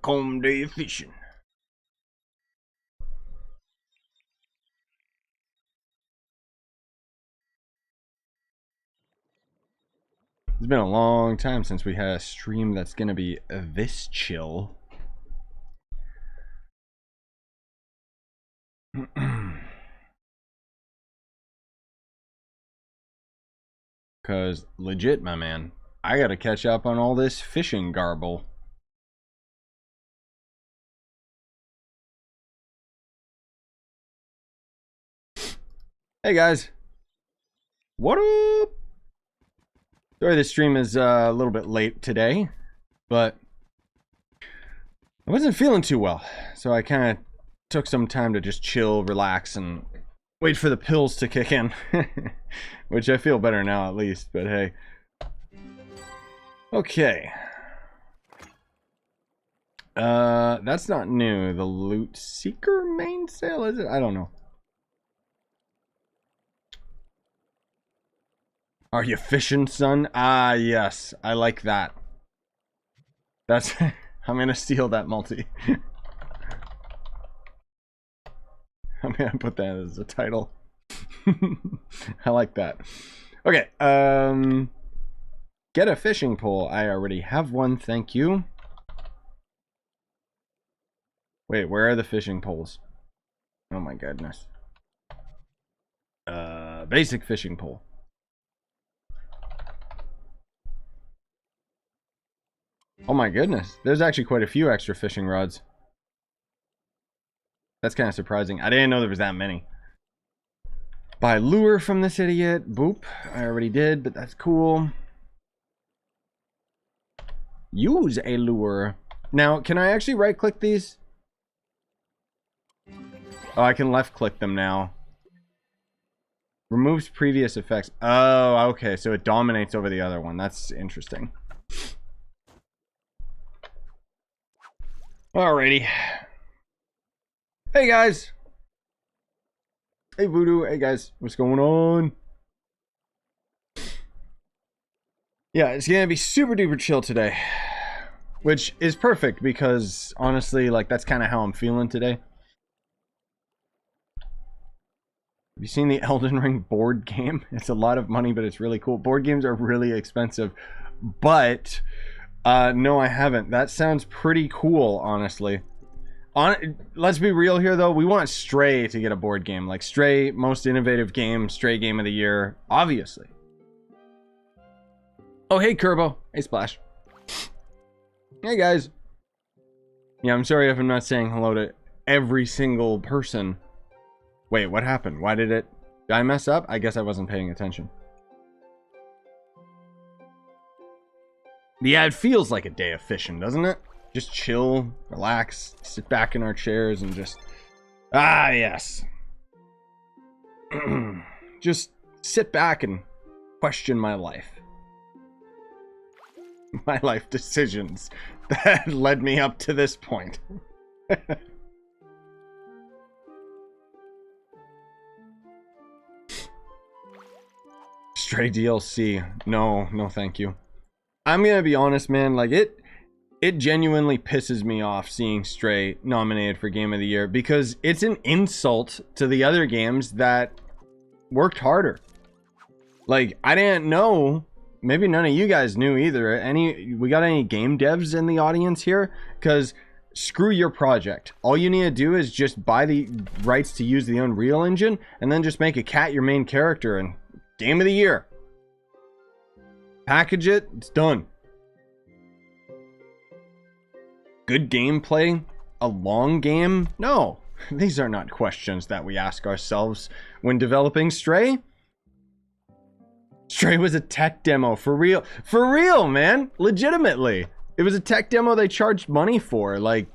Welcome to YA Fishing. It's been a long time since we had a stream that's gonna be this chill. Cause legit, my man, I gotta catch up on all this fishing garble. Hey guys, what up? Sorry the stream is a little bit late today, but I wasn't feeling too well, so I kind of took some time to just chill, relax, and wait for the pills to kick in. Which I feel better now at least, but hey. Okay. That's not new. The Loot Seeker main sale, is it? I don't know. Are you fishing, son? Ah, yes. I like that. That's... I'm gonna steal that multi. I'm gonna put that as a title. I like that. Okay, get a fishing pole. I already have one, thank you. Wait, where are the fishing poles? Oh my goodness. Basic fishing pole. Oh my goodness, there's actually quite a few extra fishing rods. That's kind of surprising. I didn't know there was that many. Buy lure from this idiot. Boop. I already did, but that's cool. Use a lure. Now, can I actually right click these? Oh, I can left click them now. Removes previous effects. Oh, okay. So it dominates over the other one. That's interesting. Alrighty. Hey guys. Hey Voodoo. Hey guys. What's going on? Yeah, it's gonna be super duper chill today. Which is perfect because honestly, like, that's kind of how I'm feeling today. Have you seen the Elden Ring board game? It's a lot of money, but it's really cool. Board games are really expensive. But no, I haven't. That sounds pretty cool, honestly. Let's be real here, though. We want Stray to get a board game. Like, Stray, most innovative game, Stray game of the year, obviously. Oh, hey, Kerbo. Hey, Splash. Hey, guys. Yeah, I'm sorry if I'm not saying hello to every single person. Wait, what happened? Why did I mess up? I guess I wasn't paying attention. Yeah, it feels like a day of fishing, doesn't it? Just chill, relax, sit back in our chairs and just... Ah, yes. Just sit back and question my life. My life decisions that led me up to this point. Stray DLC. No, no thank you. I'm gonna be honest, man, like it genuinely pisses me off seeing Stray nominated for Game of the Year because it's an insult to the other games that worked harder. Like, I didn't know, maybe none of you guys knew either. We got any game devs in the audience here? Because screw your project. All you need to do is just buy the rights to use the Unreal Engine and then just make a cat your main character and Game of the Year. Package it, it's done. Good gameplay? A long game? No. These are not questions that we ask ourselves when developing Stray. Stray was a tech demo, for real. For real, man. Legitimately. It was a tech demo they charged money for. Like,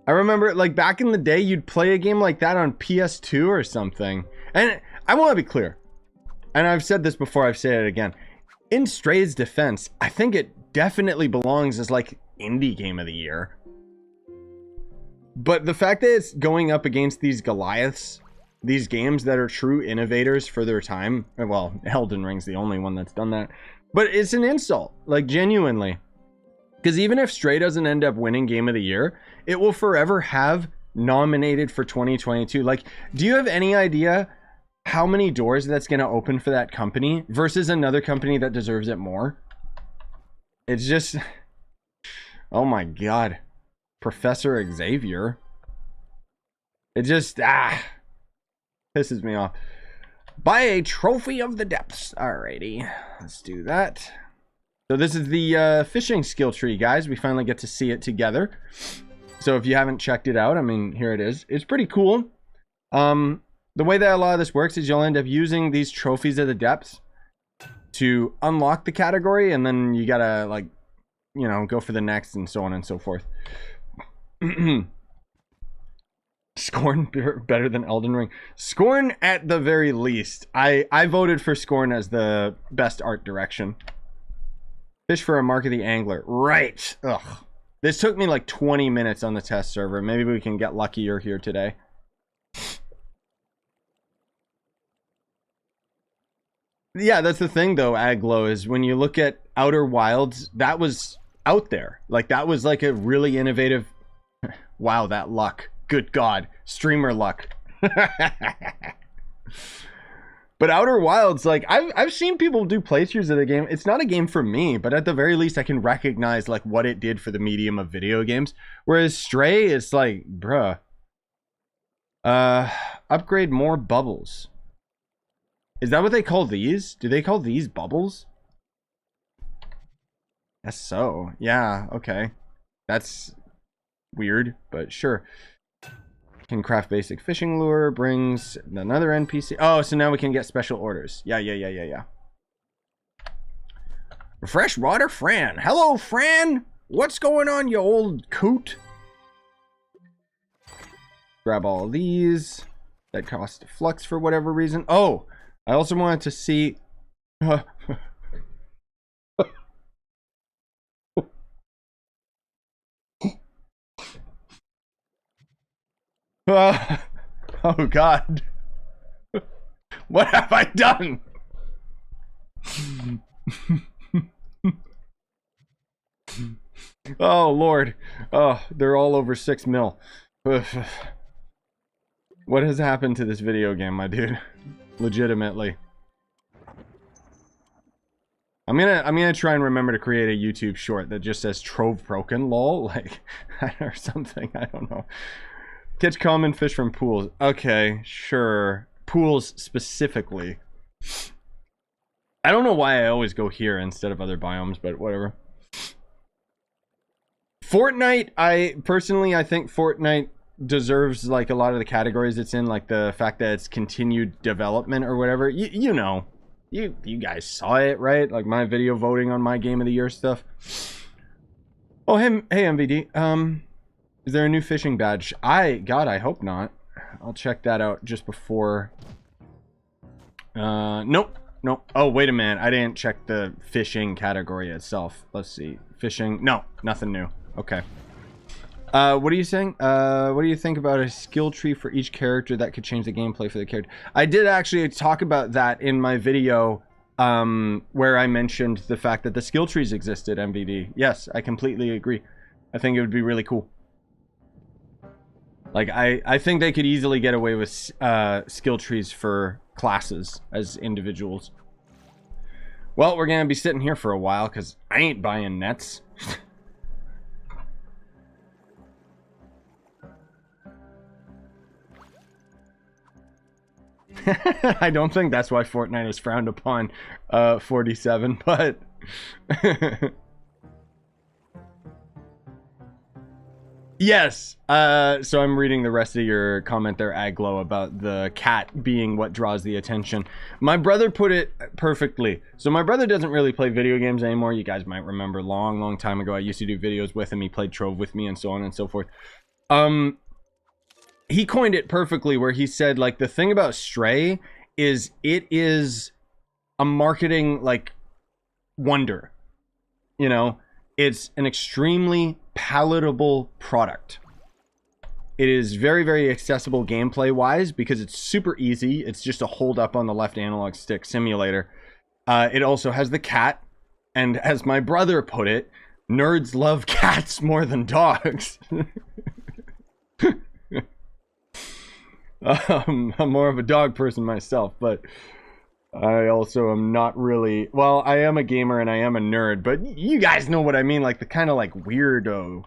I remember, like, back in the day, you'd play a game like that on PS2 or something. And I want to be clear. And I've said this before, I've said it again. In Stray's defense, I think it definitely belongs as, like, indie game of the year. But the fact that it's going up against these Goliaths, these games that are true innovators for their time, well, Elden Ring's the only one that's done that, but it's an insult, like, genuinely. Because even if Stray doesn't end up winning Game of the Year, it will forever have nominated for 2022. Like, do you have any idea how many doors that's going to open for that company versus another company that deserves it more? It's just, oh my God, Professor Xavier. It just, pisses me off. Buy a Trophy of the Depths. Alrighty, let's do that. So this is the fishing skill tree, guys. We finally get to see it together. So if you haven't checked it out, I mean, here it is. It's pretty cool. The way that a lot of this works is you'll end up using these trophies of the depths to unlock the category, and then you gotta, like, you know, go for the next and so on and so forth. Scorn better than Elden Ring. Scorn at the very least. I voted for Scorn as the best art direction. Fish for a Mark of the Angler. Right. Ugh. This took me like 20 minutes on the test server. Maybe we can get luckier here today. Yeah, that's the thing though, Aglo, is when you look at Outer Wilds, that was out there. Like, that was like a really innovative... Wow, that luck. Good God. Streamer luck. But Outer Wilds, like, I've seen people do playthroughs of the game. It's not a game for me, but at the very least I can recognize like what it did for the medium of video games. Whereas Stray, it's like, bruh. Upgrade more bubbles. Is that what they call these? Do they call these bubbles? Yes, so. Yeah, okay. That's weird, but sure. Can craft basic fishing lure, brings another NPC. Oh, so now we can get special orders. Yeah. Freshwater Fran. Hello, Fran. What's going on, you old coot? Grab all these. That cost flux for whatever reason. Oh, I also wanted to see... oh God. What have I done? Oh Lord. Oh, they're all over 6 mil. What has happened to this video game, my dude? Legitimately. I'm gonna try and remember to create a YouTube short that just says Trove broken, lol, like, or something. I don't know. Catch common fish from pools. Okay, sure. Pools specifically. I don't know why I always go here instead of other biomes, but whatever. Fortnite, I think Fortnite deserves like a lot of the categories it's in, like the fact that it's continued development or whatever. You know. You guys saw it, right? Like my video voting on my Game of the Year stuff. Oh, hey MVD. Is there a new fishing badge? God, I hope not. I'll check that out just before. Nope. Oh, wait a minute. I didn't check the fishing category itself. Let's see. Fishing. No, nothing new. Okay. What are you saying? What do you think about a skill tree for each character that could change the gameplay for the character? I did actually talk about that in my video, where I mentioned the fact that the skill trees existed, MVD. Yes, I completely agree. I think it would be really cool. Like, I think they could easily get away with skill trees for classes as individuals. Well, we're gonna be sitting here for a while because I ain't buying nets. I don't think that's why Fortnite is frowned upon, 47, but... Yes, so I'm reading the rest of your comment there, Aglo, about the cat being what draws the attention. My brother put it perfectly. So my brother doesn't really play video games anymore. You guys might remember long time ago, I used to do videos with him. He played Trove with me and so on and so forth. He coined it perfectly where he said, like, the thing about Stray is it is a marketing, like, wonder. You know, it's an extremely palatable product. It is very accessible gameplay wise because it's super easy. It's just a hold up on the left analog stick simulator. It also has the cat, and as my brother put it, Nerds love cats more than dogs. I'm more of a dog person myself, but I also am not really, well, I am a gamer and I am a nerd, but you guys know what I mean, like the kind of like weirdo.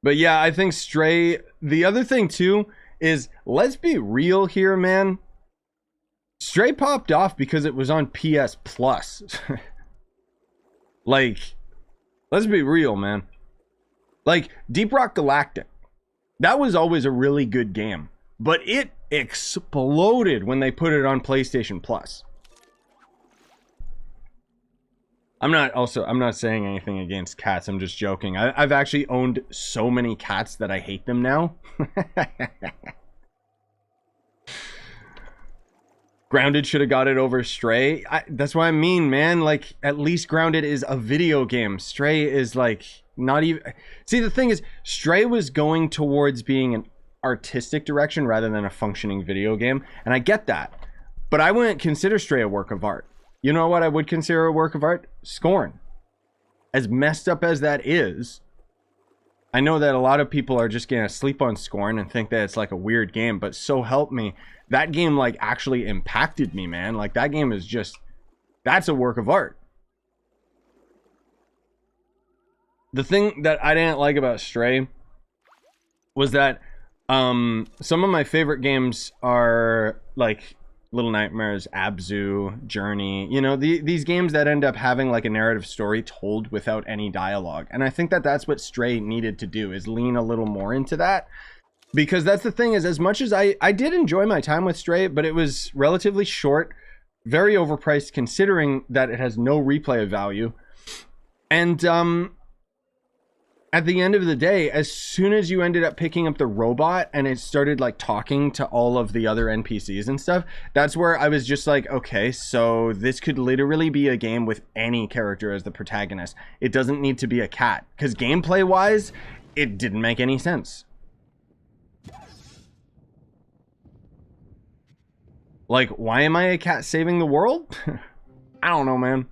But yeah, I think Stray, the other thing too is, let's be real here, man. Stray popped off because it was on PS Plus. Like, let's be real, man. Like, Deep Rock Galactic, that was always a really good game, but it exploded when they put it on PlayStation Plus. I'm not saying anything against cats. I'm just joking. I've actually owned so many cats that I hate them now. Grounded should have got it over Stray. That's what I mean, man. Like, at least Grounded is a video game. Stray is like not even. See, the thing is, Stray was going towards being an artistic direction rather than a functioning video game, and I get that. But I wouldn't consider Stray a work of art. You know what I would consider a work of art? Scorn. As messed up as that is, I know that a lot of people are just gonna sleep on Scorn and think that it's like a weird game, but so help me, that game like actually impacted me, man. Like, that game is just, that's a work of art. The thing that I didn't like about Stray was that some of my favorite games are like Little Nightmares, Abzu, Journey, you know, these games that end up having like a narrative story told without any dialogue. And I think that that's what Stray needed to do, is lean a little more into that. Because that's the thing, is as much as I did enjoy my time with Stray, but it was relatively short, very overpriced considering that it has no replay value. And at the end of the day, as soon as you ended up picking up the robot and it started like talking to all of the other NPCs and stuff, that's where I was just like, okay, so this could literally be a game with any character as the protagonist. It doesn't need to be a cat, because gameplay wise, it didn't make any sense. Like, why am I a cat saving the world? I don't know, man.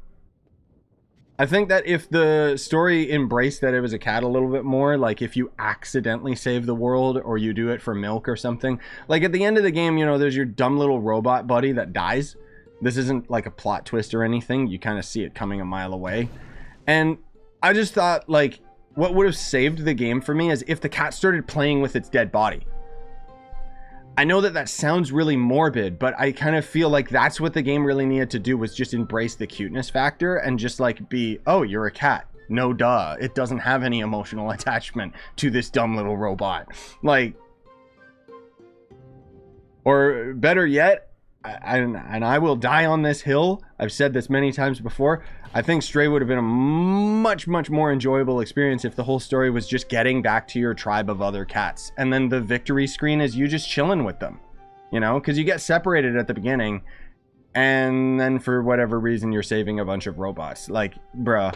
I think that if the story embraced that it was a cat a little bit more, like if you accidentally save the world or you do it for milk or something, like at the end of the game, you know, there's your dumb little robot buddy that dies. This isn't like a plot twist or anything. You kind of see it coming a mile away. And I just thought, like, what would have saved the game for me is if the cat started playing with its dead body. I know that that sounds really morbid, but I kind of feel like that's what the game really needed to do, was just embrace the cuteness factor and just like be, oh, you're a cat. No duh. It doesn't have any emotional attachment to this dumb little robot. Like, or better yet, and I will die on this hill, I've said this many times before, I think Stray would have been a much more enjoyable experience if the whole story was just getting back to your tribe of other cats, and then the victory screen is you just chilling with them, you know, because you get separated at the beginning and then for whatever reason you're saving a bunch of robots. Like, bruh.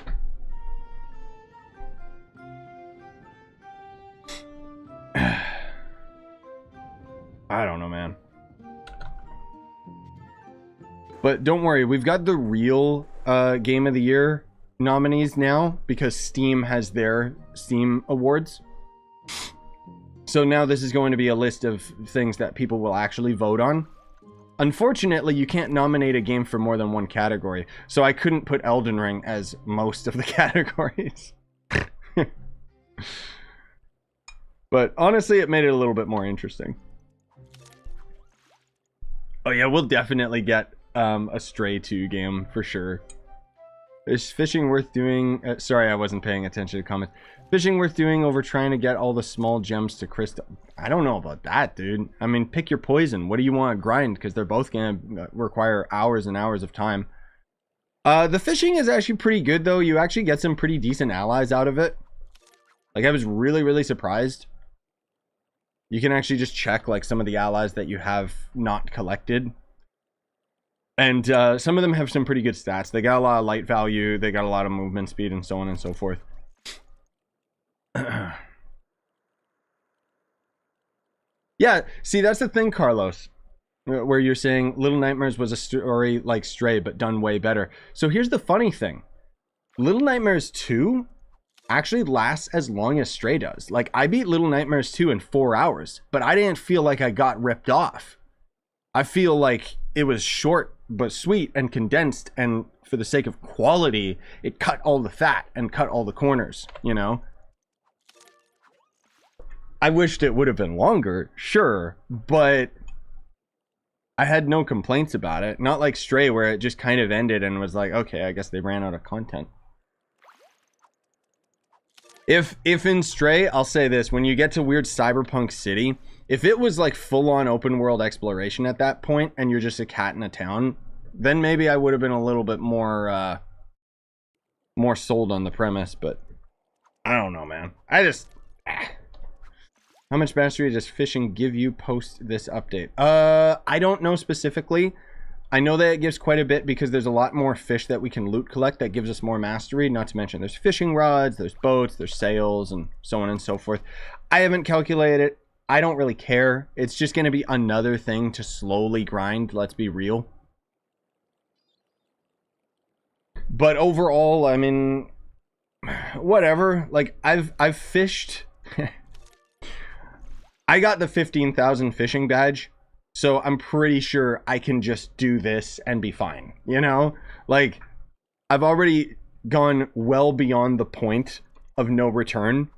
I don't know, man. But don't worry, we've got the real Game of the Year nominees now, because Steam has their Steam awards. So now this is going to be a list of things that people will actually vote on. Unfortunately, you can't nominate a game for more than one category, so I couldn't put Elden Ring as most of the categories. But honestly, it made it a little bit more interesting. Oh yeah, we'll definitely get a Stray 2 game for sure. Is fishing worth doing? Sorry, I wasn't paying attention to comments. Fishing worth doing over trying to get all the small gems to crystal? I don't know about that, dude. I mean, pick your poison. What do you want to grind? Because they're both going to require hours and hours of time. The fishing is actually pretty good, though. You actually get some pretty decent allies out of it. Like, I was really surprised. You can actually just check, like, some of the allies that you have not collected. And some of them have some pretty good stats. They got a lot of light value, they got a lot of movement speed, and so on and so forth. Yeah, see, that's the thing, Carlos. where you're saying Little Nightmares was a story like Stray, but done way better. So here's the funny thing. Little Nightmares 2 actually lasts as long as Stray does. Like, I beat Little Nightmares 2 in 4 hours, but I didn't feel like I got ripped off. I feel like it was short but sweet and condensed, and for the sake of quality, it cut all the fat and cut all the corners, you know? I wished it would have been longer, sure, but I had no complaints about it. Not like Stray, where it just kind of ended and was like, okay, I guess they ran out of content. If in Stray, I'll say this, when you get to weird cyberpunk city, if it was like full-on open world exploration at that point and you're just a cat in a town, then maybe I would have been a little bit more more sold on the premise, but I don't know, man. How much mastery does fishing give you post this update? I don't know specifically. I know that it gives quite a bit because there's a lot more fish that we can loot collect that gives us more mastery. Not to mention there's fishing rods, there's boats, there's sails, and so on and so forth. I haven't calculated it. I don't really care. It's just going to be another thing to slowly grind, let's be real. But overall, I mean, whatever. Like, I've fished. I got the 15,000 fishing badge. So I'm pretty sure I can just do this and be fine, you know? Like, I've already gone well beyond the point of no return.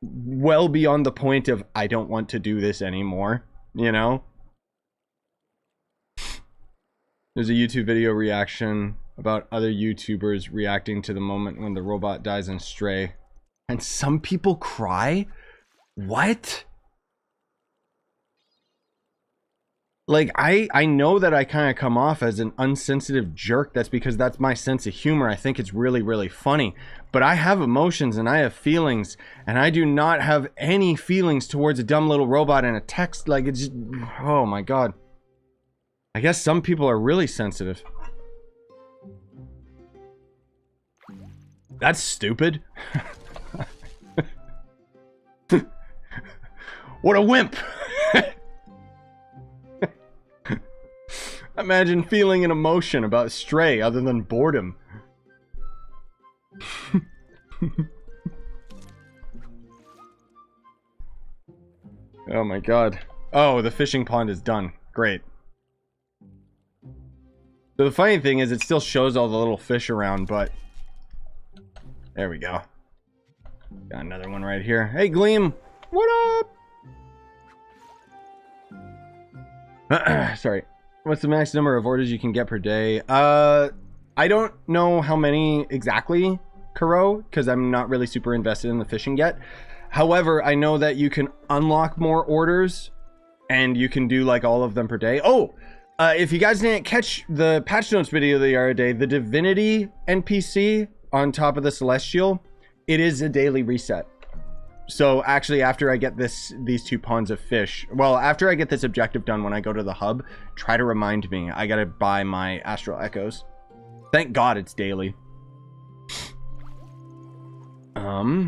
Well beyond the point of I don't want to do this anymore, you know? There's a YouTube video reaction about other YouTubers reacting to the moment when the robot dies in Stray. And some people cry? What? Like, I know that I kind of come off as an unsensitive jerk. That's because that's my sense of humor. I think it's really, really funny. But I have emotions and I have feelings. And I do not have any feelings towards a dumb little robot in a text. Like, it's just, oh my god. I guess some people are really sensitive. That's stupid. What a wimp. Imagine feeling an emotion about Stray other than boredom. Oh my god. Oh, the fishing pond is done. Great. So the funny thing is it still shows all the little fish around, but... There we go. Got another one right here. Hey, Gleam! What up? Sorry. What's the max number of orders you can get per day? I don't know how many exactly, Kuro, because I'm not really super invested in the fishing yet. However, I know that you can unlock more orders, and you can do like all of them per day. Oh, if you guys didn't catch the patch notes video the other day, the Divinity NPC on top of the Celestial, it is a daily reset. So actually, after I get these 2 ponds of fish, well, after I get this objective done when I go to the hub, try to remind me. I gotta buy my Astral Echoes. Thank God it's daily. I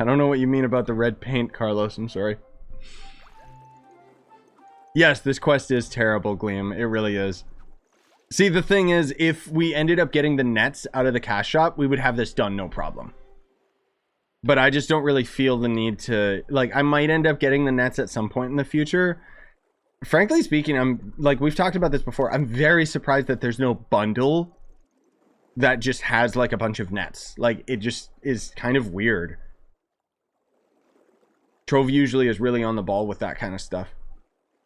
don't know what you mean about the red paint, Carlos. I'm sorry. Yes, this quest is terrible, Gleam. It really is. See, the thing is, if we ended up getting the nets out of the cash shop, we would have this done no problem. But I just don't really feel the need to... Like, I might end up getting the nets at some point in the future. Frankly speaking, I'm... Like, we've talked about this before. I'm very surprised that there's no bundle that just has, like, a bunch of nets. Like, it just is kind of weird. Trove usually is really on the ball with that kind of stuff.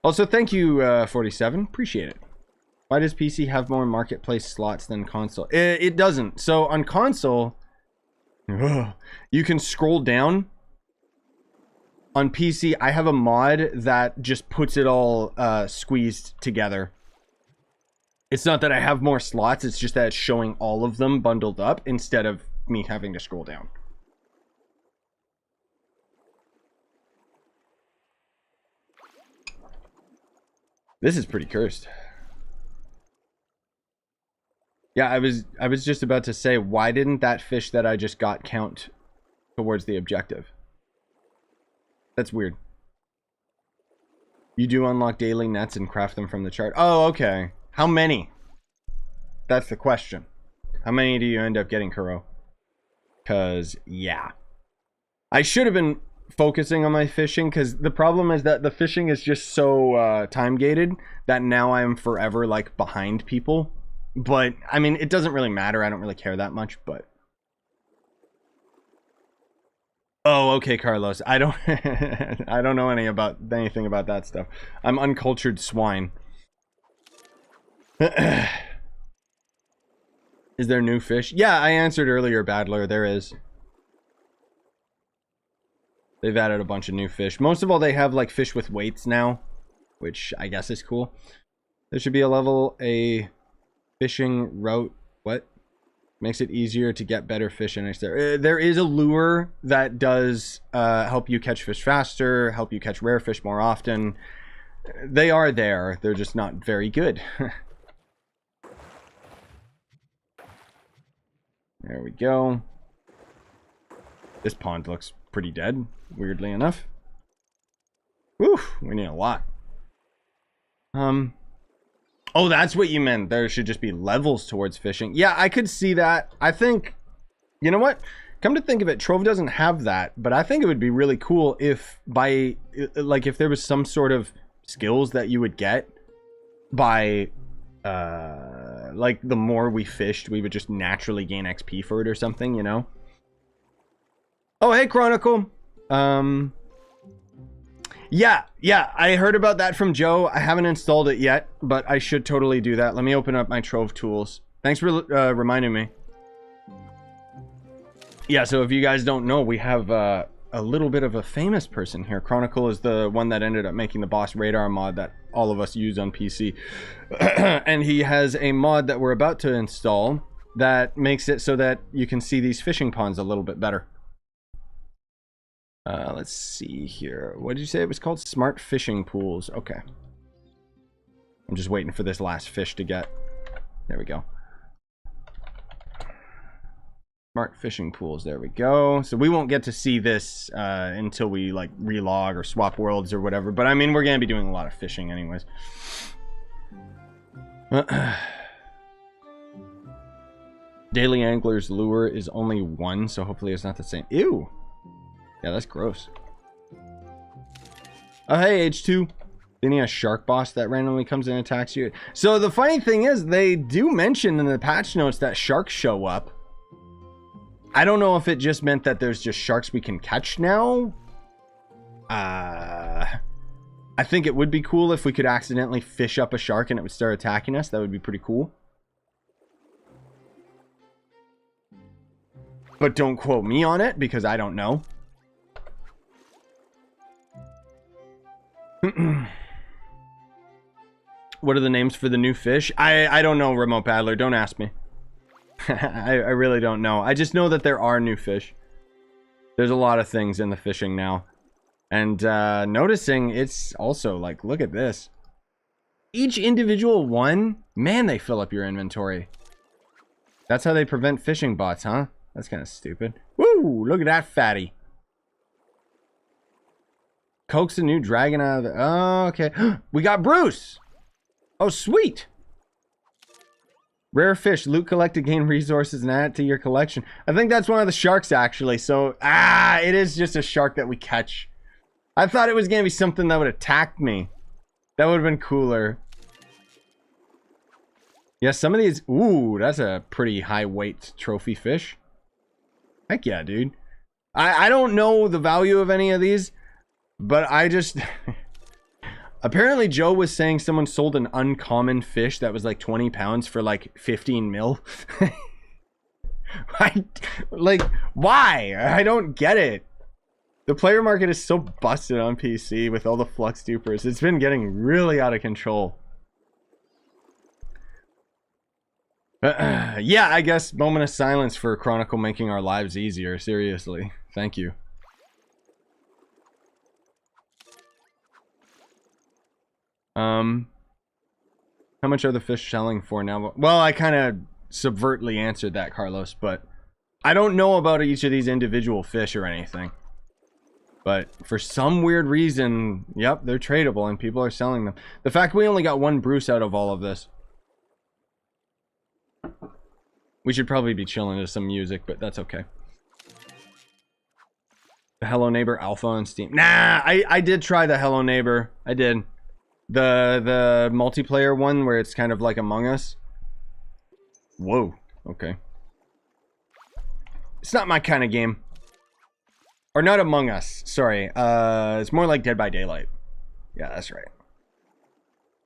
Also, thank you, 47. Appreciate it. Why does PC have more marketplace slots than console? It doesn't. So on console, you can scroll down. On PC, I have a mod that just puts it all squeezed together. It's not that I have more slots. It's just that it's showing all of them bundled up instead of me having to scroll down. This is pretty cursed. Yeah, I was just about to say, why didn't that fish that I just got count towards the objective? That's weird. You do unlock daily nets and craft them from the chart. Oh, okay. How many? That's the question. How many do you end up getting, Kuro? Because, yeah. I should have been focusing on my fishing, because the problem is that the fishing is just so time-gated that now I'm forever, like, behind people. But, I mean, it doesn't really matter. I don't really care that much, but... Oh, okay, Carlos. I don't I don't know anything about that stuff. I'm uncultured swine. Is there new fish? Yeah, I answered earlier, Badler. There is. They've added a bunch of new fish. Most of all, they have like fish with weights now, which I guess is cool. There should be a fishing route. What? Makes it easier to get better fish in there. There is a lure that does help you catch fish faster, help you catch rare fish more often. They are there. They're just not very good. There we go. This pond looks pretty dead, weirdly enough. Whew, we need a lot. Oh, that's what you meant. There should just be levels towards fishing. Yeah, I could see that. I think, you know what? Come to think of it, Trove doesn't have that, but I think it would be really cool if if there was some sort of skills that you would get by, like the more we fished, we would just naturally gain XP for it or something, you know? Oh, hey, Chronicle. Yeah, I heard about that from Joe. I haven't installed it yet, but I should totally do that. Let me open up my Trove tools. Thanks for reminding me. Yeah, so if you guys don't know, we have a little bit of a famous person here. Chronicle is the one that ended up making the boss radar mod that all of us use on PC. And he has a mod that we're about to install that makes it so that you can see these fishing ponds a little bit better. Let's see here. What did you say it was called? Smart fishing pools. Okay. I'm just waiting for this last fish to get. There we go. Smart fishing pools. There we go. So we won't get to see this until we like relog or swap worlds or whatever. But I mean, we're going to be doing a lot of fishing anyways. Daily Angler's lure is only 1, so hopefully it's not the same. Ew. Yeah, that's gross. Oh, hey, H2. Then he has Shark Boss that randomly comes in and attacks you. So the funny thing is, they do mention in the patch notes that sharks show up. I don't know if it just meant that there's just sharks we can catch now. I think it would be cool if we could accidentally fish up a shark and it would start attacking us. That would be pretty cool. But don't quote me on it because I don't know. What are the names for the new fish? I don't know, Remote Paddler. Don't ask me. I really don't know. I just know that there are new fish. There's a lot of things in the fishing now. And noticing it's also like, look at this. Each individual one, man, they fill up your inventory. That's how they prevent fishing bots, huh? That's kind of stupid. Woo! Look at that fatty. Coax a new dragon out of the... Oh, okay. We got Bruce! Oh, sweet! Rare fish. Loot collected, gain resources, and add it to your collection. I think that's one of the sharks, actually. So, it is just a shark that we catch. I thought it was going to be something that would attack me. That would have been cooler. Yeah, some of these... Ooh, that's a pretty high weight trophy fish. Heck yeah, dude. I don't know the value of any of these. But I just... Apparently Joe was saying someone sold an uncommon fish that was like 20 pounds for like 15 mil. Like, why? I don't get it. The player market is so busted on PC with all the flux dupers. It's been getting really out of control. Yeah, I guess moment of silence for Chronicle making our lives easier. Seriously. Thank you. How much are the fish selling for now? Well, I kind of subvertly answered that, Carlos, but I don't know about each of these individual fish or anything. But for some weird reason, yep, they're tradable and people are selling them. The fact we only got one Bruce out of all of this. We should probably be chilling to some music, but that's okay. The Hello Neighbor Alpha on Steam. Nah, I did try the Hello Neighbor. I did. The multiplayer one where it's kind of like Among Us. Whoa, okay. It's not my kind of game. Or not Among Us, sorry. It's more like Dead by Daylight. Yeah, that's right.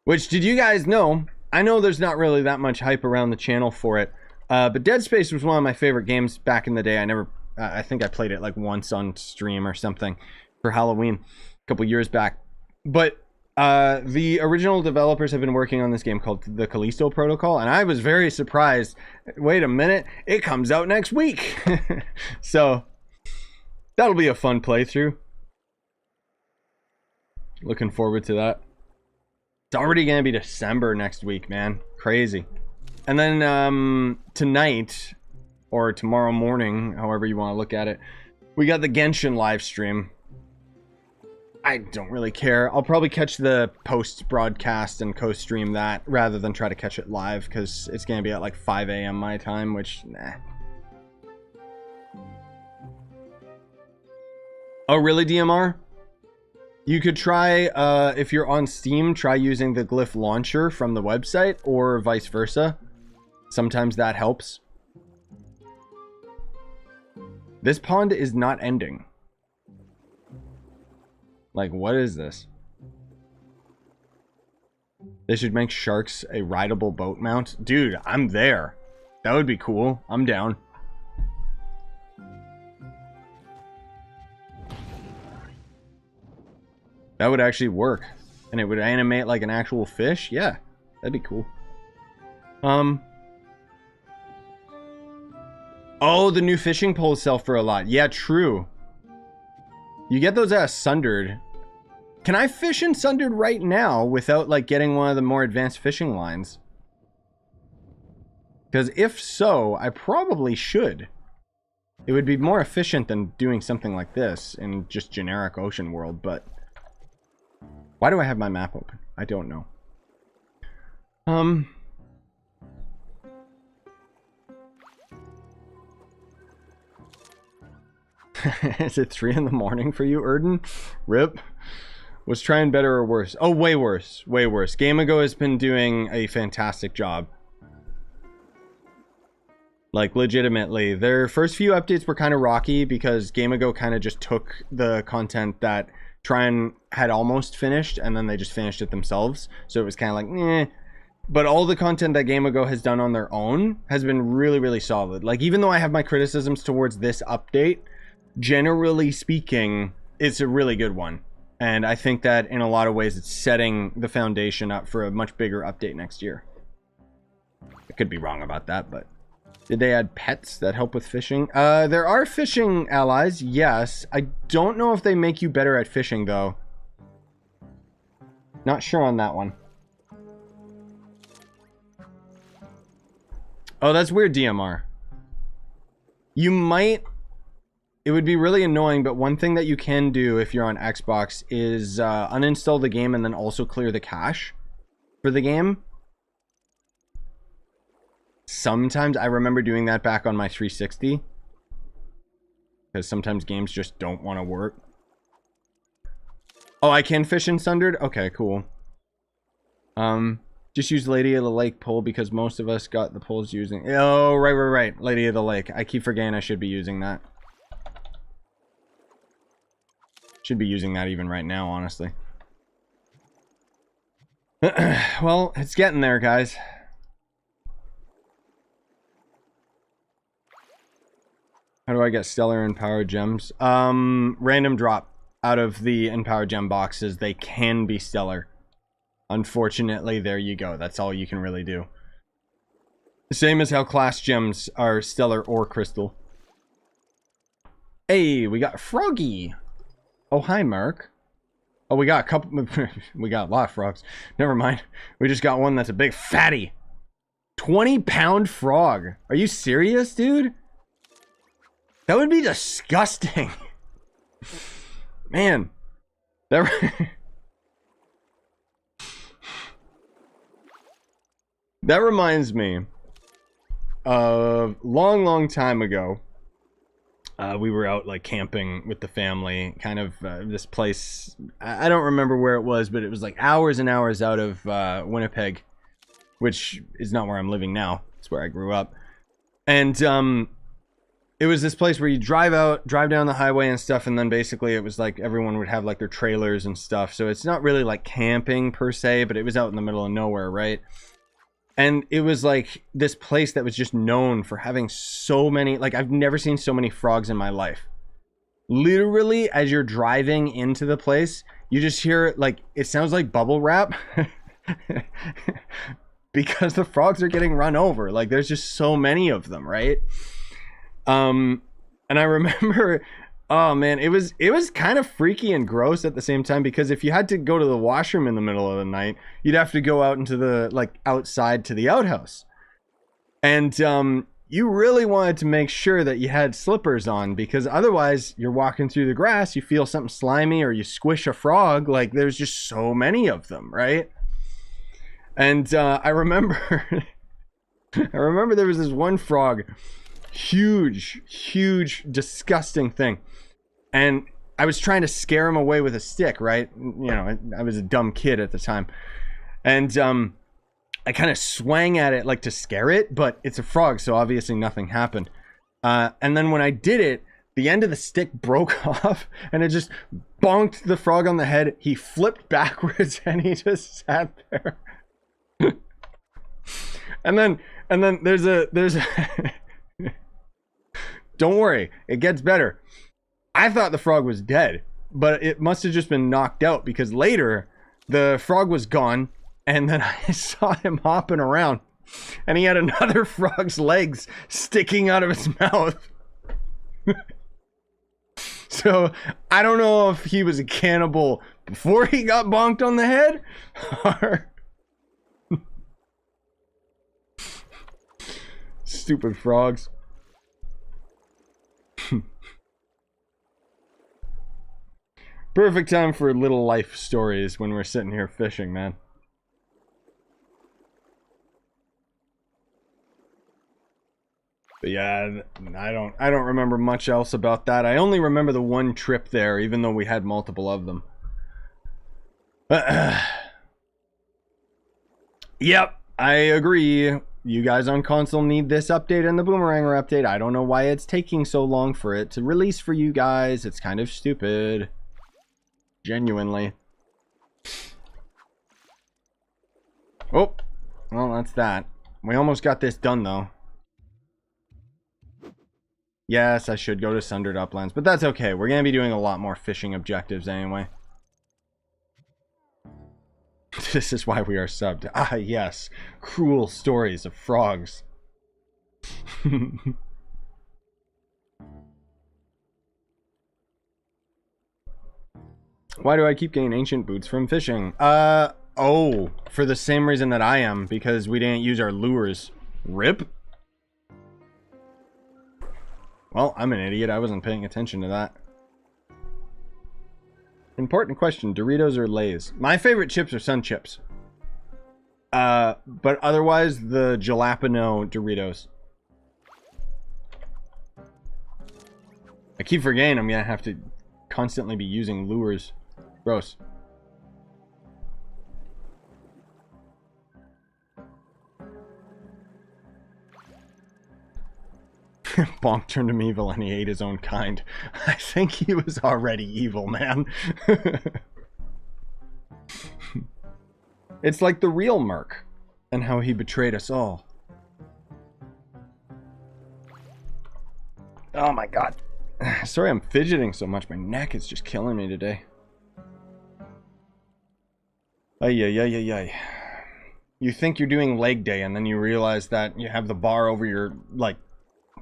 Which, did you guys know? I know there's not really that much hype around the channel for it. But Dead Space was one of my favorite games back in the day. I think I played it like once on stream or something for Halloween a couple years back. But the original developers have been working on this game called the Callisto Protocol, and I was very surprised. Wait a minute, it comes out next week. So that'll be a fun playthrough. Looking forward to that. It's already gonna be December next week, man. Crazy. And then tonight, or tomorrow morning, however you want to look at it, we got the Genshin live stream. I don't really care. I'll probably catch the post-broadcast and co-stream that rather than try to catch it live, because it's going to be at like 5 a.m. my time, which, nah. Oh, really, DMR? You could try, if you're on Steam, try using the Glyph launcher from the website, or vice versa. Sometimes that helps. This pond is not ending. Like, what is this? They should make sharks a rideable boat mount. Dude, I'm there. That would be cool. I'm down. That would actually work. And it would animate like an actual fish? Yeah, that'd be cool. Oh, the new fishing poles sell for a lot. Yeah, true. You get those Sundered. Can I fish in Sundered right now without like getting one of the more advanced fishing lines? Because if so, I probably should. It would be more efficient than doing something like this in just generic ocean world, but why do I have my map open? I don't know. Is it 3 in the morning for you, Erden? Rip. Was trying better or worse? Oh, way worse. Way worse. Gamago has been doing a fantastic job. Like, legitimately. Their first few updates were kind of rocky because Gamago kind of just took the content that Trine had almost finished and then they just finished it themselves. So it was kind of like, eh. But all the content that Gamago has done on their own has been really, really solid. Like, even though I have my criticisms towards this update, generally speaking, it's a really good one. And I think that in a lot of ways, it's setting the foundation up for a much bigger update next year. I could be wrong about that, but... Did they add pets that help with fishing? There are fishing allies, yes. I don't know if they make you better at fishing, though. Not sure on that one. Oh, that's weird, DMR. You might... It would be really annoying, but one thing that you can do if you're on Xbox is uninstall the game and then also clear the cache for the game. Sometimes I remember doing that back on my 360. Because sometimes games just don't want to work. Oh, I can fish in Sundered? Okay, cool. Just use Lady of the Lake pole because most of us got the poles using... Oh, right. Lady of the Lake. I keep forgetting I should be using that. Should be using that even right now, honestly. Well, it's getting there, guys. How do I get stellar and power gems? Random drop out of the empower gem boxes. They can be stellar. Unfortunately, there you go. That's all you can really do. Same as how class gems are stellar or crystal. Hey, we got Froggy. Oh, hi, Mark. Oh, we got a couple... we got a lot of frogs. Never mind. We just got one that's a big fatty. 20-pound frog. Are you serious, dude? That would be disgusting. Man. That reminds me of long time ago. We were out like camping with the family, kind of this place. I don't remember where it was, but it was like hours and hours out of Winnipeg, which is not where I'm living now. It's where I grew up. And it was this place where you drive down the highway and stuff, and then basically it was like everyone would have like their trailers and stuff. So it's not really like camping per se, but it was out in the middle of nowhere, right? And it was like this place that was just known for having so many, like I've never seen so many frogs in my life. Literally, as you're driving into the place, you just hear like, it sounds like bubble wrap because the frogs are getting run over. Like there's just so many of them, right? And I remember, oh man, it was kind of freaky and gross at the same time, because if you had to go to the washroom in the middle of the night, you'd have to go out into the, like, outside to the outhouse. And you really wanted to make sure that you had slippers on, because otherwise you're walking through the grass, you feel something slimy, or you squish a frog. Like there's just so many of them, right? And I remember there was this one frog, huge disgusting thing, and I was trying to scare him away with a stick, right? You know, I was a dumb kid at the time, and I kind of swang at it like to scare it, but it's a frog, so obviously nothing happened. And then when I did it, the end of the stick broke off and it just bonked the frog on the head. He flipped backwards and he just sat there. and then there's a don't worry, it gets better. I thought the frog was dead, but it must have just been knocked out, because later the frog was gone, and then I saw him hopping around, and he had another frog's legs sticking out of his mouth. So I don't know if he was a cannibal before he got bonked on the head, or stupid frogs. Perfect time for little life stories when we're sitting here fishing, man. But yeah, I don't remember much else about that. I only remember the one trip there, even though we had multiple of them. Yep, I agree. You guys on console need this update and the Boomeranger update. I don't know why it's taking so long for it to release for you guys. It's kind of stupid. Genuinely. Oh, well, that's that. We almost got this done, though. Yes, I should go to Sundered Uplands, but that's okay. We're going to be doing a lot more fishing objectives anyway. This is why we are subbed. Ah, yes. Cruel stories of frogs. Why do I keep getting ancient boots from fishing? Oh, for the same reason that I am, because we didn't use our lures. RIP? Well, I'm an idiot. I wasn't paying attention to that. Important question. Doritos or Lay's? My favorite chips are Sun Chips. But otherwise, the Jalapeno Doritos. I keep forgetting I'm gonna have to constantly be using lures. Gross. Bonk turned him evil and he ate his own kind. I think he was already evil, man. It's like the real Merc and how he betrayed us all. Oh my god. Sorry I'm fidgeting so much. My neck is just killing me today. Ay, ay, ay, ay, ay. You think you're doing leg day and then you realize that you have the bar over your, like,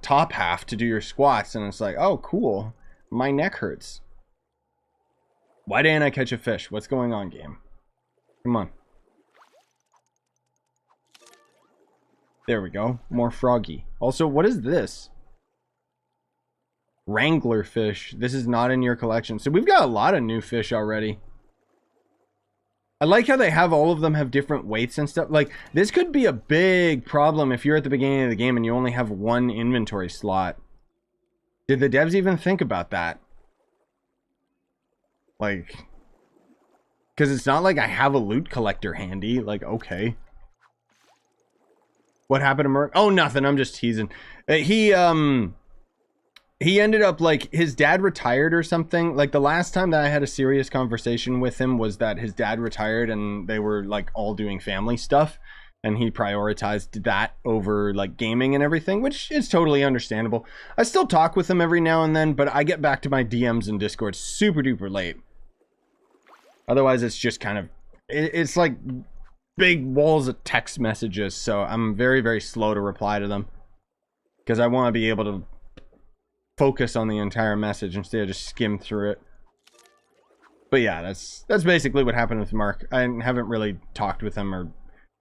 top half to do your squats, and it's like, oh, cool. My neck hurts. Why didn't I catch a fish? What's going on, game? Come on. There we go. More froggy. Also, what is this? Wrangler fish. This is not in your collection. So we've got a lot of new fish already. I like how they have all of them have different weights and stuff. Like, this could be a big problem if you're at the beginning of the game and you only have one inventory slot. Did the devs even think about that? Like, because it's not like I have a loot collector handy. Like, okay. What happened to Merc? Oh, nothing. I'm just teasing. He ended up, like, his dad retired or something. Like, the last time that I had a serious conversation with him was that his dad retired and they were, like, all doing family stuff. And he prioritized that over, like, gaming and everything, which is totally understandable. I still talk with him every now and then, but I get back to my DMs and Discord super duper late. Otherwise, it's just kind of... It's like big walls of text messages, so I'm very, very slow to reply to them. Because I want to be able to focus on the entire message instead of just skim through it. But yeah, that's basically what happened with Mark. I haven't really talked with him or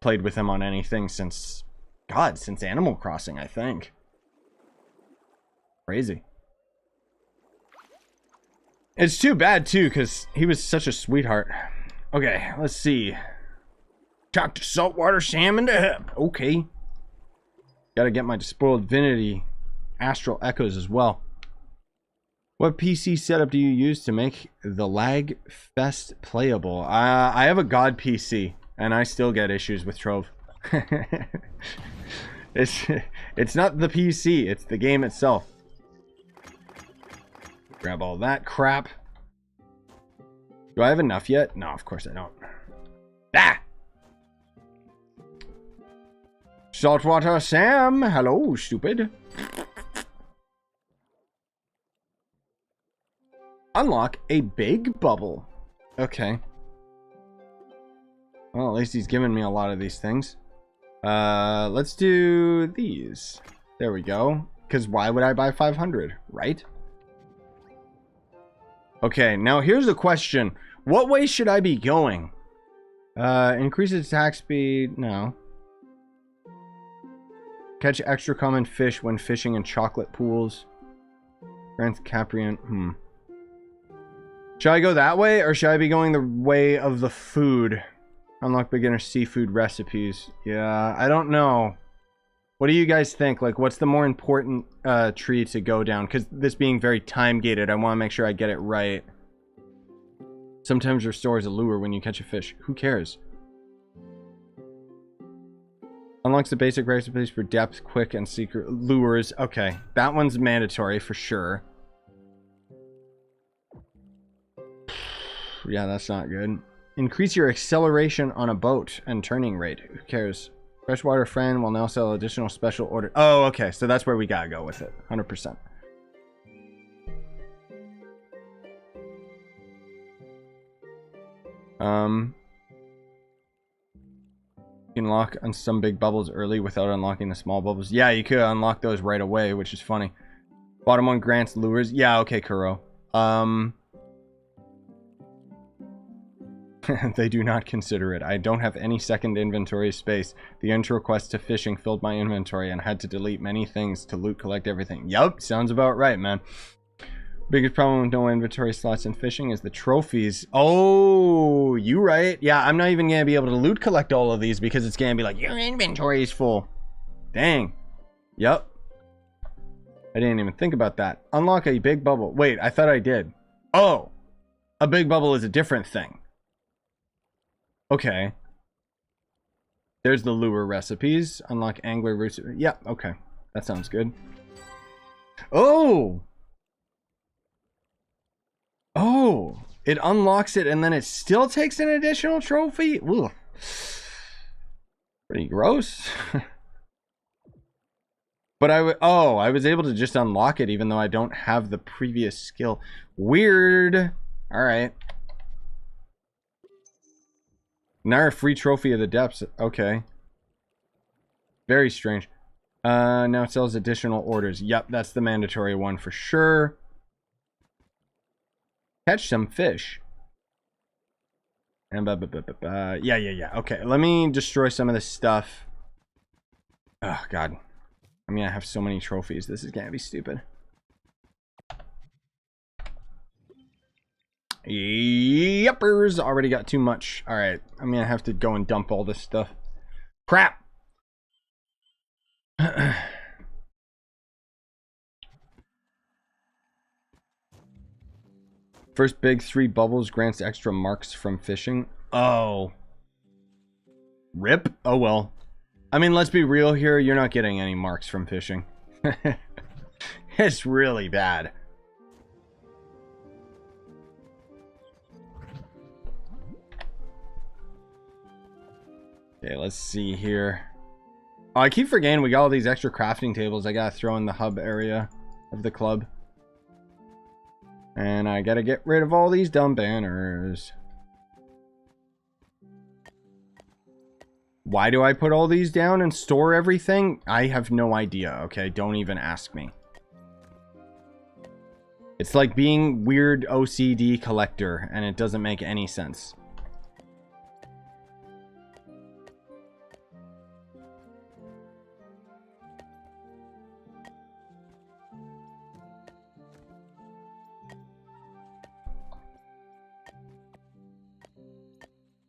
played with him on anything since Animal Crossing, I think. Crazy. It's too bad too, because he was such a sweetheart. Okay, let's see. Talk to saltwater salmon to help. Okay. Gotta get my Despoiled Divinity Astral Echoes as well. What PC setup do you use to make the lag fest playable? I have a god PC, and I still get issues with Trove. It's not the PC, it's the game itself. Grab all that crap. Do I have enough yet? No, of course I don't. Ah! Saltwater Sam! Hello, stupid. Unlock a big bubble. Okay. Well, at least he's given me a lot of these things. Let's do these. There we go. Because why would I buy 500, right? Okay, now here's the question. What way should I be going? Increases attack speed. No. Catch extra common fish when fishing in chocolate pools. Grants Caprian. Should I go that way, or should I be going the way of the food? Unlock beginner seafood recipes. Yeah, I don't know. What do you guys think? Like, what's the more important tree to go down? Because this being very time-gated, I want to make sure I get it right. Sometimes restores a lure when you catch a fish. Who cares? Unlocks the basic recipes for depth, quick, and secret lures. Okay, that one's mandatory for sure. Yeah, that's not good. Increase your acceleration on a boat and turning rate. Who cares? Freshwater friend will now sell additional special order. Oh, okay. So that's where we gotta go with it. 100%. You can lock on some big bubbles early without unlocking the small bubbles. Yeah, you could unlock those right away, which is funny. Bottom one grants lures. Yeah, okay, Kuro. They do not consider it. I don't have any second inventory space. The intro quest to fishing filled my inventory and had to delete many things to loot collect everything. Yup, sounds about right, man. Biggest problem with no inventory slots in fishing is the trophies. Oh, you right. Yeah, I'm not even going to be able to loot collect all of these because it's going to be like, your inventory is full. Dang. Yup. I didn't even think about that. Unlock a big bubble. Wait, I thought I did. Oh, a big bubble is a different thing. Okay. There's the lure recipes. Unlock angler routes. Yeah, okay. That sounds good. Oh! Oh! It unlocks it and then it still takes an additional trophy? Ugh. Pretty gross. But I was able to just unlock it even though I don't have the previous skill. Weird. Alright. Now a free trophy of the depths. Okay. Very strange. Now it sells additional orders. Yep, that's the mandatory one for sure. Catch some fish. And yeah. Okay, let me destroy some of this stuff. Oh, God. I mean, I have so many trophies. This is gonna be stupid. Yuppers. Already got too much. Alright. I'm gonna have to go and dump all this stuff. Crap! First big 3 bubbles grants extra marks from fishing. Oh. Rip? Oh well. I mean, let's be real here. You're not getting any marks from fishing. It's really bad. Okay, let's see here. Oh, I keep forgetting we got all these extra crafting tables I gotta throw in the hub area of the club. And I gotta get rid of all these dumb banners. Why do I put all these down and store everything? I have no idea, okay? Don't even ask me. It's like being weird OCD collector, and it doesn't make any sense.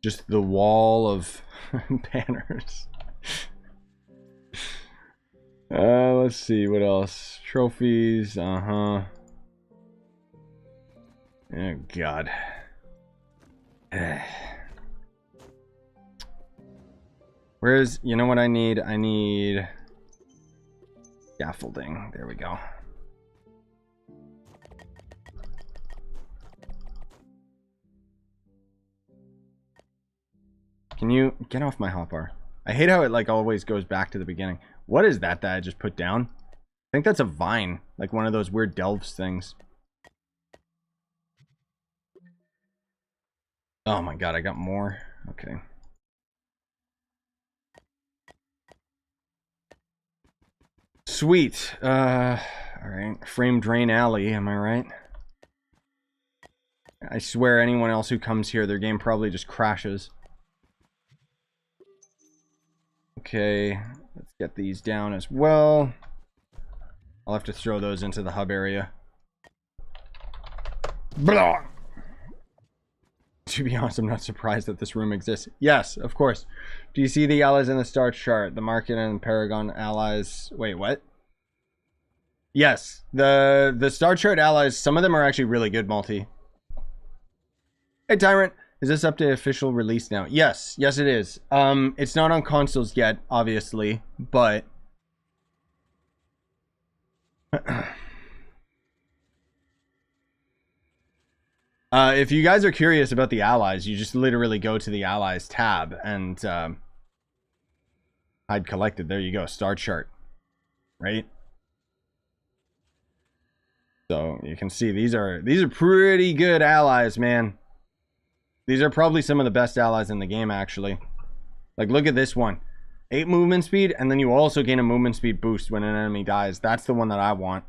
Just the wall of banners. Let's see, what else? Trophies, Oh, God. Where's, you know what I need? I need scaffolding. There we go. Can you get off my hotbar? I hate how it like always goes back to the beginning. What is that I just put down? I think that's a vine, like one of those weird delves things. Oh my God, I got more. Okay. Sweet. All right. Frame drain alley. Am I right? I swear, anyone else who comes here, their game probably just crashes. Okay, let's get these down as well. I'll have to throw those into the hub area. Blah! To be honest, I'm not surprised that this room exists. Yes, of course. Do you see the allies in the star chart? The Market and Paragon allies. Wait, what? Yes, the star chart allies, some of them are actually really good multi. Hey, Tyrant. Is this up to official release now? Yes, yes it is. It's not on consoles yet, obviously, but if you guys are curious about the allies, you just literally go to the allies tab and hide collected. There you go, star chart, right? So you can see these are pretty good allies, man. These are probably some of the best allies in the game, actually. Like, look at this one. 8 movement speed, and then you also gain a movement speed boost when an enemy dies. That's the one that I want.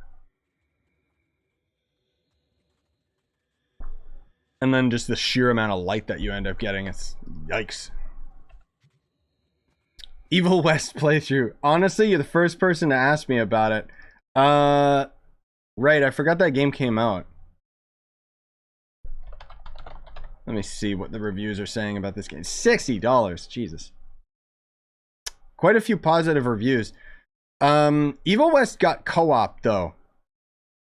And then just the sheer amount of light that you end up getting. It's... yikes. Evil West playthrough. Honestly, you're the first person to ask me about it. Right, I forgot that game came out. Let me see what the reviews are saying about this game. $60. Jesus. Quite a few positive reviews. Evil West got co-op, though.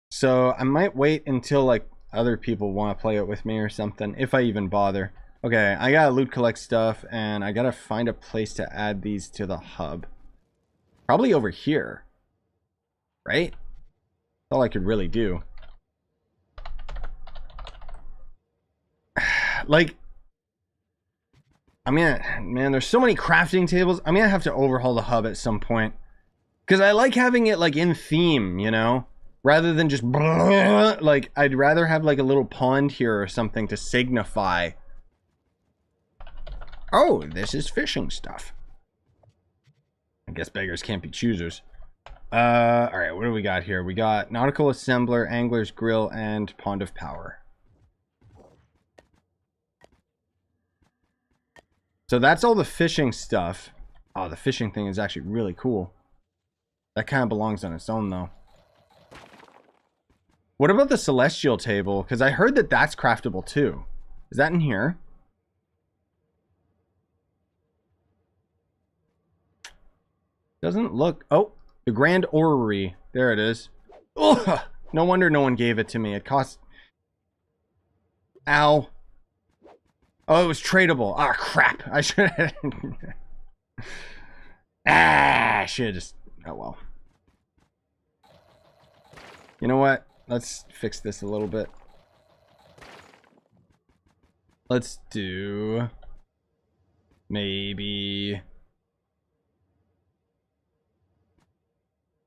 So I might wait until, like, other people want to play it with me or something. If I even bother. Okay, I gotta loot collect stuff. And I gotta find a place to add these to the hub. Probably over here. Right? That's all I could really do. Like, I mean, man, there's so many crafting tables. I'm gonna have to overhaul the hub at some point. Because I like having it, like, in theme, you know? Rather than just, like, I'd rather have, like, a little pond here or something to signify. Oh, this is fishing stuff. I guess beggars can't be choosers. Alright, what do we got here? We got Nautical Assembler, Angler's Grill, and Pond of Power. So that's all the fishing stuff. Oh, the fishing thing is actually really cool. That kind of belongs on its own, though. What about the celestial table? Because I heard that that's craftable, too. Is that in here? Doesn't look... Oh, the Grand Orrery. There it is. Ugh! No wonder no one gave it to me. It cost... Ow. Oh, it was tradable. Ah, crap. I should have... I should have just... Oh, well. You know what? Let's fix this a little bit. Let's do... Maybe...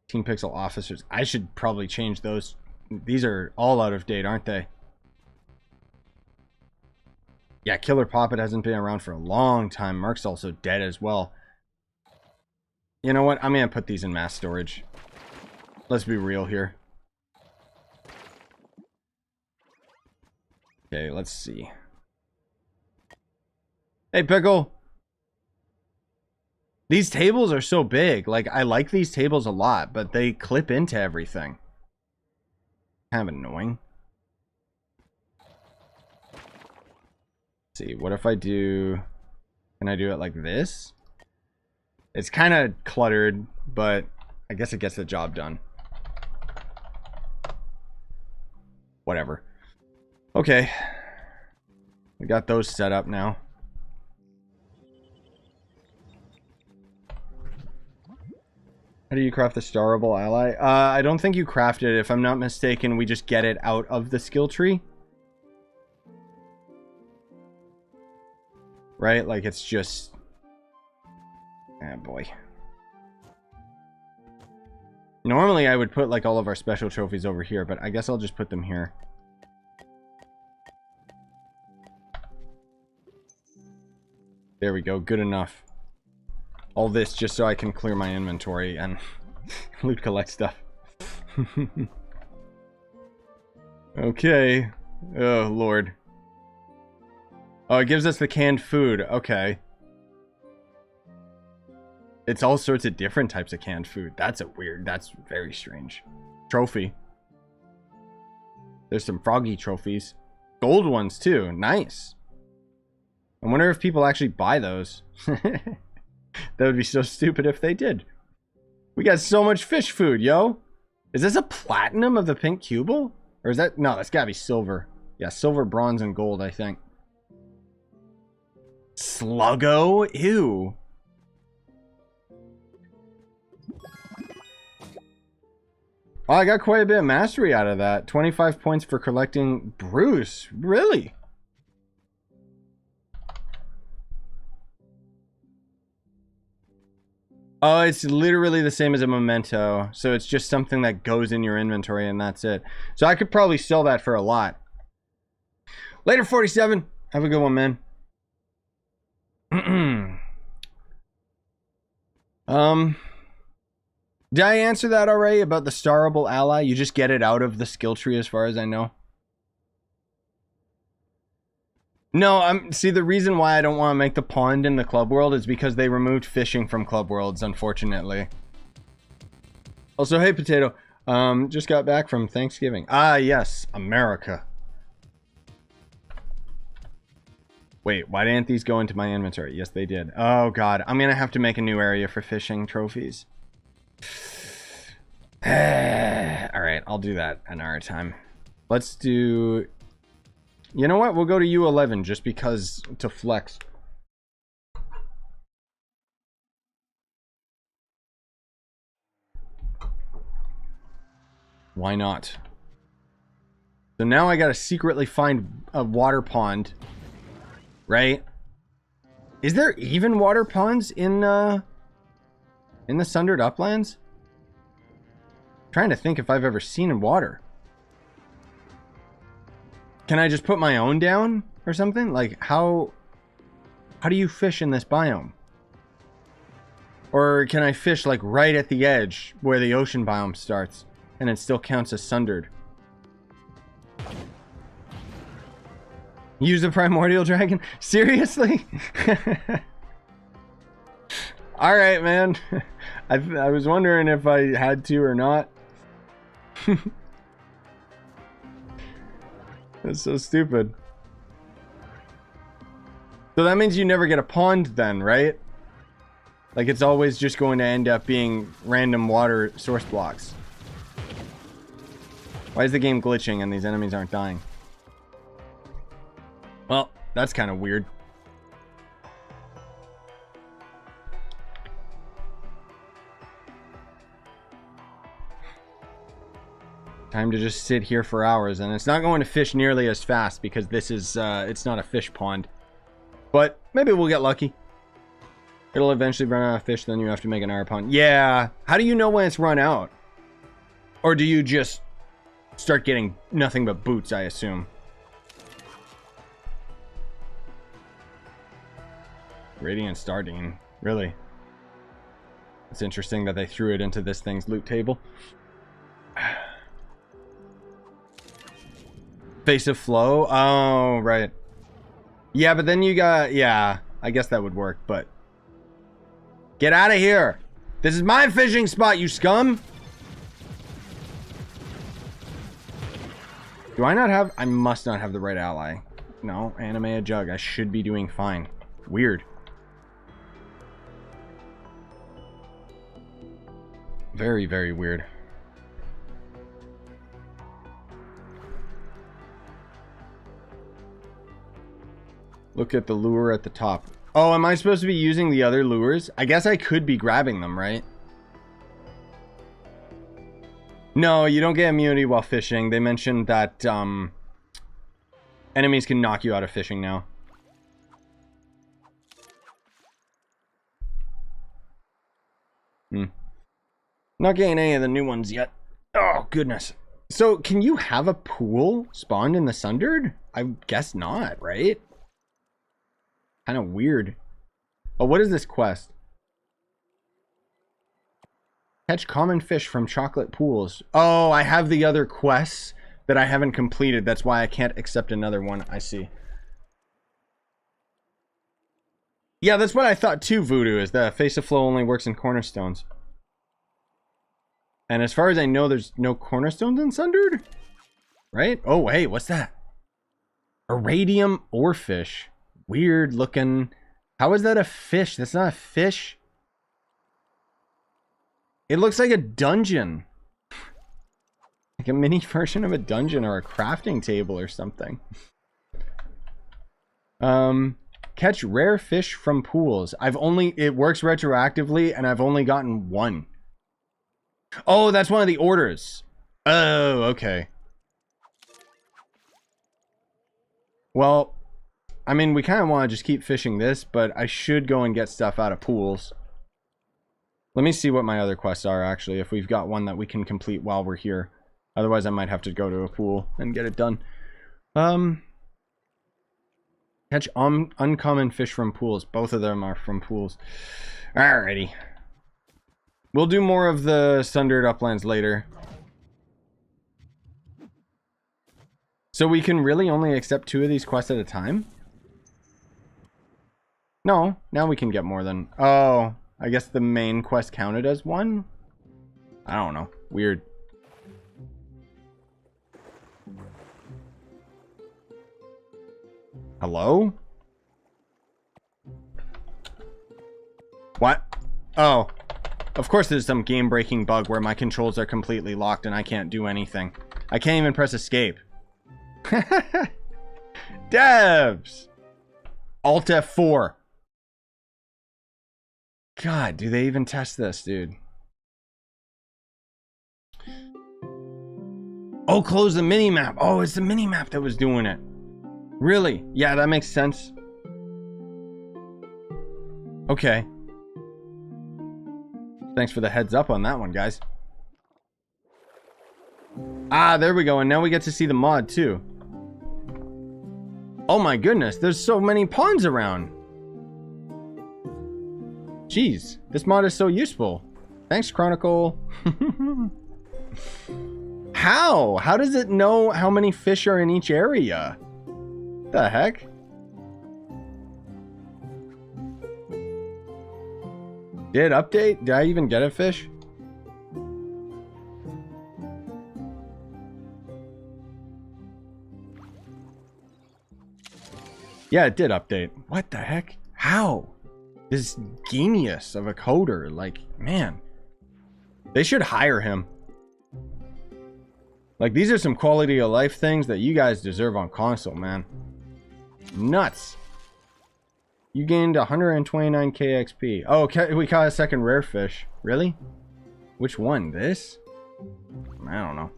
Teen Pixel Officers. I should probably change those. These are all out of date, aren't they? Yeah, Killer Poppet hasn't been around for a long time. Mark's also dead as well. You know what? I'm going to put these in mass storage. Let's be real here. Okay, let's see. Hey, Pickle. These tables are so big. Like, I like these tables a lot, but they clip into everything. Kind of annoying. Let's see, what if I do... Can I do it like this? It's kind of cluttered, but I guess it gets the job done. Whatever. Okay. We got those set up now. How do you craft the starable ally? I don't think you craft it. If I'm not mistaken, we just get it out of the skill tree. Right? Like, it's just... Ah, boy. Normally, I would put, like, all of our special trophies over here, but I guess I'll just put them here. There we go. Good enough. All this just so I can clear my inventory and loot collect stuff. Okay. Oh, Lord. Oh, it gives us the canned food. Okay. It's all sorts of different types of canned food. That's very strange. Trophy. There's some froggy trophies. Gold ones, too. Nice. I wonder if people actually buy those. That would be so stupid if they did. We got so much fish food, yo. Is this a platinum of the pink cubal? Or is that... No, that's gotta be silver. Yeah, silver, bronze, and gold, I think. Sluggo? Ew. Oh, I got quite a bit of mastery out of that. 25 points for collecting Bruce. Really? Oh, it's literally the same as a memento. So it's just something that goes in your inventory and that's it. So I could probably sell that for a lot. Later, 47. Have a good one, man. Did I answer that already about the starable ally? You just get it out of the skill tree as far as I know. No, see, the reason why I don't want to make the pond in the club world is because they removed fishing from club worlds, unfortunately. Also, hey, Potato. Just got back from Thanksgiving. Ah, yes, America. Wait, why didn't these go into my inventory? Yes, they did. Oh, God. I'm going to have to make a new area for fishing trophies. Alright, I'll do that another time. Let's do... You know what? We'll go to U11 just because to flex. Why not? So now I gotta secretly find a water pond. Right? Is there even water ponds in the Sundered Uplands? I'm trying to think if I've ever seen water. Can I just put my own down or something? Like, how do you fish in this biome? Or can I fish, like, right at the edge where the ocean biome starts and it still counts as Sundered? Use the primordial dragon? Seriously? All right, man. I was wondering if I had to or not. That's so stupid. So that means you never get a pond then, right? Like it's always just going to end up being random water source blocks. Why is the game glitching and these enemies aren't dying? Well, that's kind of weird. Time to just sit here for hours, and it's not going to fish nearly as fast because this is, it's not a fish pond. But maybe we'll get lucky. It'll eventually run out of fish, then you have to make another pond. Yeah, how do you know when it's run out? Or do you just start getting nothing but boots, I assume? Radiant Sardine, really? It's interesting that they threw it into this thing's loot table. Face of Flow? Oh, right. Yeah, but then you got... Yeah, I guess that would work, but... Get out of here! This is my fishing spot, you scum! Do I not have... I must not have the right ally. No, anime a jug. I should be doing fine. Weird. Very, very weird. Look at the lure at the top. Oh, am I supposed to be using the other lures? I guess I could be grabbing them, right? No, you don't get immunity while fishing. They mentioned that enemies can knock you out of fishing now. Not getting any of the new ones yet. Oh, goodness. So, can you have a pool spawned in the Sundered? I guess not, right? Kind of weird. Oh, what is this quest? Catch common fish from chocolate pools. Oh, I have the other quests that I haven't completed. That's why I can't accept another one. I see. Yeah, that's what I thought too, Voodoo, is that Face of Flow only works in cornerstones. And as far as I know, there's no cornerstones in Sundered? Right? Oh, hey, what's that? Iridium oarfish. Weird looking. How is that a fish? That's not a fish. It looks like a dungeon. Like a mini version of a dungeon or a crafting table or something. Catch rare fish from pools. It works retroactively and I've only gotten one. Oh, that's one of the orders. Oh, okay. Well, I mean, we kind of want to just keep fishing this, but I should go and get stuff out of pools. Let me see what my other quests are, actually, if we've got one that we can complete while we're here. Otherwise, I might have to go to a pool and get it done. Catch uncommon fish from pools. Both of them are from pools. Alrighty. We'll do more of the Sundered Uplands later. So we can really only accept 2 of these quests at a time? No, now we can get more than... Oh, I guess the main quest counted as 1? I don't know. Weird. Hello? What? Oh. Of course there's some game-breaking bug where my controls are completely locked and I can't do anything. I can't even press escape. Devs! Alt F4. God, do they even test this, dude? Oh, close the mini-map. Oh, it's the mini-map that was doing it. Really? Yeah, that makes sense. Okay. Thanks for the heads up on that one, guys. Ah, there we go. And now we get to see the mod, too. Oh my goodness, there's so many ponds around. Jeez, this mod is so useful. Thanks, Chronicle. How? How does it know how many fish are in each area? The heck? Did update? Did I even get a fish? Yeah, it did update. What the heck? How? This genius of a coder. Like, man. They should hire him. Like, these are some quality of life things that you guys deserve on console, man. Nuts. You gained 129k XP. Oh, we caught a second rare fish. Really? Which one? This? I don't know.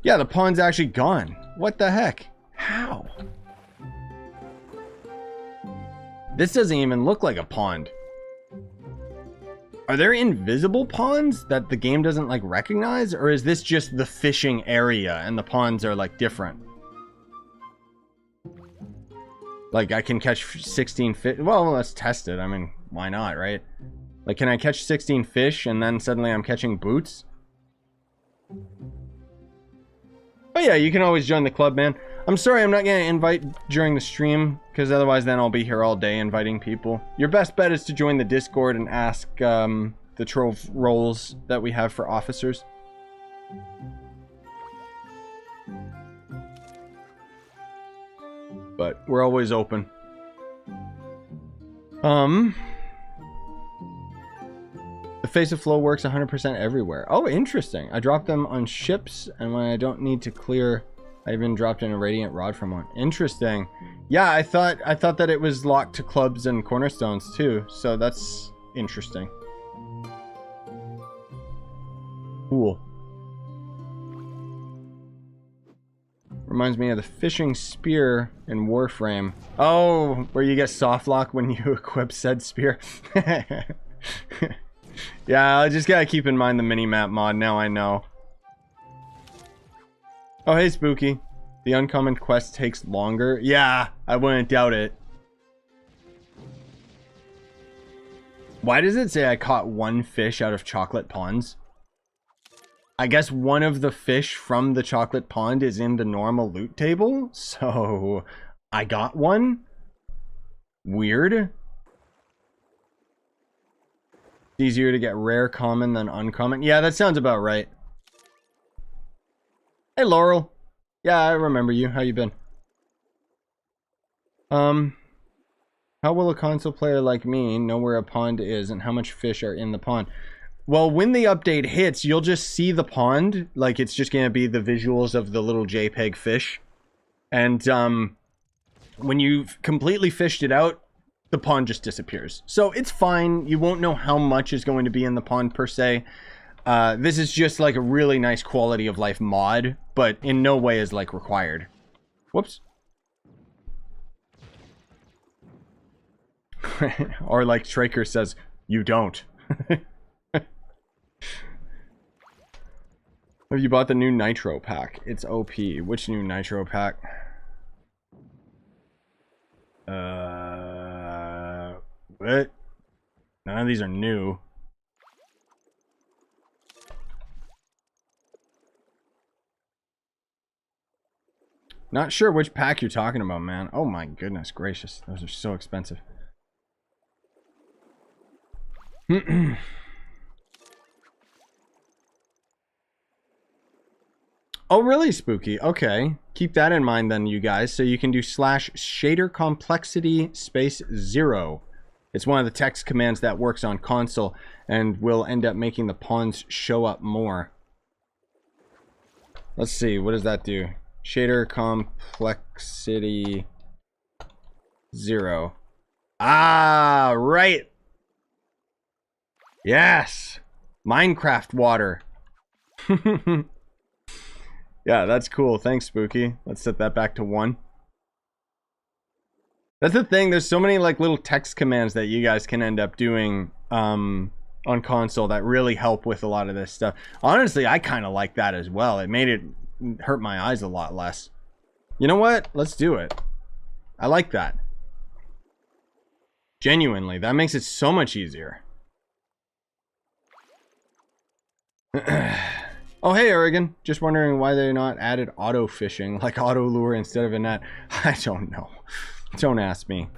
Yeah, the pond's actually gone. What the heck? How? This doesn't even look like a pond. Are there invisible ponds that the game doesn't like recognize? Or is this just the fishing area and the ponds are like different? Like I can catch 16 fish. Well, let's test it. I mean, why not, right? Like, can I catch 16 fish and then suddenly I'm catching boots? Oh yeah, you can always join the club, man. I'm sorry I'm not going to invite during the stream, because otherwise then I'll be here all day inviting people. Your best bet is to join the Discord and ask the Trove roles that we have for officers. But we're always open. The Face of Flow works 100% everywhere. Oh, interesting. I drop them on ships, and when I don't need to clear... I even dropped in a radiant rod from one. Interesting. Yeah, I thought that it was locked to clubs and cornerstones too. So that's interesting. Cool. Reminds me of the fishing spear in Warframe. Oh, where you get soft lock when you equip said spear. Yeah, I just gotta keep in mind the mini-map mod. Now I know. Oh, hey, Spooky. The uncommon quest takes longer. Yeah, I wouldn't doubt it. Why does it say I caught one fish out of chocolate ponds? I guess one of the fish from the chocolate pond is in the normal loot table. So, I got one? Weird. It's easier to get rare common than uncommon. Yeah, that sounds about right. Hey, Laurel. Yeah, I remember you. How you been? How will a console player like me know where a pond is and how much fish are in the pond? Well, when the update hits, you'll just see the pond. Like, it's just going to be the visuals of the little JPEG fish. And, when you've completely fished it out, the pond just disappears. So, it's fine. You won't know how much is going to be in the pond, per se. This is just like a really nice quality of life mod, but in no way is like required. Whoops. Or like Traker says, you don't. Have you bought the new Nitro pack? It's OP. Which new Nitro pack? What? None of these are new. Not sure which pack you're talking about, man. Oh my goodness gracious. Those are so expensive. Oh, really, Spooky? Okay. Keep that in mind then, you guys. So you can do /shader complexity -0. It's one of the text commands that works on console and will end up making the ponds show up more. Let's see. What does that do? Shader complexity 0. Ah, right. Yes. Minecraft water. Yeah, that's cool. Thanks, Spooky. Let's set that back to 1. That's the thing. There's so many like little text commands that you guys can end up doing on console that really help with a lot of this stuff. Honestly, I kind of like that as well. It made it hurt my eyes a lot less. You know what? Let's do it. I like that. Genuinely, that makes it so much easier. Oh, hey, Oregon. Just wondering why they're not added auto fishing, like auto lure instead of a net. I don't know. Don't ask me.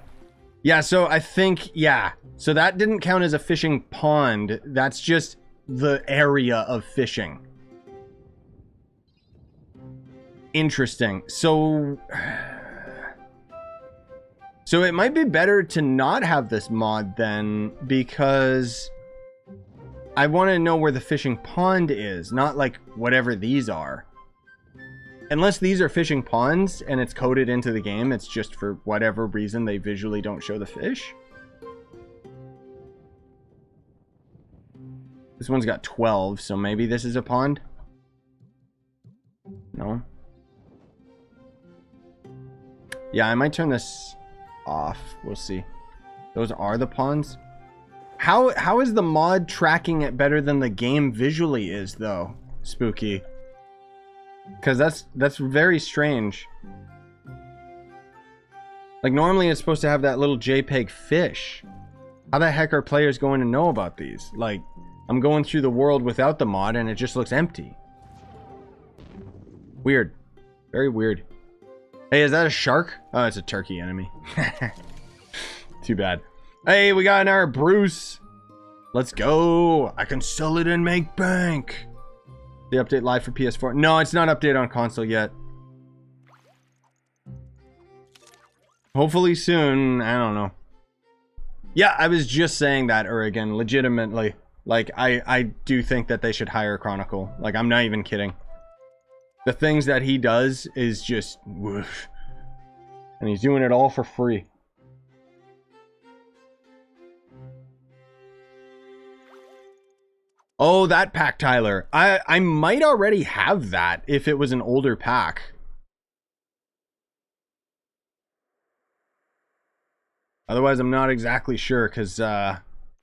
Yeah, so I think, yeah. So that didn't count as a fishing pond. That's just the area of fishing. Interesting. So it might be better to not have this mod then, because I want to know where the fishing pond is, not like whatever these are. Unless these are fishing ponds and it's coded into the game, it's just for whatever reason they visually don't show the fish. This one's got 12, so maybe this is a pond? No? Yeah, I might turn this off. We'll see. Those are the ponds. How is the mod tracking it better than the game visually is, though, Spooky? Because that's very strange. Like, normally it's supposed to have that little JPEG fish. How the heck are players going to know about these? Like, I'm going through the world without the mod and it just looks empty. Weird. Very weird. Hey, is that a shark? Oh, it's a turkey enemy. Too bad. Hey, we got our Bruce. Let's go. I can sell it and make bank. The update live for PS4. No, it's not updated on console yet. Hopefully soon. I don't know. Yeah, I was just saying that, or again, legitimately. Like, I do think that they should hire Chronicle. Like, I'm not even kidding. The things that he does is just whoosh. And he's doing it all for free. Oh, that pack, Tyler. I might already have that if it was an older pack. Otherwise, I'm not exactly sure, because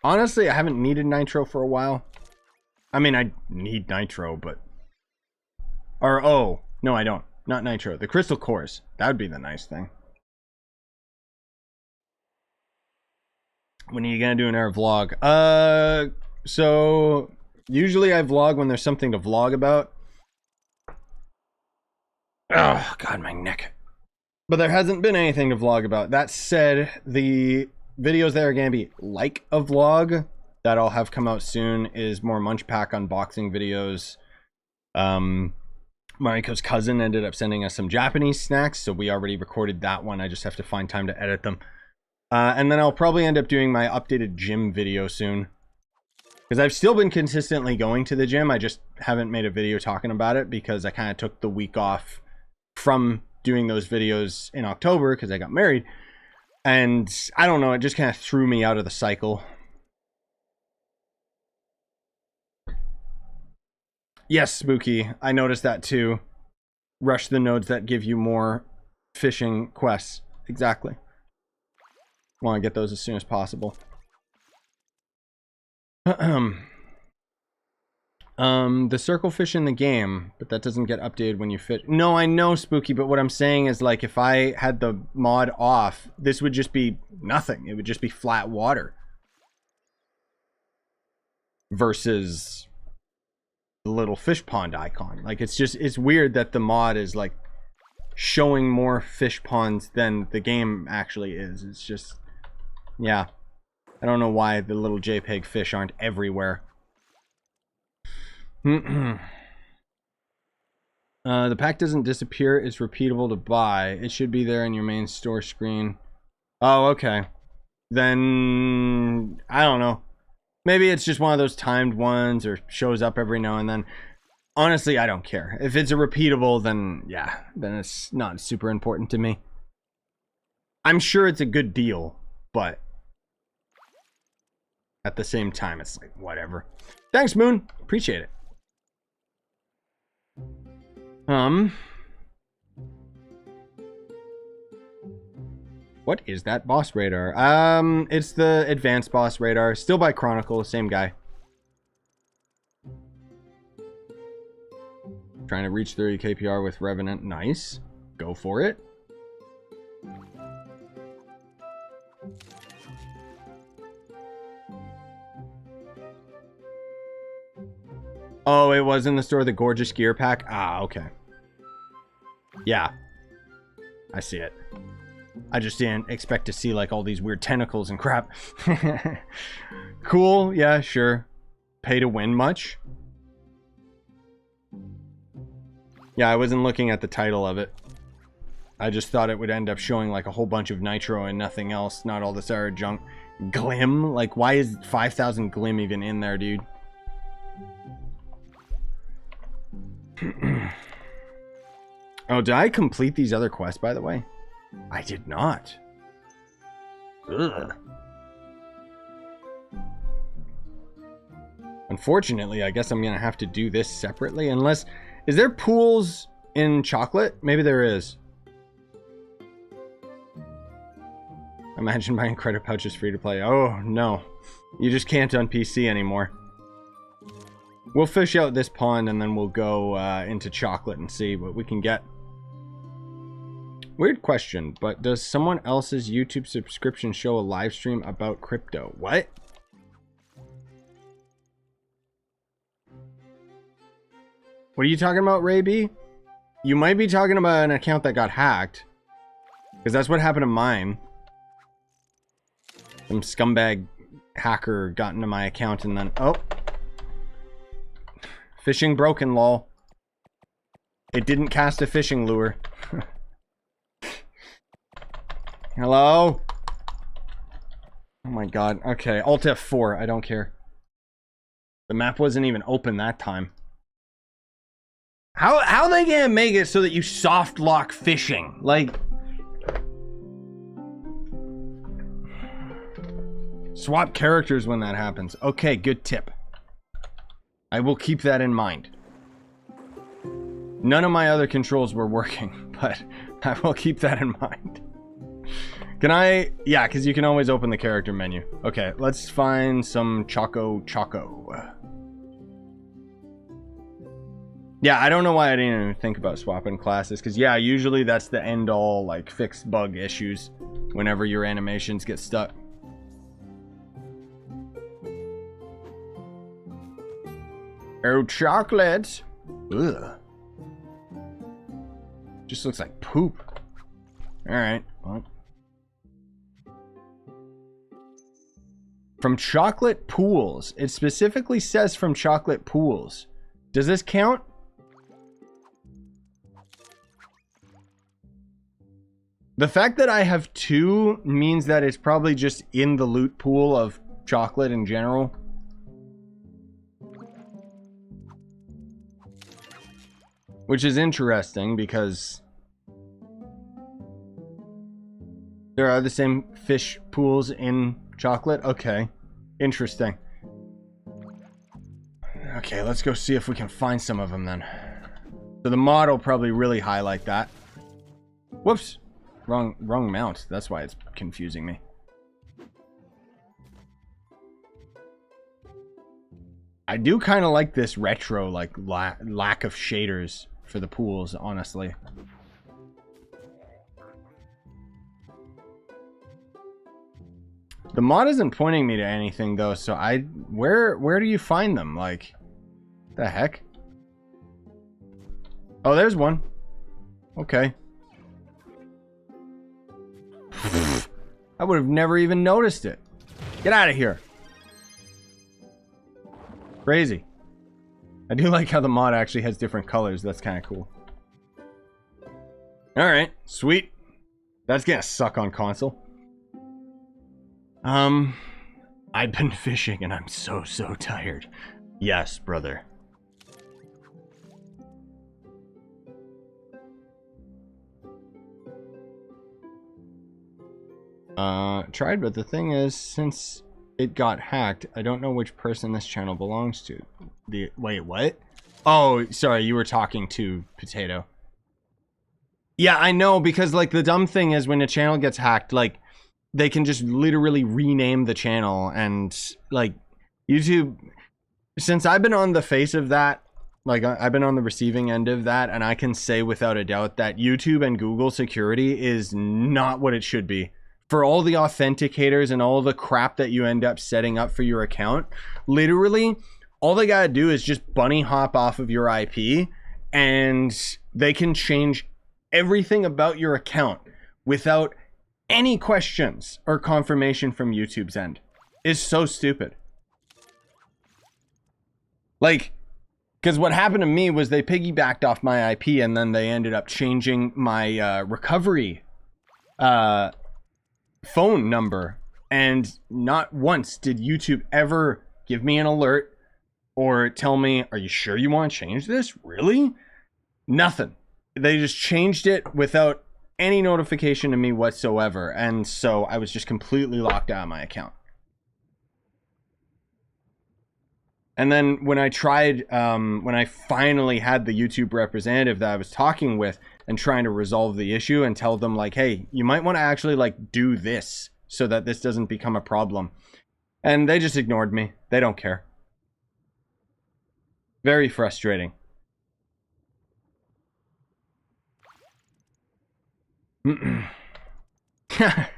honestly, I haven't needed Nitro for a while. I mean, I need Nitro, but... Or, oh, no, I don't. Not Nitro. The Crystal Cores. That would be the nice thing. When are you going to do an air vlog? So... Usually I vlog when there's something to vlog about. Oh, God, my neck. But there hasn't been anything to vlog about. That said, the videos that are going to be like a vlog that I'll have come out soon is more Munch Pack unboxing videos. Mariko's cousin ended up sending us some Japanese snacks, so we already recorded that one. I just have to find time to edit them. And then I'll probably end up doing my updated gym video soon. Because I've still been consistently going to the gym. I just haven't made a video talking about it because I kind of took the week off from doing those videos in October because I got married. And I don't know, it just kind of threw me out of the cycle. Yes, Spooky. I noticed that too. Rush the nodes that give you more fishing quests. Exactly. Want to get those as soon as possible. The circle fish in the game, but that doesn't get updated when you fish. No, I know, Spooky, but what I'm saying is, like, if I had the mod off, this would just be nothing. It would just be flat water. Versus the little fish pond icon. Like, it's just, it's weird that the mod is, like, showing more fish ponds than the game actually is. It's just, yeah. I don't know why the little JPEG fish aren't everywhere. The pack doesn't disappear. It's repeatable to buy. It should be there in your main store screen. Oh, okay. Then, I don't know. Maybe it's just one of those timed ones or shows up every now and then. Honestly, I don't care. If it's a repeatable, then yeah, then it's not super important to me. I'm sure it's a good deal, but at the same time, it's like, whatever. Thanks, Moon. Appreciate it. What is that boss radar? It's the advanced boss radar. Still by Chronicle, same guy. Trying to reach 30 KPR with Revenant. Nice. Go for it. Oh, it was in the store, the gorgeous gear pack. Ah, okay. Yeah. I see it. I just didn't expect to see like all these weird tentacles and crap. Cool, yeah, sure. Pay to win much? Yeah, I wasn't looking at the title of it. I just thought it would end up showing like a whole bunch of nitro and nothing else, not all this other junk. Glim? Like, why is 5,000 Glim even in there, dude? Oh, did I complete these other quests, by the way? I did not. Ugh. Unfortunately, I guess I'm gonna have to do this separately, unless... Is there pools in chocolate? Maybe there is. Imagine buying credit pouches free to play. Oh, no. You just can't on PC anymore. We'll fish out this pond and then we'll go into chocolate and see what we can get. Weird question, but does someone else's YouTube subscription show a live stream about crypto? What? What are you talking about, Ray B? You might be talking about an account that got hacked. Because that's what happened to mine. Some scumbag hacker got into my account and then... Oh. Fishing broken, lol. It didn't cast a fishing lure. Hello? Oh my god. Okay, Alt F4. I don't care. The map wasn't even open that time. How are they gonna make it so that you soft lock fishing? Like... Swap characters when that happens. Okay, good tip. I will keep that in mind. None of my other controls were working, but I will keep that in mind. Can I... Yeah, because you can always open the character menu. Okay, let's find some Choco. Yeah, I don't know why I didn't even think about swapping classes, because yeah, usually that's the end-all, like, fix bug issues whenever your animations get stuck. Oh, chocolate! Ugh. Just looks like poop. Alright, well. From chocolate pools. It specifically says from chocolate pools. Does this count? The fact that I have 2 means that it's probably just in the loot pool of chocolate in general. Which is interesting because there are the same fish pools in chocolate. Okay, interesting. Okay, let's go see if we can find some of them then. So the mod will probably really highlight that. Whoops. Wrong mount. That's why it's confusing me. I do kind of like this retro, like, lack of shaders for the pools, honestly. The mod isn't pointing me to anything, though, so where do you find them? Like, the heck? Oh, there's one. Okay. I would have never even noticed it. Get out of here. Crazy. I do like how the mod actually has different colors. That's kind of cool. Alright, sweet. That's gonna suck on console. I've been fishing and I'm so tired. Yes, brother. Tried, but the thing is, since it got hacked, I don't know which person this channel belongs to. Wait, what? Oh, sorry, you were talking to Potato. Yeah, I know, because, like, the dumb thing is when a channel gets hacked, like, they can just literally rename the channel, and, like, YouTube... Since I've been on the face of that, like, I've been on the receiving end of that, and I can say without a doubt that YouTube and Google security is not what it should be. For all the authenticators and all the crap that you end up setting up for your account, literally, all they gotta do is just bunny hop off of your IP, and they can change everything about your account without any questions or confirmation from YouTube's end is so stupid. Like, because what happened to me was they piggybacked off my IP and then they ended up changing my recovery phone number. And not once did YouTube ever give me an alert or tell me, are you sure you want to change this? Really? Nothing. They just changed it without any notification to me whatsoever. And so I was just completely locked out of my account. And then when I tried, when I finally had the YouTube representative that I was talking with and trying to resolve the issue and tell them like, hey, you might want to actually like do this so that this doesn't become a problem. And they just ignored me. They don't care. Very frustrating.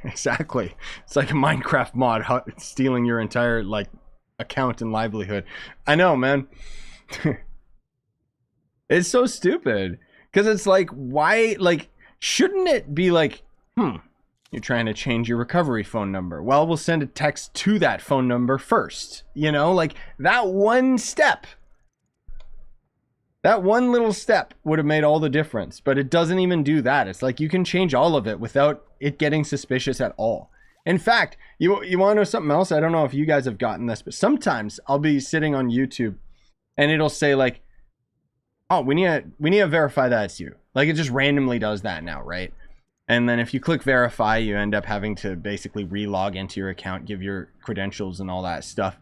Exactly. It's like a Minecraft mod stealing your entire like account and livelihood. I know, man. It's so stupid because it's like, why, like, shouldn't it be like, you're trying to change your recovery phone number, well, we'll send a text to that phone number first, you know, like that one step. That one little step would have made all the difference, but it doesn't even do that. It's like you can change all of it without it getting suspicious at all. In fact, you want to know something else? I don't know if you guys have gotten this, but sometimes I'll be sitting on YouTube and it'll say like, oh, we need to verify that it's you. Like it just randomly does that now, right? And then if you click verify, you end up having to basically re-log into your account, give your credentials and all that stuff.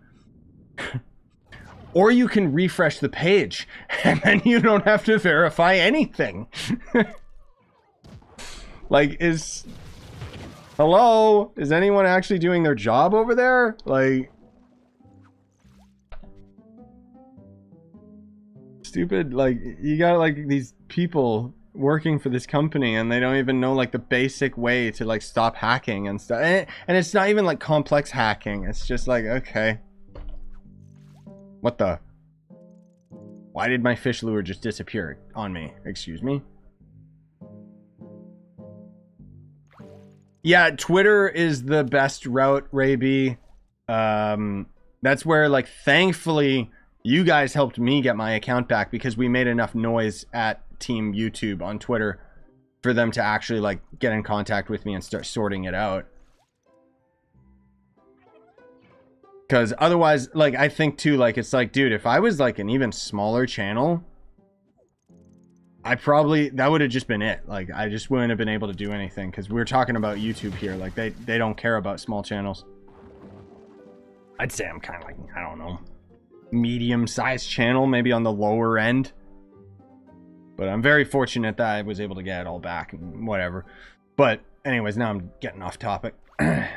Or you can refresh the page and then you don't have to verify anything. Like, hello? Is anyone actually doing their job over there? Like, stupid, like, you got like these people working for this company and they don't even know like the basic way to like stop hacking and stuff. And it's not even like complex hacking. It's just like, okay. What the? Why did my fish lure just disappear on me? Excuse me? Yeah, Twitter is the best route, Ray B. That's where, like, thankfully, you guys helped me get my account back because we made enough noise at Team YouTube on Twitter for them to actually, like, get in contact with me and start sorting it out. Because otherwise, like, I think too, like, it's like, dude, if I was like an even smaller channel, that would have just been it. Like, I just wouldn't have been able to do anything because we're talking about YouTube here. Like, they don't care about small channels. I'd say I'm kind of like, I don't know, medium-sized channel, maybe on the lower end. But I'm very fortunate that I was able to get it all back and whatever. But anyways, now I'm getting off topic. It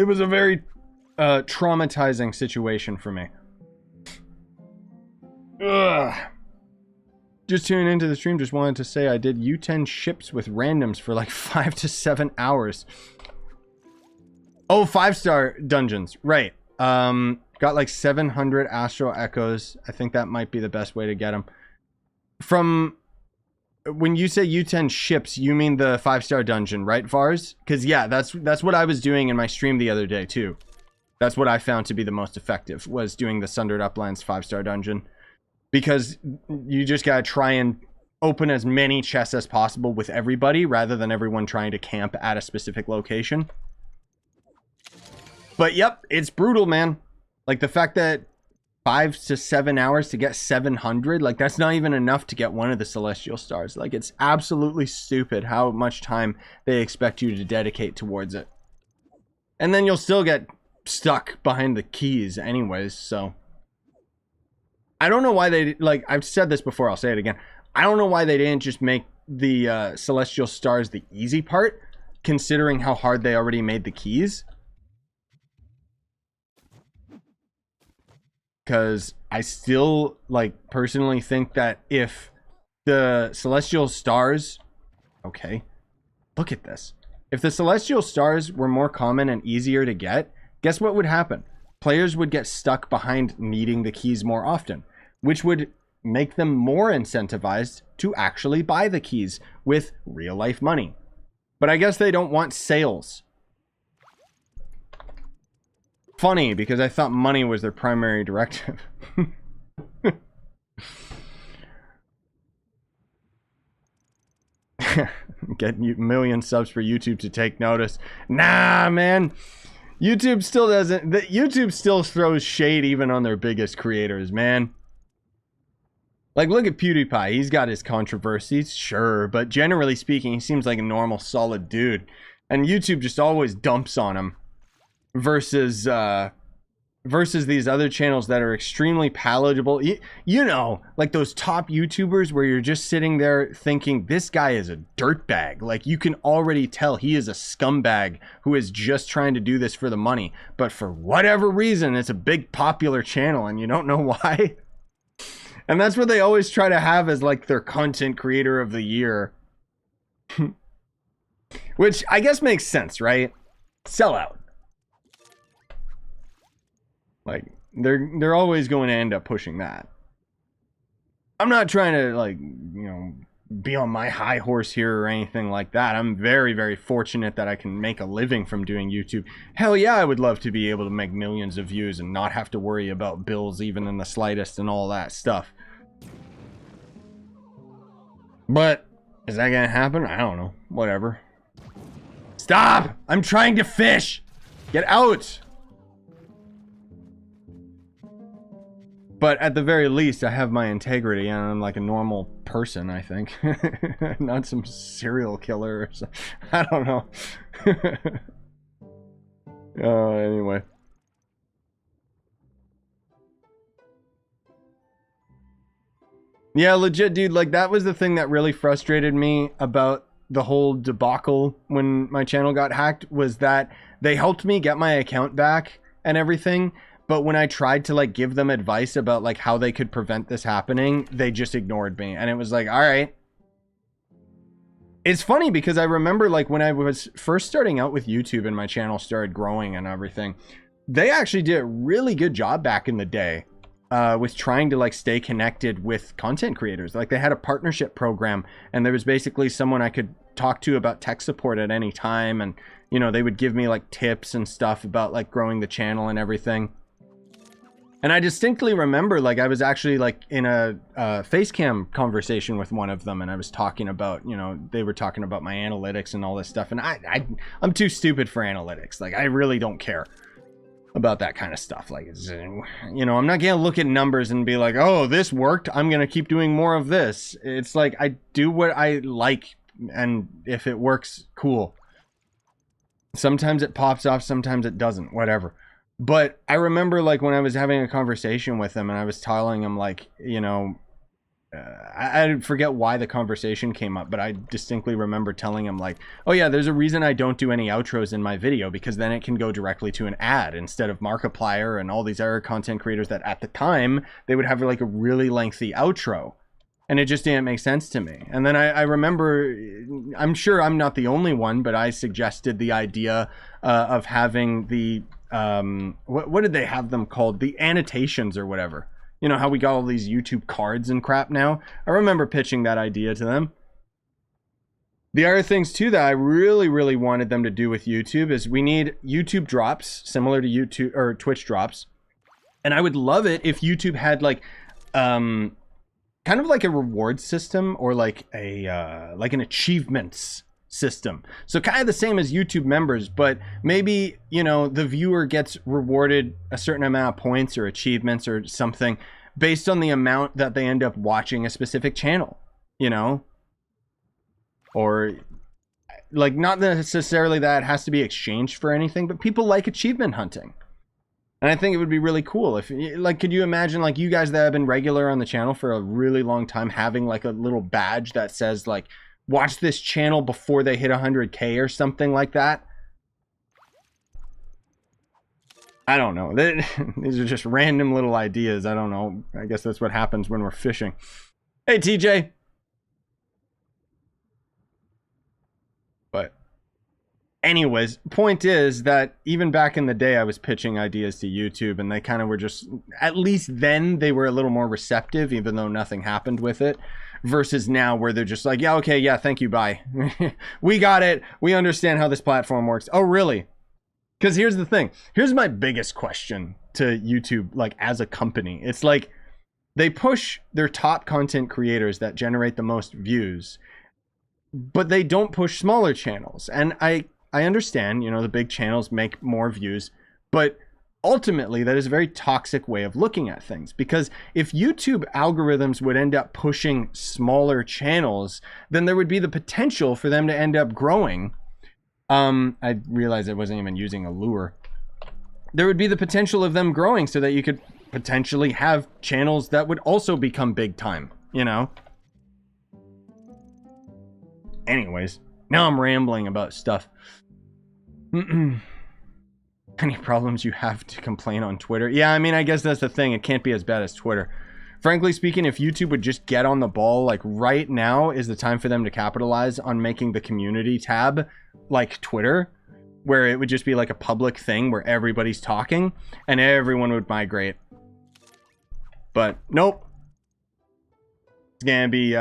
was a very traumatizing situation for me. Ugh. Just tuning into the stream, just wanted to say I did U10 ships with randoms for like 5 to 7 hours. Oh, 5-star dungeons, right. Got like 700 Astral Echoes. I think that might be the best way to get them. From when you say U10 ships, you mean the 5-star dungeon, right, Vars? Because yeah, that's what I was doing in my stream the other day too. That's what I found to be the most effective, was doing the Sundered Uplands 5-star dungeon. Because you just gotta try and open as many chests as possible with everybody, rather than everyone trying to camp at a specific location. But yep, it's brutal, man. Like the fact that 5 to 7 hours to get 700, like that's not even enough to get one of the Celestial Stars. Like it's absolutely stupid how much time they expect you to dedicate towards it. And then you'll still get stuck behind the keys anyways, so I don't know why they, like, I've said this before, I'll say it again. I don't know why they didn't just make the Celestial Stars the easy part, considering how hard they already made the keys. Because I still, like, personally think that if the Celestial Stars... Okay, look at this. If the Celestial Stars were more common and easier to get, guess what would happen? Players would get stuck behind needing the keys more often, which would make them more incentivized to actually buy the keys with real-life money. But I guess they don't want sales. Funny, because I thought money was their primary directive. Get million subs for YouTube to take notice. Nah, man. YouTube still doesn't. YouTube still throws shade even on their biggest creators, man. Like, look at PewDiePie. He's got his controversies, sure, but generally speaking, he seems like a normal, solid dude. And YouTube just always dumps on him. Versus these other channels that are extremely palatable. You know, like those top YouTubers where you're just sitting there thinking, this guy is a dirtbag. Like, you can already tell he is a scumbag who is just trying to do this for the money. But for whatever reason, it's a big popular channel and you don't know why. And that's what they always try to have as like their content creator of the year. Which I guess makes sense, right? Sellout. Like, they're always going to end up pushing that. I'm not trying to, like, you know, be on my high horse here or anything like that. I'm very, very fortunate that I can make a living from doing YouTube. Hell yeah, I would love to be able to make millions of views and not have to worry about bills even in the slightest and all that stuff. But, is that gonna happen? I don't know. Whatever. Stop! I'm trying to fish! Get out! But at the very least, I have my integrity and I'm like a normal person, I think. Not some serial killer or something. I don't know. Anyway. Yeah, legit, dude. Like, that was the thing that really frustrated me about the whole debacle when my channel got hacked, was that they helped me get my account back and everything. But when I tried to, like, give them advice about, like, how they could prevent this happening, they just ignored me. And it was like, all right. It's funny because I remember, like, when I was first starting out with YouTube and my channel started growing and everything, they actually did a really good job back in the day with trying to, like, stay connected with content creators. Like, they had a partnership program and there was basically someone I could talk to about tech support at any time. And, you know, they would give me, like, tips and stuff about, like, growing the channel and everything. And I distinctly remember, like, I was actually, like, in a Facecam conversation with one of them, and I was talking about, you know, they were talking about my analytics and all this stuff, and I'm too stupid for analytics. Like, I really don't care about that kind of stuff. Like, it's, you know, I'm not gonna look at numbers and be like, oh, this worked, I'm gonna keep doing more of this. It's like, I do what I like, and if it works, cool. Sometimes it pops off, sometimes it doesn't, whatever. But I remember, like, when I was having a conversation with him and I was telling him, like, you know, I forget why the conversation came up, but I distinctly remember telling him, like, oh yeah, there's a reason I don't do any outros in my video, because then it can go directly to an ad instead of Markiplier and all these other content creators that at the time, they would have, like, a really lengthy outro. And it just didn't make sense to me. And then I remember, I'm sure I'm not the only one, but I suggested the idea of having the what did they have them called? The annotations or whatever. You know how we got all these YouTube cards and crap now? I remember pitching that idea to them. The other things too that I really, really wanted them to do with YouTube is we need YouTube drops similar to YouTube or Twitch drops. And I would love it if YouTube had, like, kind of like a reward system or like a like an achievements system. So kind of the same as YouTube members, but maybe, you know, the viewer gets rewarded a certain amount of points or achievements or something based on the amount that they end up watching a specific channel, you know? Or, like, not necessarily that it has to be exchanged for anything, but people like achievement hunting. And I think it would be really cool if, like, could you imagine, like, you guys that have been regular on the channel for a really long time having, like, a little badge that says, like, watch this channel before they hit 100K or something like that? I don't know. These are just random little ideas. I don't know. I guess that's what happens when we're fishing. Hey, TJ. But anyways, point is that even back in the day, I was pitching ideas to YouTube and they kind of were just, at least then they were a little more receptive, even though nothing happened with it. versus now where they're just like, yeah, okay, yeah, thank you, bye. We got it. We understand how this platform works. Oh, really? Because here's the thing. Here's my biggest question to YouTube, like as a company. It's like they push their top content creators that generate the most views, but they don't push smaller channels. And I understand, you know, the big channels make more views, but ultimately that is a very toxic way of looking at things, because if YouTube algorithms would end up pushing smaller channels, then there would be the potential for them to end up growing. I realized I wasn't even using a lure. There would be the potential of them growing so that you could potentially have channels that would also become big time, you know? Anyways, now I'm rambling about stuff. Any problems you have to complain on Twitter? Yeah, I mean, I guess that's the thing. It can't be as bad as Twitter. Frankly speaking, if YouTube would just get on the ball, like right now is the time for them to capitalize on making the community tab like Twitter, where it would just be like a public thing where everybody's talking and everyone would migrate. But nope. It's gonna be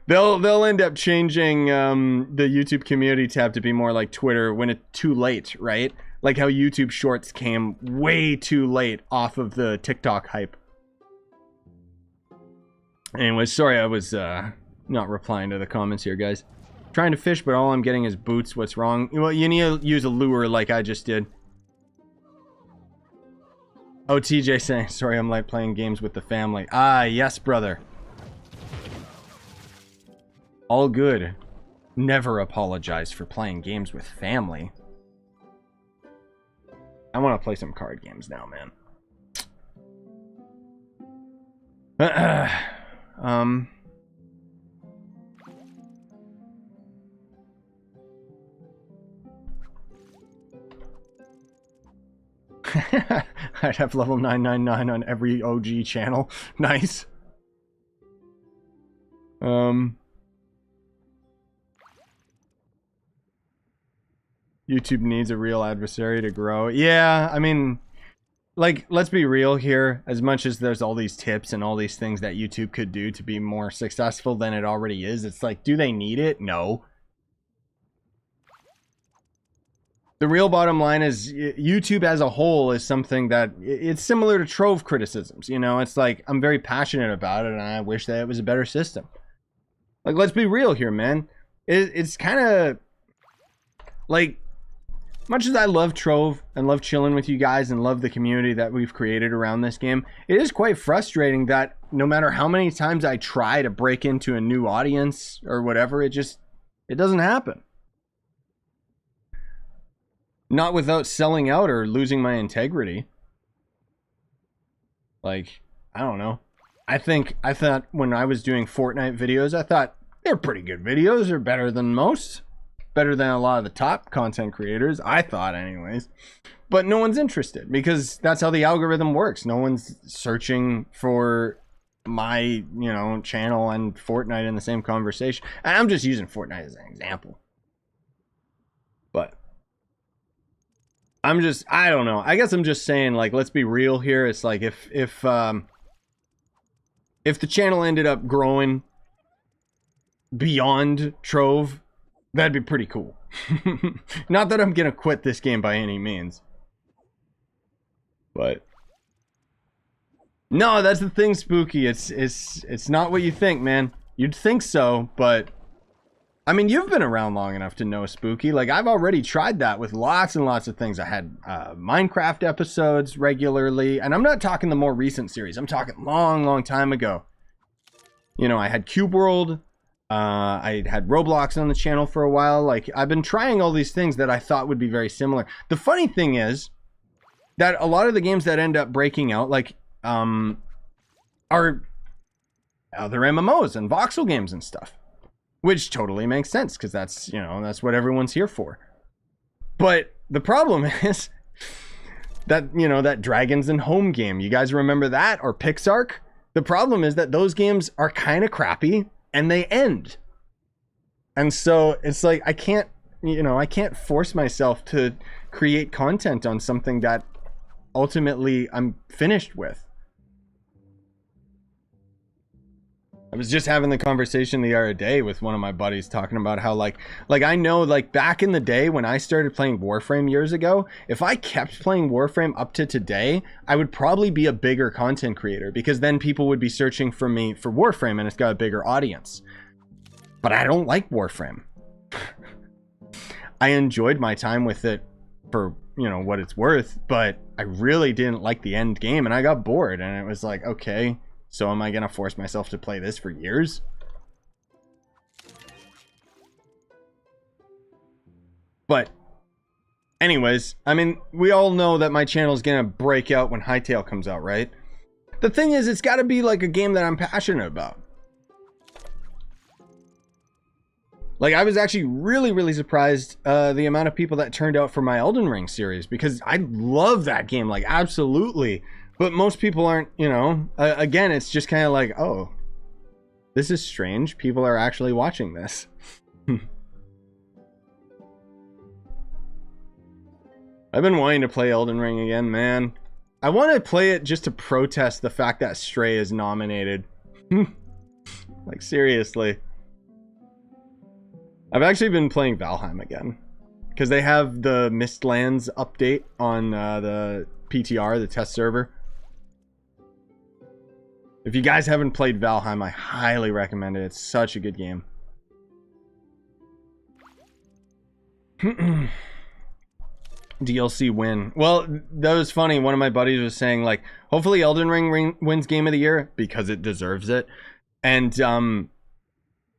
They'll end up changing the YouTube community tab to be more like Twitter when it's too late, right? Like how YouTube Shorts came way too late off of the TikTok hype. Anyway, sorry I was not replying to the comments here, guys. Trying to fish, but all I'm getting is boots. What's wrong? Well, you need to use a lure like I just did. Oh, TJ saying, sorry, I'm like playing games with the family. Ah, yes, brother. All good. Never apologize for playing games with family. I want to play some card games now, man. I'd have level 999 on every OG channel. Nice. YouTube needs a real adversary to grow. Yeah, I mean, like, let's be real here. As much as there's all these tips and all these things that YouTube could do to be more successful than it already is, it's like, do they need it? No. The real bottom line is YouTube as a whole is something that it's similar to Trove criticisms. You know, it's like, I'm very passionate about it and I wish that it was a better system. Like, let's be real here, man. It's kind of like, much as I love Trove and love chilling with you guys and love the community that we've created around this game, it is quite frustrating that no matter how many times I try to break into a new audience or whatever, it doesn't happen. Not without selling out or losing my integrity. Like, I don't know. I thought when I was doing Fortnite videos, I thought they're pretty good videos. They're better than most. Better than a lot of the top content creators, I thought anyways. But no one's interested because that's how the algorithm works. No one's searching for my, you know, channel and Fortnite in the same conversation. And I'm just using Fortnite as an example. But I don't know. I guess I'm just saying, like, let's be real here. It's like if the channel ended up growing beyond Trove, that'd be pretty cool. Not that I'm gonna quit this game by any means. But no, that's the thing, Spooky. It's not what you think, man. You'd think so, but I mean, you've been around long enough to know, Spooky. Like, I've already tried that with lots and lots of things. I had Minecraft episodes regularly, and I'm not talking the more recent series. I'm talking long time ago. You know, I had Cube World. I had Roblox on the channel for a while. Like, I've been trying all these things that I thought would be very similar. The funny thing is that a lot of the games that end up breaking out, like, are other MMOs and voxel games and stuff. Which totally makes sense, because that's, you know, that's what everyone's here for. But the problem is that, you know, that Dragons and Home game, you guys remember that? Or Pixark? The problem is that those games are kind of crappy and they end. And so it's like, I can't, you know, I can't force myself to create content on something that ultimately I'm finished with. I was just having the conversation the other day with one of my buddies talking about how like I know like back in the day when I started playing Warframe years ago, if I kept playing Warframe up to today, I would probably be a bigger content creator because then people would be searching for me for Warframe and it's got a bigger audience. But I don't like Warframe. I enjoyed my time with it for, you know, what it's worth, but I really didn't like the end game and I got bored and it was like, okay, so am I going to force myself to play this for years? But anyways, I mean, we all know that my channel is going to break out when Hytale comes out, right? The thing is, it's got to be like a game that I'm passionate about. Like, I was actually really surprised the amount of people that turned out for my Elden Ring series because I love that game, like, absolutely. But most people aren't, you know, again, it's just kind of like, oh, this is strange. People are actually watching this. I've been wanting to play Elden Ring again, man. I want to play it just to protest the fact that Stray is nominated. Like, seriously. I've actually been playing Valheim again. Because they have the Mistlands update on the PTR, the test server. If you guys haven't played Valheim, I highly recommend it. It's such a good game. DLC win. Well, that was funny. One of my buddies was saying, like, hopefully Elden Ring wins Game of the Year because it deserves it. And then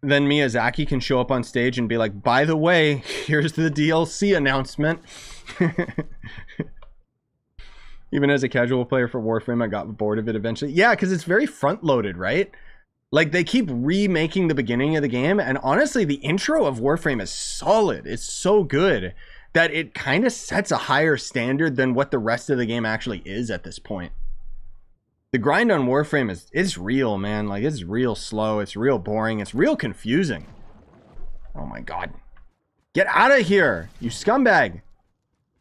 Miyazaki can show up on stage and be like, by the way, here's the DLC announcement. Even as a casual player for Warframe, I got bored of it eventually. Yeah, because it's very front-loaded, right? Like, they keep remaking the beginning of the game, and honestly, the intro of Warframe is solid. It's so good that it kind of sets a higher standard than what the rest of the game actually is at this point. The grind on Warframe is real, man. Like, it's real slow. It's real boring. It's real confusing. Oh, my God. Get out of here, you scumbag.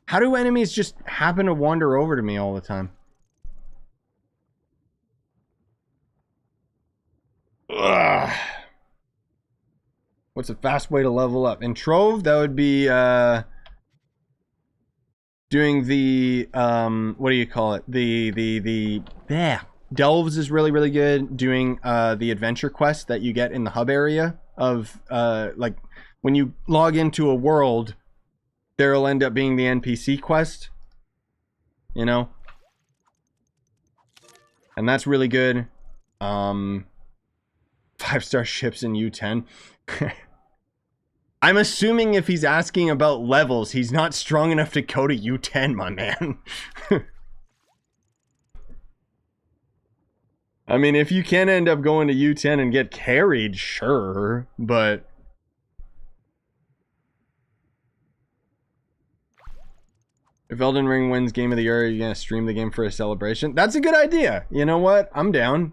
How do enemies just happen to wander over to me all the time? Ugh. What's a fast way to level up? In Trove, that would be doing the what do you call it? The Delves is really good. Doing the adventure quest that you get in the hub area of like when you log into a world, there'll end up being the NPC quest, you know, and that's really good. 5-star ships in U10. I'm assuming if he's asking about levels, he's not strong enough to go to U10, my man. I mean, if you can end up going to U10 and get carried, sure, but if Elden Ring wins Game of the Year, are you gonna stream the game for a celebration? That's a good idea. You know what? I'm down.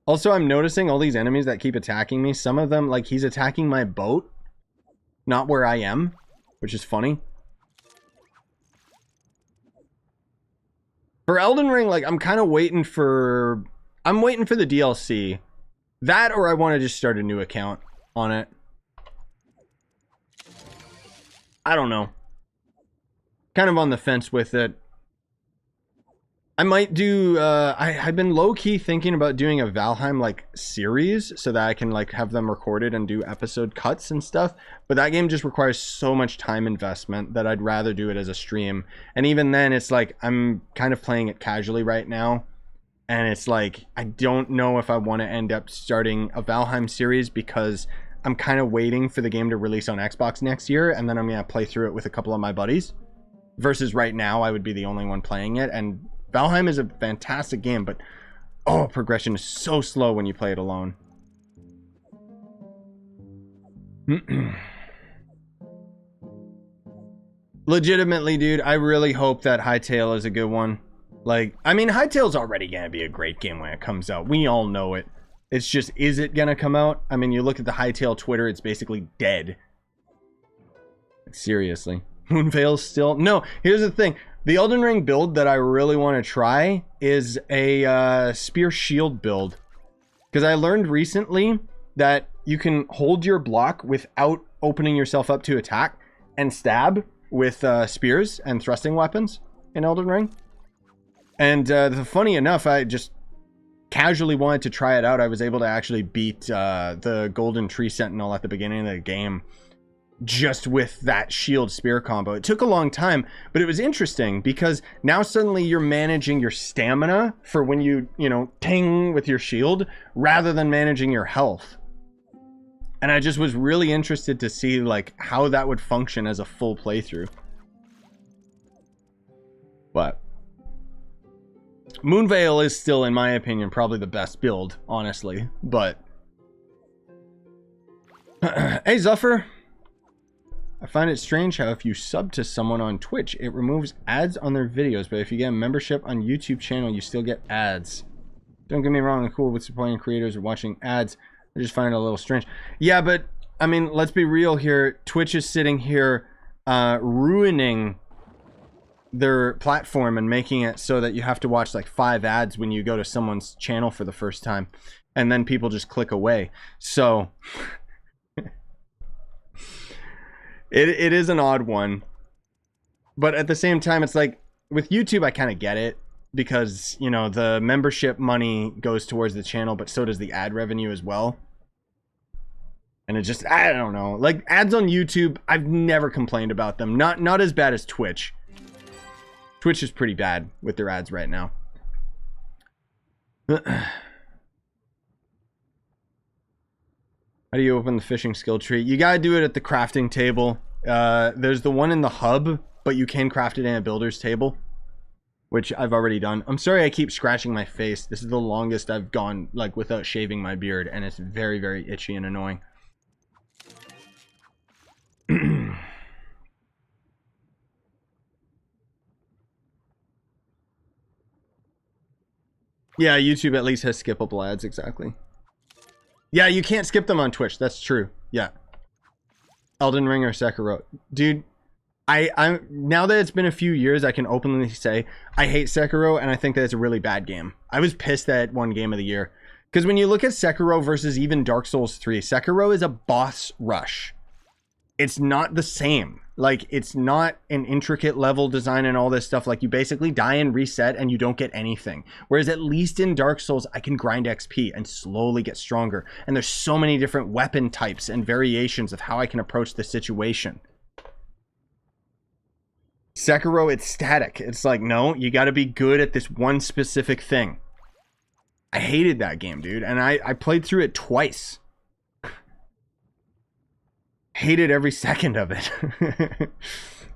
Also, I'm noticing all these enemies that keep attacking me. Some of them, like, he's attacking my boat, not where I am, which is funny. For Elden Ring, like, I'm kind of waiting for... I'm waiting for the DLC. That, or I want to just start a new account on it. I don't know. Kind of on the fence with it. I might do, I've been low-key thinking about doing a Valheim, like, series, so that I can, like, have them recorded and do episode cuts and stuff, but that game just requires so much time investment that I'd rather do it as a stream, and even then, it's like, I'm kind of playing it casually right now, and it's like, I don't know if I want to end up starting a Valheim series, because I'm kind of waiting for the game to release on Xbox next year, and then I'm going to play through it with a couple of my buddies, versus right now, I would be the only one playing it, and Valheim is a fantastic game, but oh, progression is so slow when you play it alone. Legitimately, dude, I really hope that Hytale is a good one. Like, I mean, Hytale's already gonna be a great game when it comes out. We all know it. It's just, is it gonna come out? I mean, you look at the Hytale Twitter, it's basically dead. Seriously. Moonveil's still... No, here's the thing. The Elden Ring build that I really want to try is a spear shield build. Because I learned recently that you can hold your block without opening yourself up to attack and stab with spears and thrusting weapons in Elden Ring. And funny enough, I just casually wanted to try it out. I was able to actually beat the Golden Tree Sentinel at the beginning of the game just with that shield spear combo. It took a long time, but it was interesting because now suddenly you're managing your stamina for when you know, ting with your shield rather than managing your health. And I just was really interested to see like how that would function as a full playthrough. But Moonveil is still, in my opinion, probably the best build, honestly. But hey, Zuffer. I find it strange how if you sub to someone on Twitch, it removes ads on their videos, but if you get a membership on YouTube channel, you still get ads. Don't get me wrong, I'm cool with supporting creators or watching ads. I just find it a little strange. Yeah, but I mean, let's be real here. Twitch is sitting here ruining their platform and making it so that you have to watch like 5 ads when you go to someone's channel for the first time, and then people just click away. So It is an odd one, but at the same time, it's like with YouTube, I kind of get it because, you know, the membership money goes towards the channel, but so does the ad revenue as well. And it just, I don't know, like ads on YouTube, I've never complained about them. Not as bad as Twitch. Twitch is pretty bad with their ads right now. How do you open the fishing skill tree? You gotta do it at the crafting table. There's the one in the hub, but you can craft it in a builder's table, which I've already done. I'm sorry I keep scratching my face. This is the longest I've gone like without shaving my beard, and it's very, very itchy and annoying. Yeah, YouTube at least has skippable ads, exactly. Yeah, you can't skip them on Twitch. That's true. Yeah. Elden Ring or Sekiro. Dude, I'm now that it's been a few years, I can openly say I hate Sekiro and I think that it's a really bad game. I was pissed that it won Game of the Year. Because when you look at Sekiro versus even Dark Souls 3, Sekiro is a boss rush. It's not the same. Like, it's not an intricate level design and all this stuff. Like, you basically die and reset and you don't get anything. Whereas at least in Dark Souls, I can grind XP and slowly get stronger. And there's so many different weapon types and variations of how I can approach the situation. Sekiro, it's static. It's like, no, you got to be good at this one specific thing. I hated that game, dude. And I played through it twice. Hated every second of it.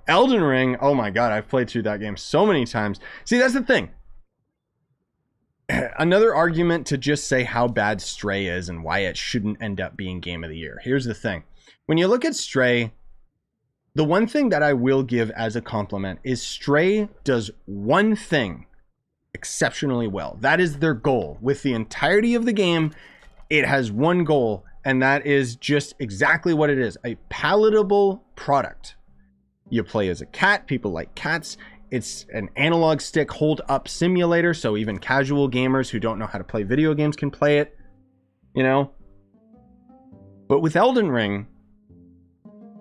Elden Ring, oh my god, I've played through that game so many times. See, that's the thing. Another argument to just say how bad Stray is and why it shouldn't end up being Game of the Year. Here's the thing. When you look at Stray, the one thing that I will give as a compliment is Stray does one thing exceptionally well. That is their goal. With the entirety of the game, it has one goal, and that is just exactly what it is. A palatable product. You play as a cat. People like cats. It's an analog stick hold up simulator, so even casual gamers who don't know how to play video games can play it. You know? But with Elden Ring,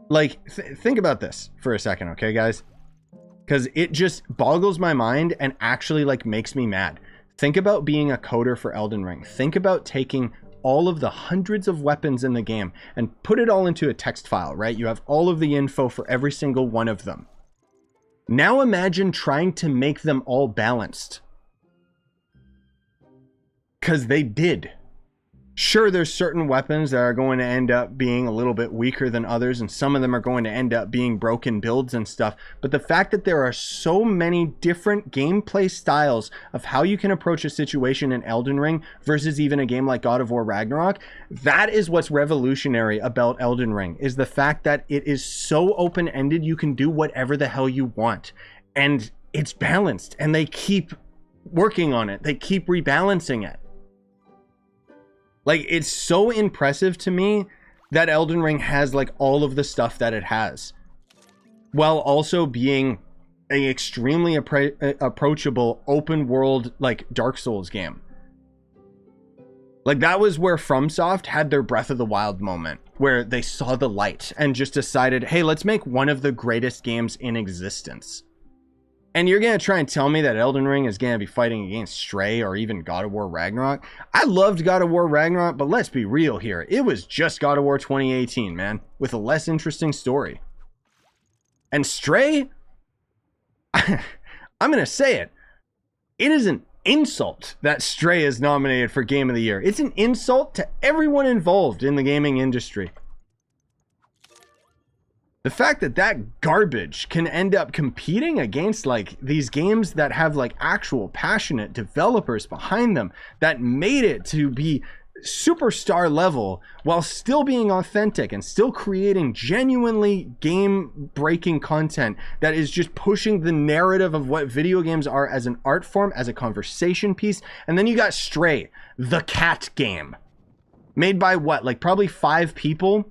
like, think about this for a second, okay, guys? Because it just boggles my mind and actually, like, makes me mad. Think about being a coder for Elden Ring. Think about taking all of the hundreds of weapons in the game and put it all into a text file, right? You have all of the info for every single one of them. Now imagine trying to make them all balanced. Because they did. Sure, there's certain weapons that are going to end up being a little bit weaker than others, and some of them are going to end up being broken builds and stuff. But the fact that there are so many different gameplay styles of how you can approach a situation in Elden Ring versus even a game like God of War Ragnarok, that is what's revolutionary about Elden Ring, is the fact that it is so open-ended you can do whatever the hell you want. And it's balanced, and they keep working on it. They keep rebalancing it. Like, it's so impressive to me that Elden Ring has, like, all of the stuff that it has, while also being an extremely approachable open world like Dark Souls game. Like, that was where FromSoft had their Breath of the Wild moment, where they saw the light and just decided, hey, let's make one of the greatest games in existence. And you're going to try and tell me that Elden Ring is going to be fighting against Stray or even God of War Ragnarok? I loved God of War Ragnarok, but let's be real here. It was just God of War 2018, man, with a less interesting story. And Stray, I'm going to say it. It is an insult that Stray is nominated for Game of the Year. It's an insult to everyone involved in the gaming industry. The fact that that garbage can end up competing against like these games that have like actual passionate developers behind them that made it to be superstar level while still being authentic and still creating genuinely game breaking content that is just pushing the narrative of what video games are as an art form, as a conversation piece. And then you got Stray, the cat game, made by what, like probably 5 people.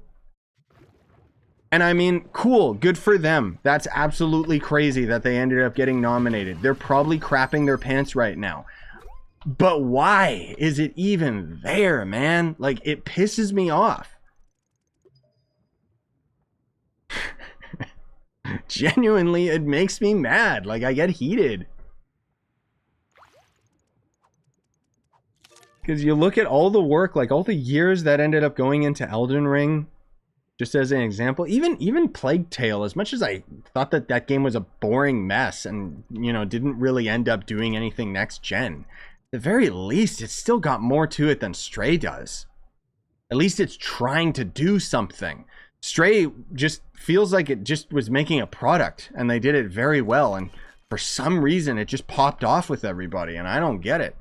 And I mean, cool, good for them. That's absolutely crazy that they ended up getting nominated. They're probably crapping their pants right now. But why is it even there, man? Like, it pisses me off. Genuinely, it makes me mad. Like, I get heated. Because you look at all the work, like all the years that ended up going into Elden Ring, just as an example, even Plague Tale, as much as I thought that that game was a boring mess and, you know, didn't really end up doing anything next gen, at the very least, it's still got more to it than Stray does. At least it's trying to do something. Stray just feels like it just was making a product, and they did it very well, and for some reason it just popped off with everybody, and I don't get it.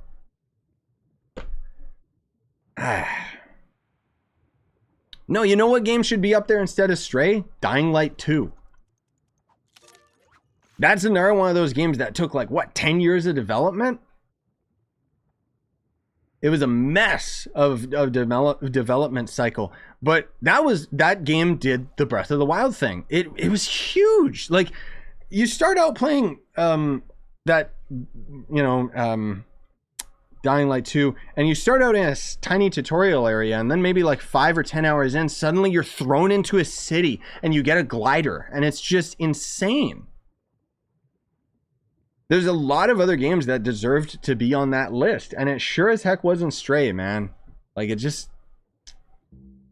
No, you know what game should be up there instead of Stray? Dying Light 2. That's another one of those games that took like, what, 10 years of development? It was a mess of development cycle, but that game did the Breath of the Wild thing. It was huge. Like, you start out playing that, you know, Dying Light 2, and you start out in a tiny tutorial area, and then maybe like 5 or 10 hours in, suddenly you're thrown into a city and you get a glider, and it's just insane. There's a lot of other games that deserved to be on that list, and it sure as heck wasn't Stray, man. Like, it just...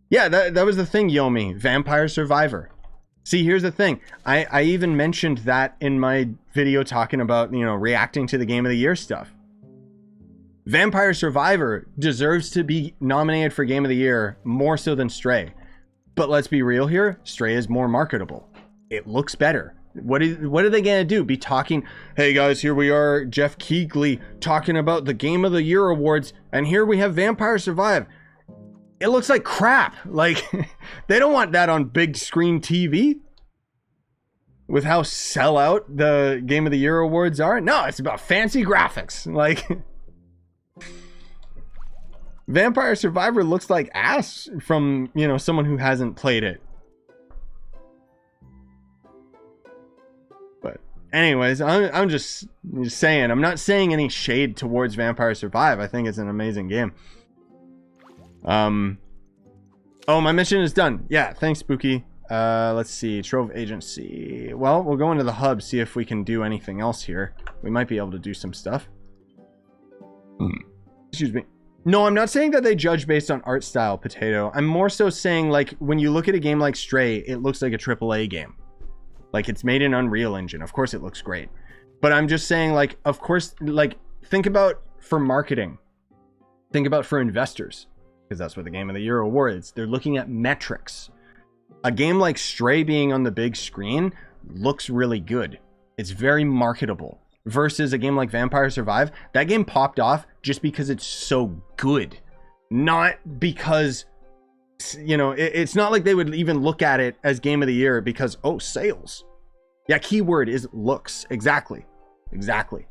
Yeah, that was the thing, Yomi. Vampire Survivor. See, here's the thing. I even mentioned that in my video talking about, you know, reacting to the Game of the Year stuff. Vampire Survivor deserves to be nominated for Game of the Year more so than Stray. But let's be real here. Stray is more marketable. It looks better. What are they going to do? Be talking, hey guys, here we are, Jeff Keighley, talking about the Game of the Year awards, and here we have Vampire Survive. It looks like crap. Like, they don't want that on big screen TV. With how sellout the Game of the Year awards are. No, it's about fancy graphics. Like, Vampire Survivor looks like ass from, you know, someone who hasn't played it. But anyways, I'm just saying, I'm not saying any shade towards Vampire Survive. I think it's an amazing game. Oh, my mission is done. Yeah, thanks, Spooky. Let's see, Trove Agency. Well, we'll go into the hub, see if we can do anything else here. We might be able to do some stuff. Excuse me. No, I'm not saying that they judge based on art style, Potato. I'm more so saying, like, when you look at a game like Stray, it looks like a AAA game. Like, it's made in Unreal Engine. Of course it looks great. But I'm just saying, like, of course, like, think about for marketing. Think about for investors. Because that's what the Game of the Year awards. They're looking at metrics. A game like Stray being on the big screen looks really good. It's very marketable. Versus a game like Vampire Survive, that game popped off just because it's so good. Not because, you know, it's not like they would even look at it as Game of the Year because, oh, sales. Yeah, keyword is looks. Exactly. Exactly.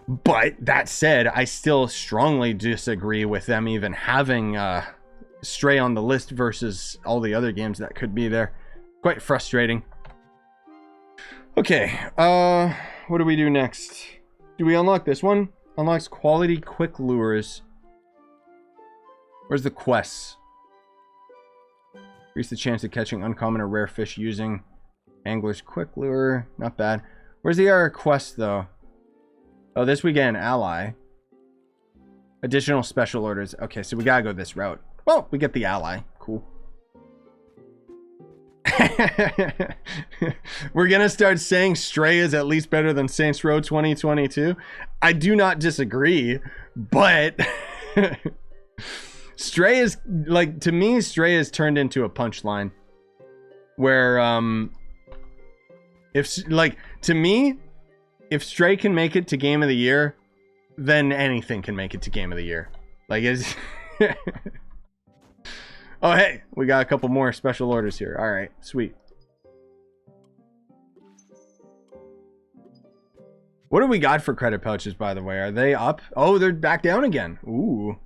But that said, I still strongly disagree with them even having Stray on the list versus all the other games that could be there. Quite frustrating. Okay, what do we do next? Do we unlock this one? Unlocks quality quick lures. Where's the quests? Increase the chance of catching uncommon or rare fish using angler's quick lure. Not bad. Where's the other quest though? Oh, this we get an ally. Additional special orders. Okay, so we gotta go this route. Well, we get the ally. Cool. We're gonna start saying Stray is at least better than Saints Row 2022. I do not disagree, but Stray is, like, to me, Stray is turned into a punchline where if, like, to me, if Stray can make it to Game of the Year, then anything can make it to Game of the Year. Like, it's oh, hey, we got a couple more special orders here. All right, sweet. What do we got for credit pouches, by the way? Are they up? Oh, they're back down again. Ooh.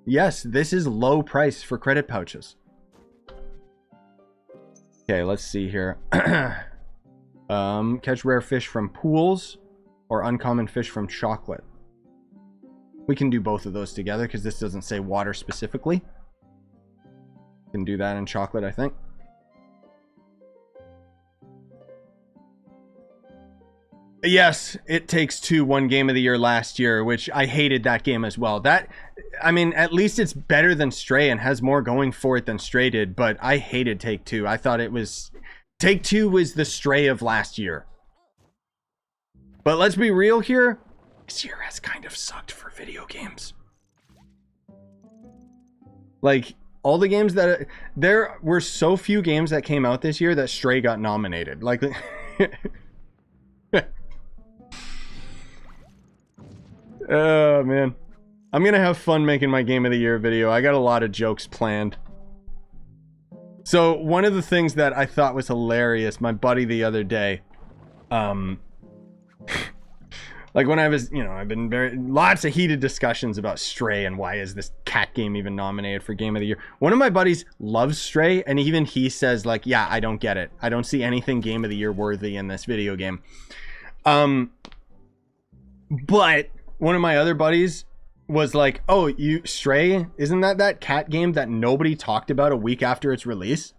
Yes, this is low price for credit pouches. Okay, let's see here. Catch rare fish from pools or uncommon fish from chocolate. We can do both of those together because this doesn't say water specifically. Can do that in chocolate, I think. Yes, It Takes Two won Game of the Year last year, which I hated that game as well. That, I mean, at least it's better than Stray and has more going for it than Stray did, but I hated Take Two. I thought it was... Take Two was the Stray of last year. But let's be real here. This year has kind of sucked for video games. Like... all the games that... there were so few games that came out this year that Stray got nominated. Like... oh, man. I'm gonna have fun making my Game of the Year video. I got a lot of jokes planned. So, one of the things that I thought was hilarious, my buddy the other day... like when I was, you know, I've been lots of heated discussions about Stray and why is this cat game even nominated for Game of the Year. One of my buddies loves Stray, and even he says, like, yeah, I don't get it. I don't see anything Game of the Year worthy in this video game. But one of my other buddies was like, oh, you Stray, isn't that cat game that nobody talked about a week after its release?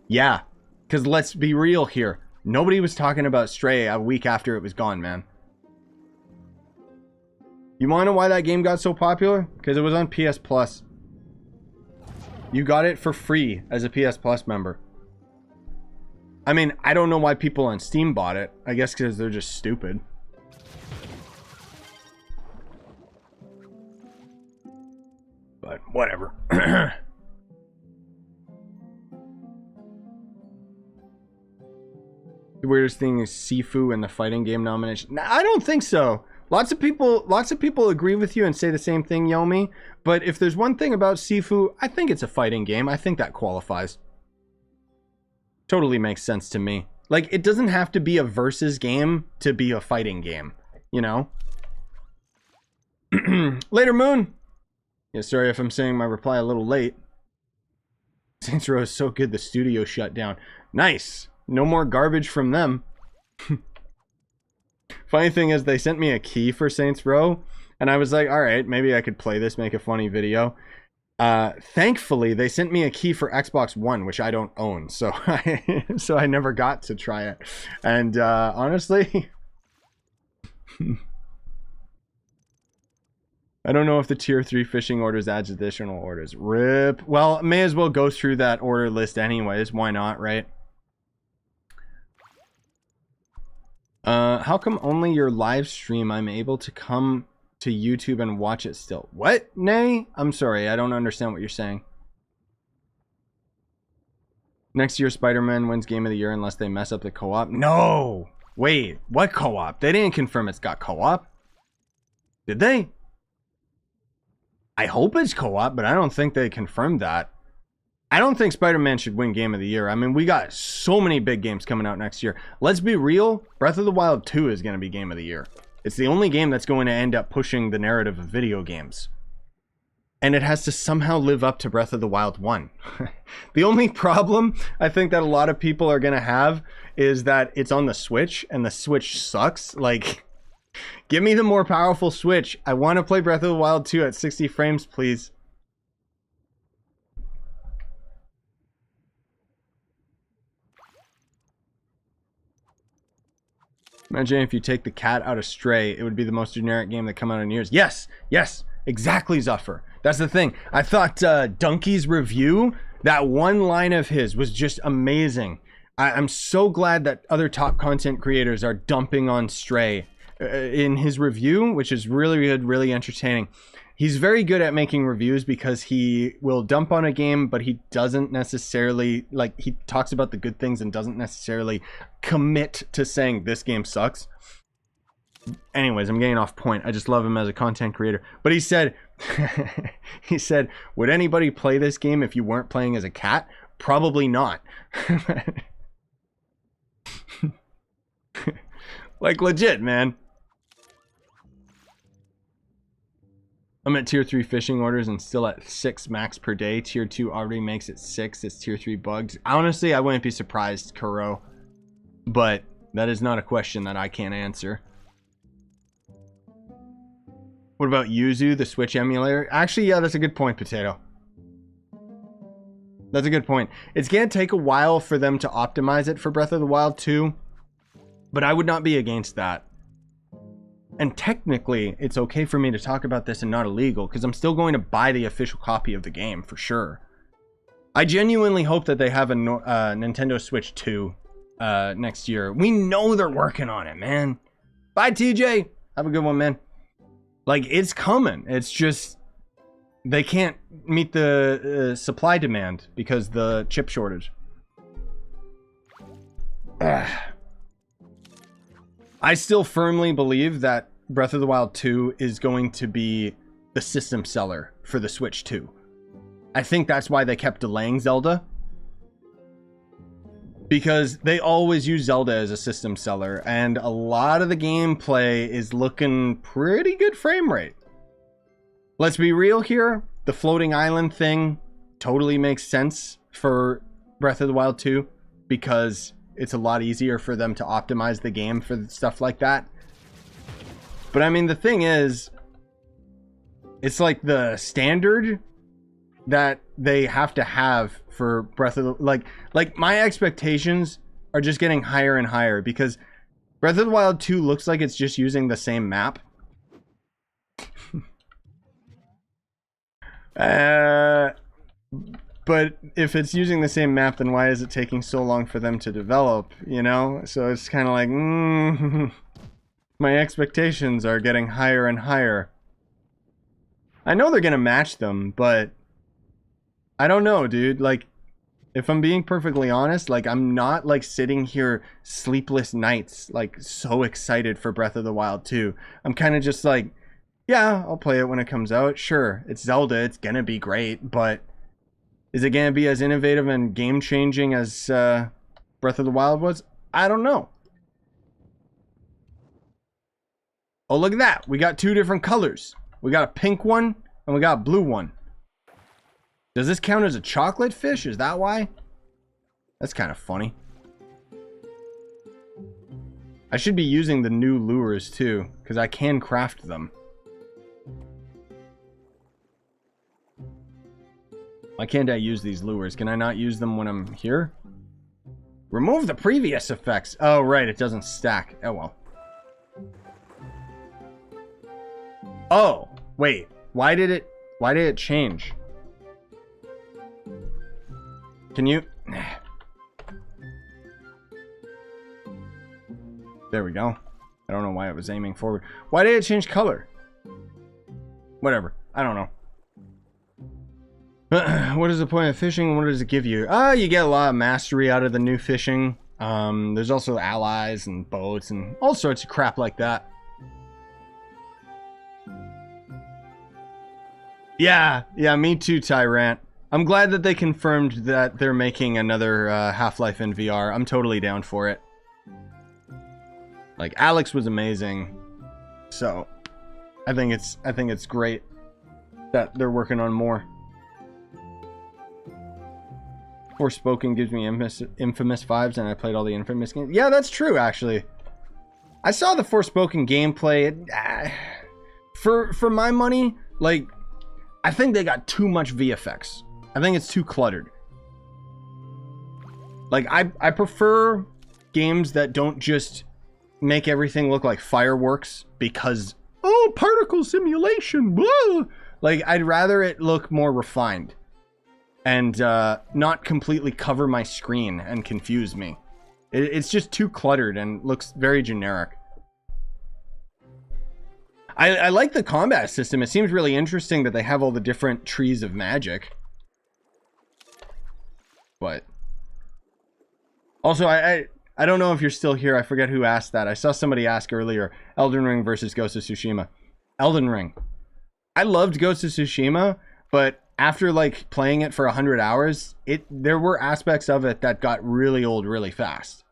Yeah, because let's be real here. Nobody was talking about Stray a week after it was gone, man. You want to know why that game got so popular? Because it was on PS Plus. You got it for free as a PS Plus member. I mean, I don't know why people on Steam bought it. I guess because they're just stupid. But whatever. The weirdest thing is Sifu and the fighting game nomination. Nah, I don't think so. Lots of people agree with you and say the same thing, Yomi. But if there's one thing about Sifu, I think it's a fighting game. I think that qualifies. Totally makes sense to me. Like, it doesn't have to be a versus game to be a fighting game, you know? Later, Moon. Yeah, sorry if I'm saying my reply a little late. Saints Row is so good the studio shut down. Nice. No more garbage from them. Funny thing is, they sent me a key for Saints Row, and I was like, all right, maybe I could play this, make a funny video. Thankfully, they sent me a key for Xbox One, which I don't own, so I never got to try it. And honestly, I don't know if the tier 3 fishing orders adds additional orders. RIP. Well, may as well go through that order list anyways. Why not, right? How come only your live stream I'm able to come to YouTube and watch it still? What? Nay? I'm sorry, I don't understand what you're saying. Next year, Spider-Man wins Game of the Year unless they mess up the co-op. No! Wait, what co-op? They didn't confirm it's got co-op. Did they? I hope it's co-op, but I don't think they confirmed that. I don't think Spider-Man should win Game of the Year. I mean, we got so many big games coming out next year. Let's be real. Breath of the Wild 2 is going to be Game of the Year. It's the only game that's going to end up pushing the narrative of video games. And it has to somehow live up to Breath of the Wild 1. The only problem I think that a lot of people are gonna have is that it's on the Switch, and the Switch sucks. Like, give me the more powerful Switch. I want to play Breath of the Wild 2 at 60 frames, please. Imagine if you take the cat out of Stray, it would be the most generic game that come out in years. Yes, yes, exactly, Zuffer. That's the thing. I thought Donkey's review, that one line of his was just amazing. I'm so glad that other top content creators are dumping on Stray in his review, which is really good, really entertaining. He's very good at making reviews because he will dump on a game, but he doesn't necessarily, like, he talks about the good things and doesn't necessarily commit to saying this game sucks. Anyways, I'm getting off point. I just love him as a content creator. But he said, he said, would anybody play this game if you weren't playing as a cat? Probably not. Like, legit, man. I'm at tier 3 fishing orders and still at 6 max per day. Tier 2 already makes it 6. It's tier 3 bugged. Honestly, I wouldn't be surprised, Kuro. But that is not a question that I can't answer. What about Yuzu, the Switch emulator? Actually, yeah, that's a good point, Potato. That's a good point. It's going to take a while for them to optimize it for Breath of the Wild 2. But I would not be against that. And technically, it's okay for me to talk about this and not illegal, because I'm still going to buy the official copy of the game, for sure. I genuinely hope that they have a Nintendo Switch 2 next year. We know they're working on it, man. Bye, TJ. Have a good one, man. Like, it's coming. It's just, they can't meet the supply demand because the chip shortage. I still firmly believe that Breath of the Wild 2 is going to be the system seller for the Switch 2. I think that's why they kept delaying Zelda. Because they always use Zelda as a system seller, and a lot of the gameplay is looking pretty good frame rate. Let's be real here. The floating island thing totally makes sense for Breath of the Wild 2 because it's a lot easier for them to optimize the game for stuff like that. But I mean, the thing is, it's like the standard that they have to have for Breath of the... Like my expectations are just getting higher and higher because Breath of the Wild 2 looks like it's just using the same map. But if it's using the same map, then why is it taking so long for them to develop, you know? So it's kind of like, my expectations are getting higher and higher. I know they're going to match them, but I don't know, dude. Like, if I'm being perfectly honest, like, I'm not, like, sitting here sleepless nights, like, so excited for Breath of the Wild 2. I'm kind of just like, yeah, I'll play it when it comes out. Sure, it's Zelda, it's gonna be great, but is it gonna be as innovative and game-changing as Breath of the Wild was? I don't know. Oh, look at that. We got two different colors. We got a pink one, and we got a blue one. Does this count as a chocolate fish? Is that why? That's kind of funny. I should be using the new lures too, because I can craft them. Why can't I use these lures? Can I not use them when I'm here? Remove the previous effects. Oh, right. It doesn't stack. Oh, well. Oh, wait. Why did it change? Can you... There we go. I don't know why it was aiming forward. Why did it change color? Whatever. I don't know. What is the point of fishing and what does it give you? You get a lot of mastery out of the new fishing. There's also allies and boats and all sorts of crap like that. Yeah, me too, Tyrant. I'm glad that they confirmed that they're making another Half-Life in VR. I'm totally down for it. Like, Alex was amazing. So, I think it's great that they're working on more. Forspoken gives me infamous vibes, and I played all the Infamous games. Yeah, that's true, actually. I saw the Forspoken gameplay. For my money, like, I think they got too much VFX. I think it's too cluttered. Like, I prefer games that don't just make everything look like fireworks because, oh, particle simulation, blah. Like, I'd rather it look more refined and not completely cover my screen and confuse me. It's just too cluttered and looks very generic. I like the combat system. It seems really interesting that they have all the different trees of magic. But also, I don't know if you're still here. I forget who asked that. I saw somebody ask earlier, Elden Ring versus Ghost of Tsushima. Elden Ring. I loved Ghost of Tsushima, but after like playing it for 100 hours, there were aspects of it that got really old really fast.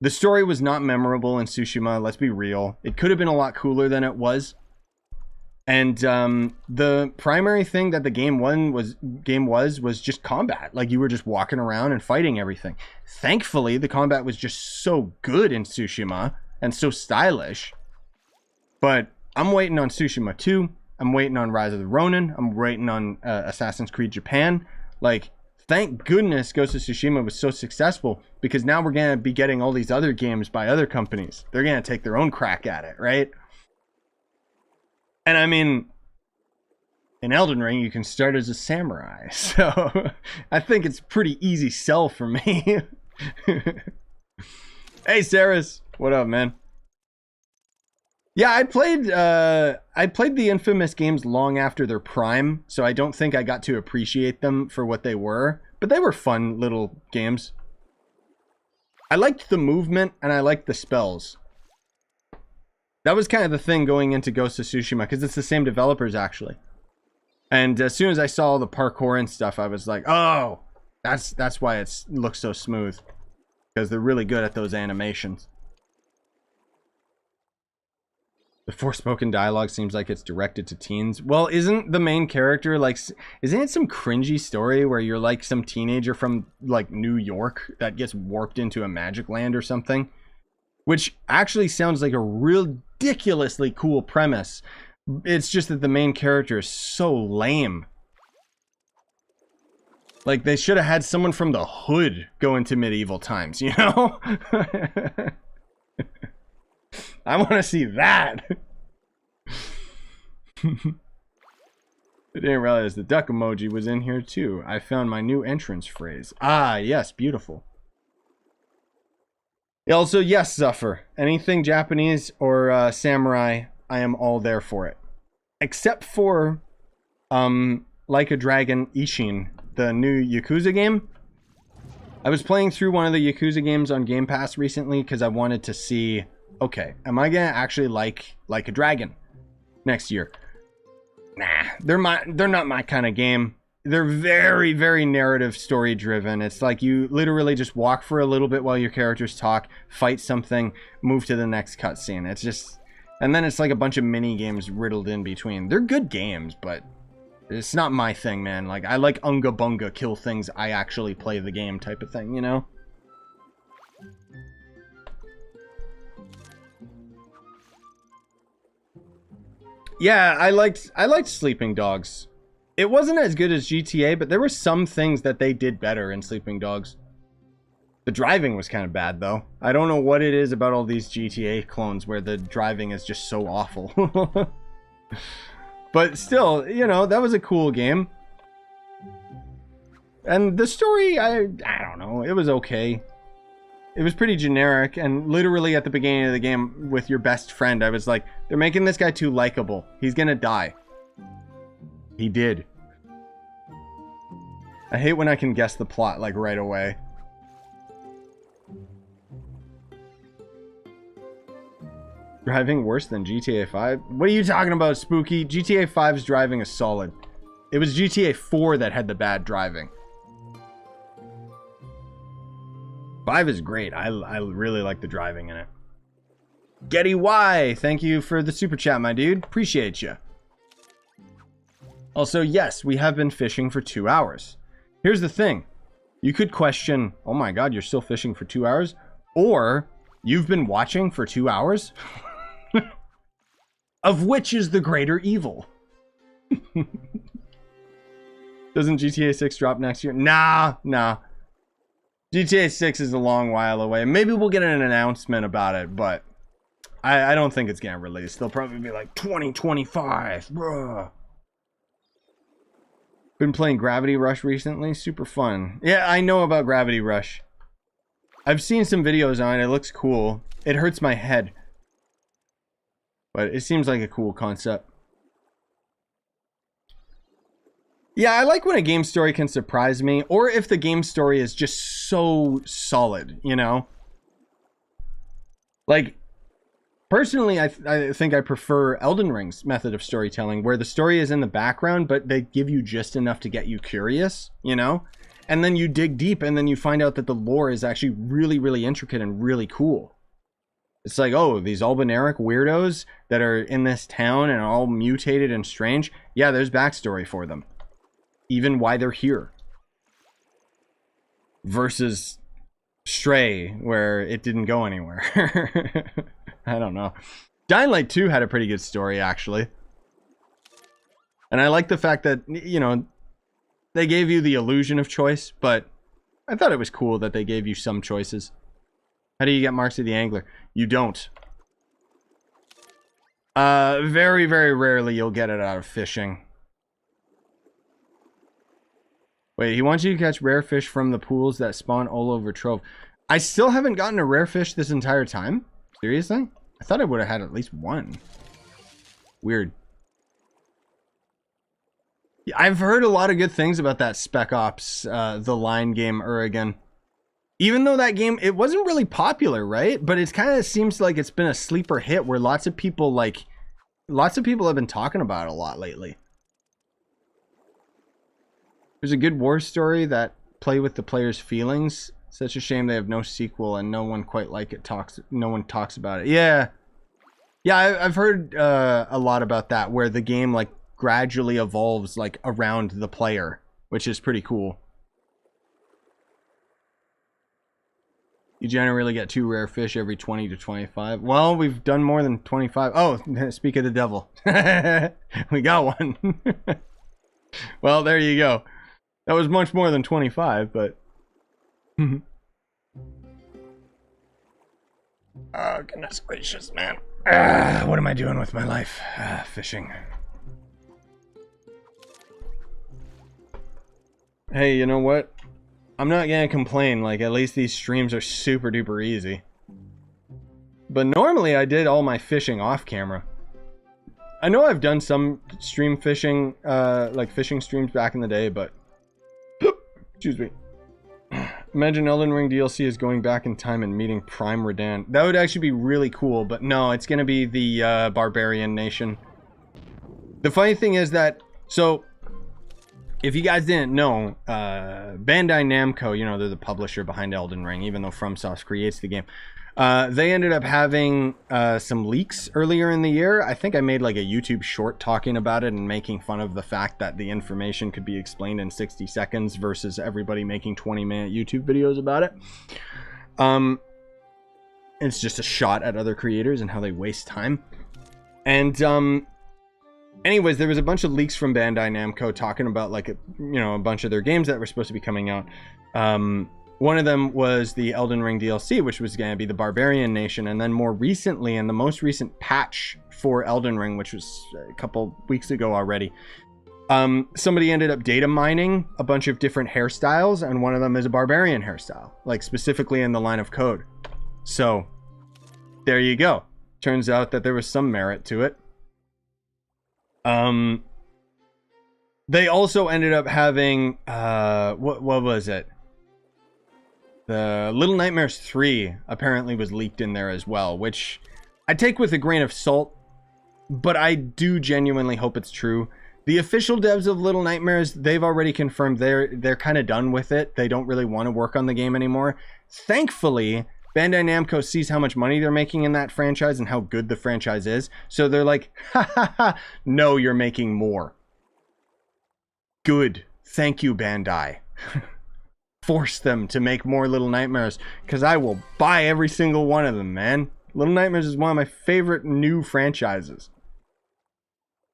The story was not memorable in Tsushima, let's be real. It could have been a lot cooler than it was. And the primary thing that the game was just combat. Like, you were just walking around and fighting everything. Thankfully, the combat was just so good in Tsushima and so stylish. But I'm waiting on Tsushima 2. I'm waiting on Rise of the Ronin. I'm waiting on Assassin's Creed Japan. Like, thank goodness Ghost of Tsushima was so successful, because now we're going to be getting all these other games by other companies. They're going to take their own crack at it, right? And I mean, in Elden Ring, you can start as a samurai. So I think it's a pretty easy sell for me. Hey, Saris. What up, man? Yeah, I played the Infamous games long after their prime, so I don't think I got to appreciate them for what they were, but they were fun little games. I liked the movement and I liked the spells. That was kind of the thing going into Ghost of Tsushima, because it's the same developers actually. And as soon as I saw all the parkour and stuff, I was like, oh, that's why it looks so smooth, because they're really good at those animations. The Forspoken dialogue seems like it's directed to teens. Well, isn't the main character like, isn't it some cringy story where you're like some teenager from like New York that gets warped into a magic land or something? Which actually sounds like a ridiculously cool premise. It's just that the main character is so lame. Like, they should have had someone from the hood go into medieval times, you know? I want to see that. I didn't realize the duck emoji was in here too. I found my new entrance phrase. Ah, yes, beautiful. Also, yes, Zuffer. Anything Japanese or samurai, I am all there for it. Except for, Like a Dragon Ishin, the new Yakuza game. I was playing through one of the Yakuza games on Game Pass recently because I wanted to see, okay, am I gonna actually like a Dragon next year? Nah, they're not my kind of game. They're very, very narrative, story driven. It's like you literally just walk for a little bit while your characters talk, fight something, move to the next cutscene. It's just, and then it's like a bunch of mini games riddled in between. They're good games, but it's not my thing, man. Like, I like unga bunga, kill things, I actually play the game type of thing, you know? Yeah, I liked Sleeping Dogs. It wasn't as good as GTA, but there were some things that they did better in Sleeping Dogs. The driving was kind of bad, though. I don't know what it is about all these GTA clones where the driving is just so awful. But still, you know, that was a cool game. And the story, I don't know, it was okay. It was pretty generic, and literally at the beginning of the game with your best friend, I was like, they're making this guy too likable. He's gonna die. He did. I hate when I can guess the plot, like, right away. Driving worse than GTA 5? What are you talking about, Spooky? GTA 5's driving is solid. It was GTA 4 that had the bad driving. 5 is great. I really like the driving in it. Getty Y, thank you for the super chat, my dude. Appreciate you. Also, yes, we have been fishing for 2 hours. Here's the thing. You could question, oh my god, you're still fishing for 2 hours? Or, you've been watching for 2 hours? Of which is the greater evil? Doesn't GTA 6 drop next year? Nah. GTA 6 is a long while away. Maybe we'll get an announcement about it, but I don't think it's getting released. They'll probably be like 2025, bruh. Been playing Gravity Rush recently. Super fun. Yeah, I know about Gravity Rush. I've seen some videos on it. It looks cool. It hurts my head. But it seems like a cool concept. Yeah, I like when a game story can surprise me, or if the game story is just so solid, you know? Like, personally, I think I prefer Elden Ring's method of storytelling, where the story is in the background, but they give you just enough to get you curious, you know? And then you dig deep, and then you find out that the lore is actually really, really intricate and really cool. It's like, oh, these Albinaric weirdos that are in this town and all mutated and strange. Yeah, there's backstory for them. Even why they're here. Versus Stray, where it didn't go anywhere. I don't know. Dying Light 2 had a pretty good story, actually. And I like the fact that, you know, they gave you the illusion of choice, but I thought it was cool that they gave you some choices. How do you get Marks of the Angler? You don't. Very, very rarely you'll get it out of fishing. Wait, he wants you to catch rare fish from the pools that spawn all over Trove. I still haven't gotten a rare fish this entire time? Seriously? I thought I would have had at least one. Weird. Yeah, I've heard a lot of good things about that Spec Ops, the line game, Oregon. Even though that game, it wasn't really popular, right? But it kind of seems like it's been a sleeper hit where lots of people have been talking about it a lot lately. There's a good war story that play with the player's feelings. Such a shame they have no sequel and no one quite like it no one talks about it. Yeah. Yeah, I've heard a lot about that, where the game like gradually evolves like around the player, which is pretty cool. You generally get 2 rare fish every 20 to 25. Well, we've done more than 25. Oh, speak of the devil. We got one. Well, there you go. That was much more than 25, but... Oh, goodness gracious, man. What am I doing with my life? Fishing. Hey, you know what? I'm not gonna complain. Like, at least these streams are super duper easy. But normally I did all my fishing off camera. I know I've done some stream fishing, like fishing streams back in the day, but... Excuse me. Imagine Elden Ring DLC is going back in time and meeting Prime Redan. That would actually be really cool, but no, it's gonna be the Barbarian Nation. The funny thing is that, so, if you guys didn't know, Bandai Namco, you know, they're the publisher behind Elden Ring, even though FromSoft creates the game. They ended up having some leaks earlier in the year. I think I made like a YouTube short talking about it and making fun of the fact that the information could be explained in 60 seconds versus everybody making 20-minute YouTube videos about it. It's just a shot at other creators and how they waste time. And anyways, there was a bunch of leaks from Bandai Namco talking about like a bunch of their games that were supposed to be coming out. One of them was the Elden Ring DLC, which was going to be the Barbarian Nation. And then more recently, in the most recent patch for Elden Ring, which was a couple weeks ago already, somebody ended up data mining a bunch of different hairstyles, and one of them is a Barbarian hairstyle, like specifically in the line of code. So there you go. Turns out that there was some merit to it. They also ended up having, what was it? The Little Nightmares 3 apparently was leaked in there as well, which I take with a grain of salt, but I do genuinely hope it's true. The official devs of Little Nightmares, they've already confirmed they're kind of done with it. They don't really want to work on the game anymore. Thankfully, Bandai Namco sees how much money they're making in that franchise and how good the franchise is. So they're like, ha ha ha, no, you're making more. Good. Thank you, Bandai. force them to make more Little Nightmares, because I will buy every single one of them, man. Little Nightmares is one of my favorite new franchises.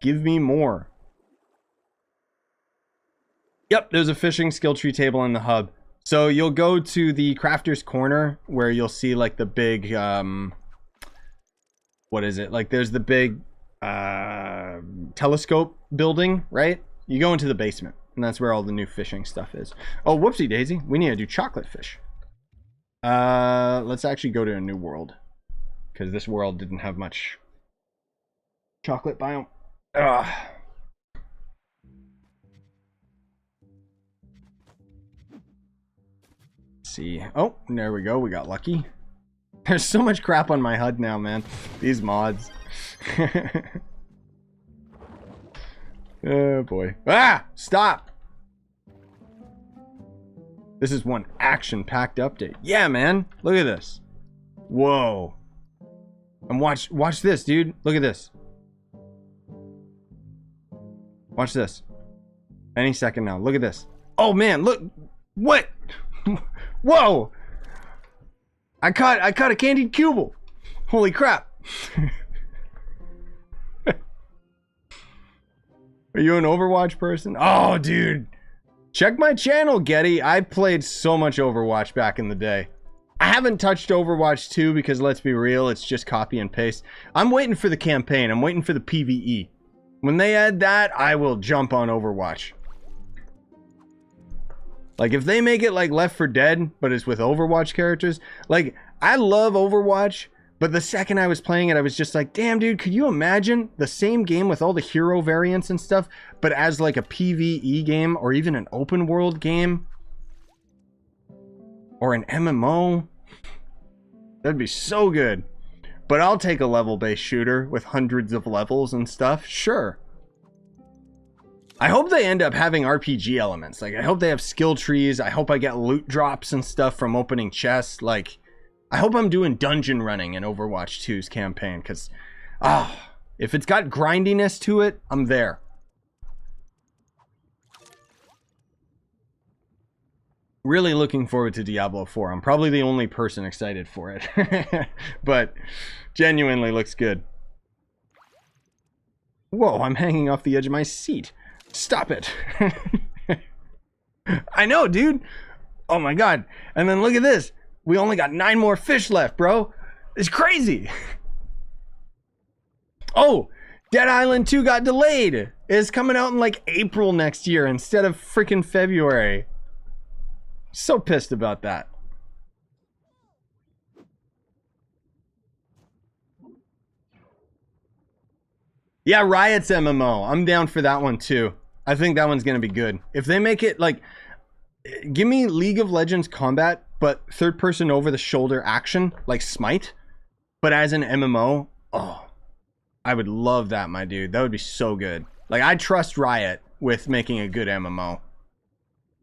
Give me more. Yep, there's a fishing skill tree table in the hub. So you'll go to the crafter's corner where you'll see like the big, what is it? Like there's the big telescope building, right? You go into the basement and that's where all the new fishing stuff is. Oh, whoopsie daisy. We need to do chocolate fish. Let's actually go to a new world because this world didn't have much chocolate biome. Ugh. See. Oh, there we go. We got lucky. There's so much crap on my HUD now, man. These mods. Oh boy. Ah! Stop! This is one action-packed update. Yeah, man. Look at this. Whoa. And watch this, dude. Look at this. Watch this. Any second now. Look at this. Oh man, look. What? Whoa! I caught a candied cubel. Holy crap. Are you an Overwatch person? Oh, dude. Check my channel, Getty. I played so much Overwatch back in the day. I haven't touched Overwatch 2 because, let's be real, it's just copy and paste. I'm waiting for the campaign. I'm waiting for the PvE. When they add that, I will jump on Overwatch. Like, if they make it like Left 4 Dead, but it's with Overwatch characters, like, I love Overwatch, but the second I was playing it, I was just like, damn, dude, could you imagine the same game with all the hero variants and stuff, but as like a PvE game, or even an open world game, or an MMO? That'd be so good. But I'll take a level-based shooter with hundreds of levels and stuff, sure. I hope they end up having RPG elements. Like, I hope they have skill trees. I hope I get loot drops and stuff from opening chests. Like, I hope I'm doing dungeon running in Overwatch 2's campaign. Because, if it's got grindiness to it, I'm there. Really looking forward to Diablo 4. I'm probably the only person excited for it. But, genuinely looks good. Whoa, I'm hanging off the edge of my seat. Stop it. I know, dude. Oh my god. And then look at this. We only got 9 more fish left, bro. It's crazy. Oh, Dead Island 2 got delayed. It's coming out in like April next year instead of freaking February. So pissed about that. Yeah, Riot's MMO. I'm down for that one too. I think that one's gonna be good. If they make it like, give me League of Legends combat, but third person over the shoulder action, like Smite, but as an MMO, oh, I would love that, my dude. That would be so good. Like, I trust Riot with making a good MMO.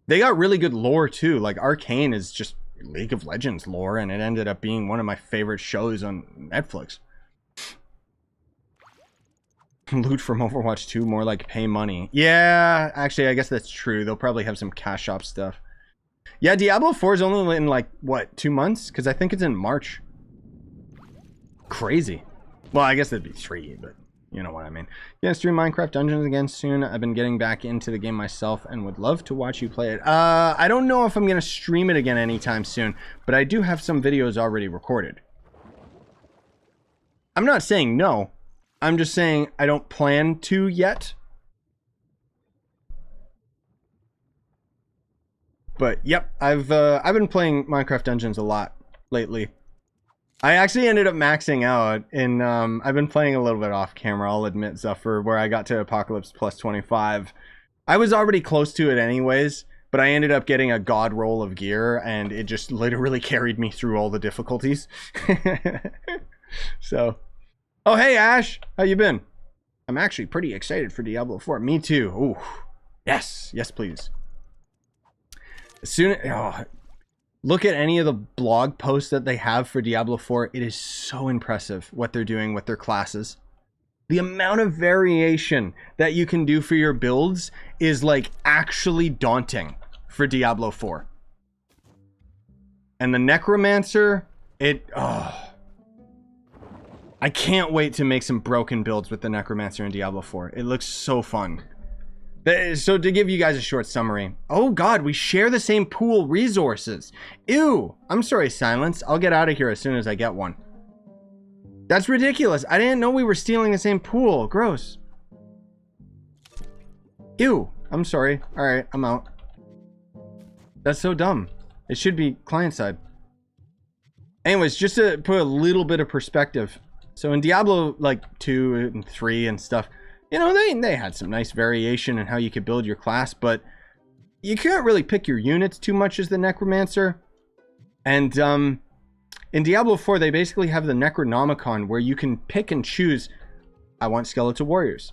They got really good lore too. Like, Arcane is just League of Legends lore, and it ended up being one of my favorite shows on Netflix. Loot from Overwatch 2, more like pay money. Yeah, actually, I guess that's true. They'll probably have some cash shop stuff. Yeah, Diablo 4 is only in like, what, 2 months? Because I think it's in March. Crazy. Well, I guess that'd be 3, but you know what I mean. Yeah, stream Minecraft Dungeons again soon. I've been getting back into the game myself and would love to watch you play it. I don't know if I'm going to stream it again anytime soon, but I do have some videos already recorded. I'm not saying no. I'm just saying I don't plan to yet. But yep, I've been playing Minecraft Dungeons a lot lately. I actually ended up maxing out in I've been playing a little bit off camera, I'll admit, Zephyr, where I got to Apocalypse plus 25. I was already close to it anyways, but I ended up getting a god roll of gear and it just literally carried me through all the difficulties. So, oh, hey, Ash. How you been? I'm actually pretty excited for Diablo 4. Me too. Ooh. Yes. Yes, please. As soon as... look at any of the blog posts that they have for Diablo 4. It is so impressive what they're doing with their classes. The amount of variation that you can do for your builds is, like, actually daunting for Diablo 4. And the Necromancer, oh, I can't wait to make some broken builds with the Necromancer in Diablo 4. It looks so fun. So to give you guys a short summary. Oh god, we share the same pool resources. Ew. I'm sorry, Silence. I'll get out of here as soon as I get one. That's ridiculous. I didn't know we were stealing the same pool. Gross. Ew. I'm sorry. Alright, I'm out. That's so dumb. It should be client side. Anyways, just to put a little bit of perspective. So in Diablo like 2 and 3 and stuff, you know, they had some nice variation in how you could build your class, but you can't really pick your units too much as the Necromancer. And in Diablo 4, they basically have the Necronomicon where you can pick and choose, I want skeletal warriors.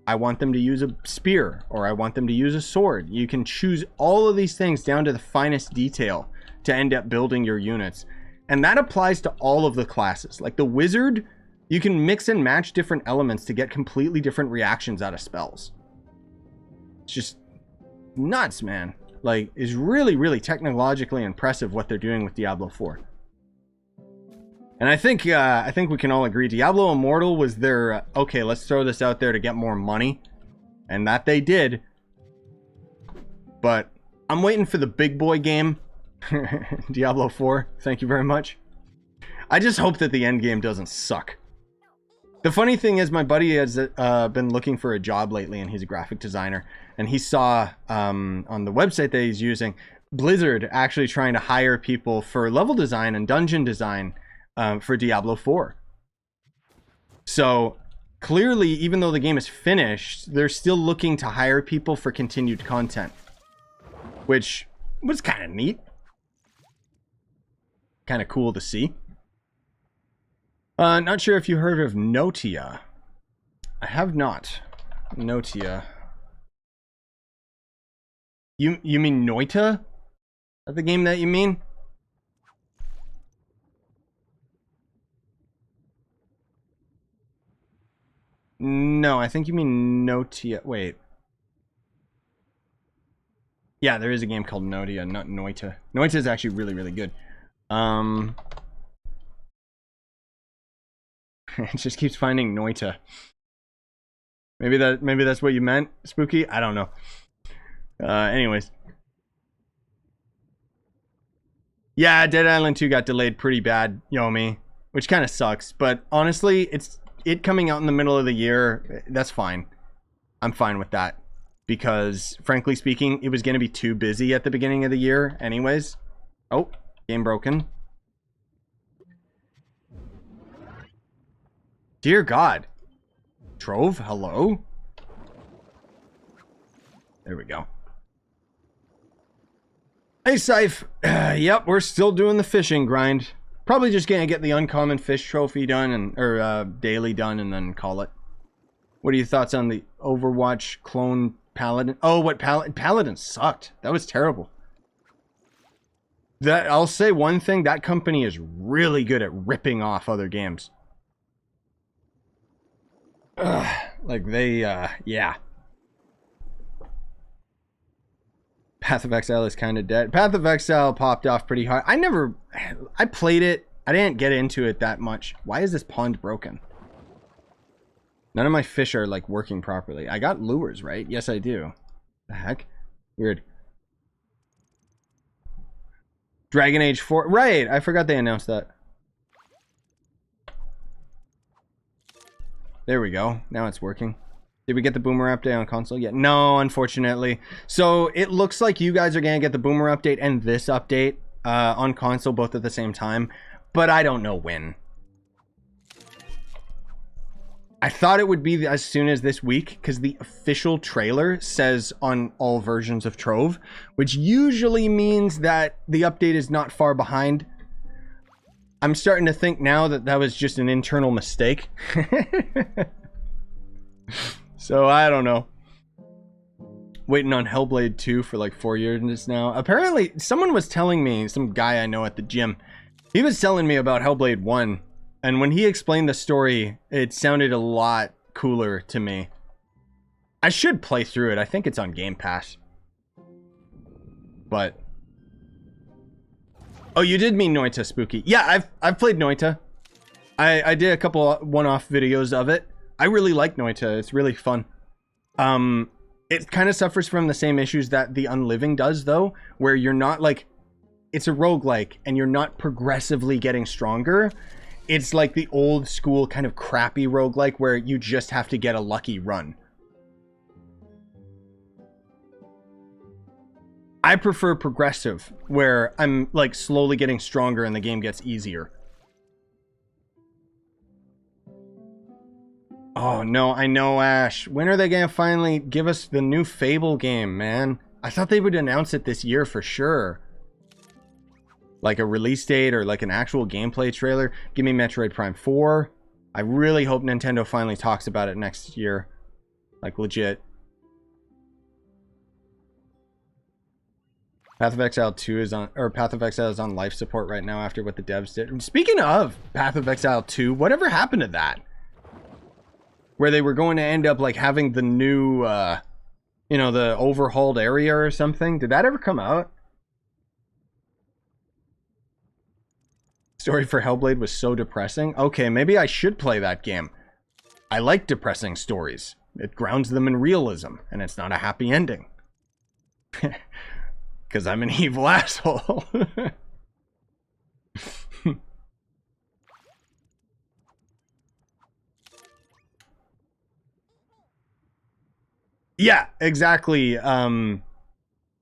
I want them to use a spear, or I want them to use a sword. You can choose all of these things down to the finest detail to end up building your units. And that applies to all of the classes. Like the wizard, you can mix and match different elements to get completely different reactions out of spells. It's just nuts, man. Like, it's really, really technologically impressive what they're doing with Diablo 4. And I think we can all agree Diablo Immortal was their, okay, let's throw this out there to get more money. And that they did. But I'm waiting for the big boy game. Diablo 4, thank you very much. I just hope that the end game doesn't suck. The funny thing is, my buddy has been looking for a job lately, and he's a graphic designer. And he saw on the website that he's using, Blizzard actually trying to hire people for level design and dungeon design for Diablo 4. So clearly, even though the game is finished, they're still looking to hire people for continued content, which was kind of neat. Kind of cool to see. Not sure if you heard of Notia. I have not. Notia. You mean Noita? Is that the game that you mean? No, I think you mean Notia. Wait. Yeah, there is a game called Notia, not Noita. Noita is actually really, really good. It just keeps finding Noita. Maybe that's what you meant, Spooky? I don't know. Anyways. Yeah, Dead Island 2 got delayed pretty bad, Yomi, which kind of sucks, but honestly, it coming out in the middle of the year, that's fine. I'm fine with that, because frankly speaking, it was going to be too busy at the beginning of the year anyways. Oh, game broken. Dear God. Trove, hello? There we go. Hey, Scythe. Yep, we're still doing the fishing grind. Probably just gonna get the uncommon fish trophy done, or daily done, and then call it. What are your thoughts on the Overwatch clone Paladin? Oh, what Paladin sucked. That was terrible. I'll say one thing, that company is really good at ripping off other games. Like they, yeah. Path of Exile is kind of dead. Path of Exile popped off pretty hard. I played it. I didn't get into it that much. Why is this pond broken? None of my fish are like working properly. I got lures, right? Yes, I do. The heck? Weird. Dragon Age 4. Right, I forgot they announced that. There we go. Now it's working. Did we get the Boomer update on console yet? No, unfortunately. So it looks like you guys are going to get the Boomer update and this update on console both at the same time. But I don't know when. I thought it would be as soon as this week, because the official trailer says on all versions of Trove, which usually means that the update is not far behind. I'm starting to think now that that was just an internal mistake. So I don't know. Waiting on Hellblade 2 for like 4 years now. Apparently someone was telling me, some guy I know at the gym, he was telling me about Hellblade 1, and when he explained the story, it sounded a lot cooler to me. I should play through it. I think it's on Game Pass. But Oh, you did mean Noita, Spooky. Yeah, I've played Noita. I did a couple one-off videos of it. I really like Noita. It's really fun. It kind of suffers from the same issues that the Unliving does, though, where you're not like, it's a roguelike and you're not progressively getting stronger. It's like the old school kind of crappy roguelike where you just have to get a lucky run. I prefer progressive, where I'm like slowly getting stronger and the game gets easier. Oh no, I know, Ash. When are they gonna finally give us the new Fable game, man? I thought they would announce it this year for sure. Like a release date or like an actual gameplay trailer. Give me Metroid Prime 4. I really hope Nintendo finally talks about it next year. Like legit. Path of Exile 2 is on, or Path of Exile is on life support right now after what the devs did. Speaking of Path of Exile 2, whatever happened to that? Where they were going to end up like having the new, you know, the overhauled area or something. Did that ever come out? Story for Hellblade was so depressing. Okay, maybe I should play that game. I like depressing stories. It grounds them in realism, and it's not a happy ending. Because I'm an evil asshole. Yeah, exactly.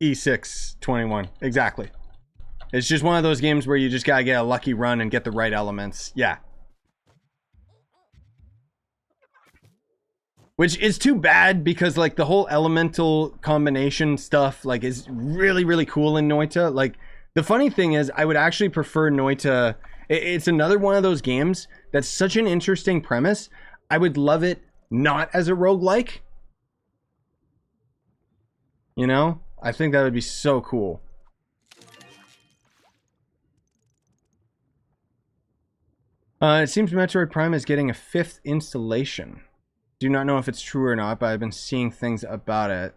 E621. Exactly. It's just one of those games where you just gotta get a lucky run and get the right elements. Yeah. Which is too bad because like the whole elemental combination stuff like is really, really cool in Noita. Like the funny thing is I would actually prefer Noita. It's another one of those games that's such an interesting premise. I would love it not as a roguelike. You know? I think that would be so cool. It seems Metroid Prime is getting a 5th installation. Do not know if it's true or not, but I've been seeing things about it.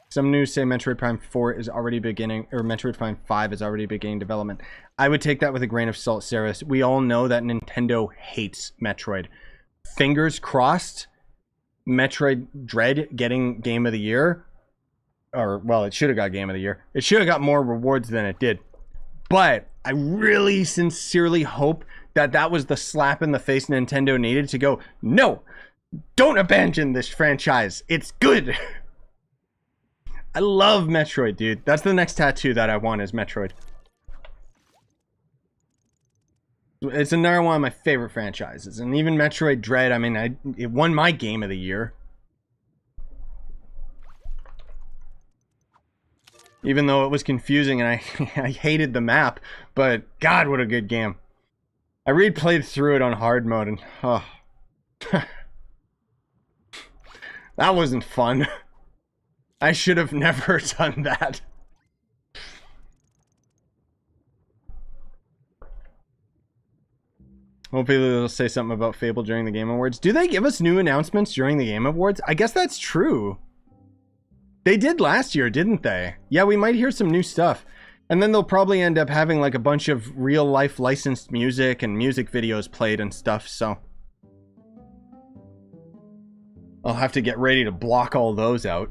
Some news say Metroid Prime 4 is already beginning, or Metroid Prime 5 is already beginning development. I would take that with a grain of salt, Saris. We all know that Nintendo hates Metroid. Fingers crossed, Metroid Dread getting Game of the Year. Or, well, it should have got Game of the Year. It should have got more rewards than it did. But I really sincerely hope that that was the slap in the face Nintendo needed to go, no, don't abandon this franchise. It's good. I love Metroid, dude. That's the next tattoo that I want is Metroid. It's another one of my favorite franchises. And even Metroid Dread, I mean, it won my Game of the Year. Even though it was confusing and I hated the map. But God, what a good game. I replayed through it on hard mode and oh. That wasn't fun. I should have never done that. Hopefully they'll say something about Fable during the Game Awards. Do they give us new announcements during the Game Awards? I guess that's true. They did last year, didn't they? Yeah, we might hear some new stuff. And then they'll probably end up having like a bunch of real life licensed music and music videos played and stuff, so I'll have to get ready to block all those out.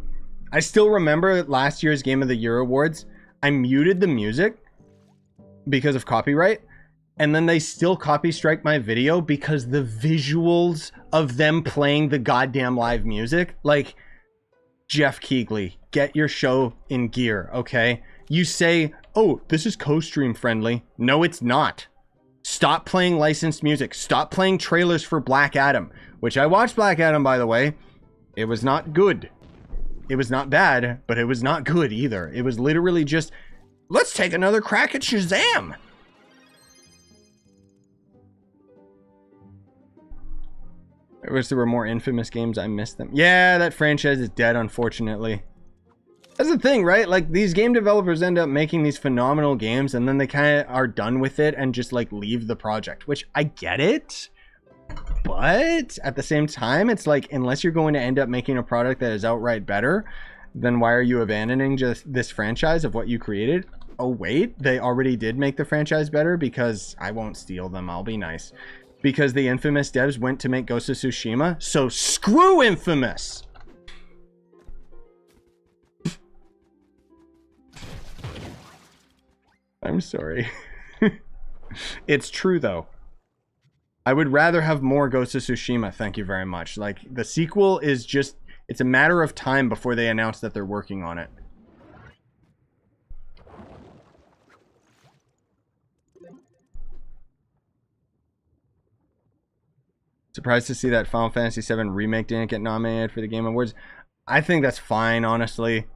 I still remember last year's Game of the Year awards. I muted the music because of copyright, and then they still copy strike my video because the visuals of them playing the goddamn live music, like, Jeff Keighley, get your show in gear, okay? You say, oh, this is co-stream friendly. No, it's not. Stop playing licensed music. Stop playing trailers for Black Adam, which I watched Black Adam, by the way. It was not good. It was not bad, but it was not good either. It was literally just, let's take another crack at Shazam. I wish there were more infamous games. I missed them. Yeah, that franchise is dead, unfortunately. That's the thing, right? Like, these game developers end up making these phenomenal games, and then they kind of are done with it and just, like, leave the project. Which, I get it. But, at the same time, it's like, unless you're going to end up making a product that is outright better, then why are you abandoning just this franchise of what you created? oh wait, they already did make the franchise better, because I won't steal them, I'll be nice. Because the Infamous devs went to make Ghost of Tsushima, so screw Infamous! I'm sorry. It's true though. I would rather have more Ghost of Tsushima, thank you very much. Like, the sequel is just, it's a matter of time before they announce that they're working on it. Surprised to see that Final Fantasy VII Remake didn't get nominated for the Game Awards. I think that's fine, honestly.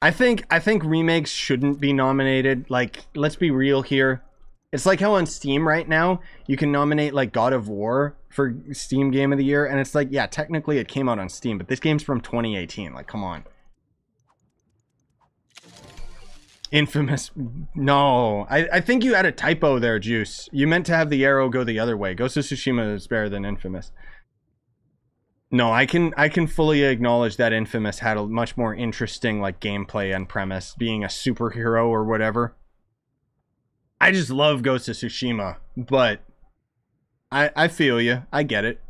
I think remakes shouldn't be nominated. Like, let's be real here. It's like how on Steam right now, you can nominate, like, God of War for Steam Game of the Year. And it's like, yeah, technically it came out on Steam, but this game's from 2018. Like, come on. Infamous. No. I think you had a typo there, Juice. You meant to have the arrow go the other way. Ghost of Tsushima is better than Infamous. No, I can fully acknowledge that Infamous had a much more interesting, like, gameplay and premise, being a superhero or whatever. I just love Ghost of Tsushima, but I feel you. I get it.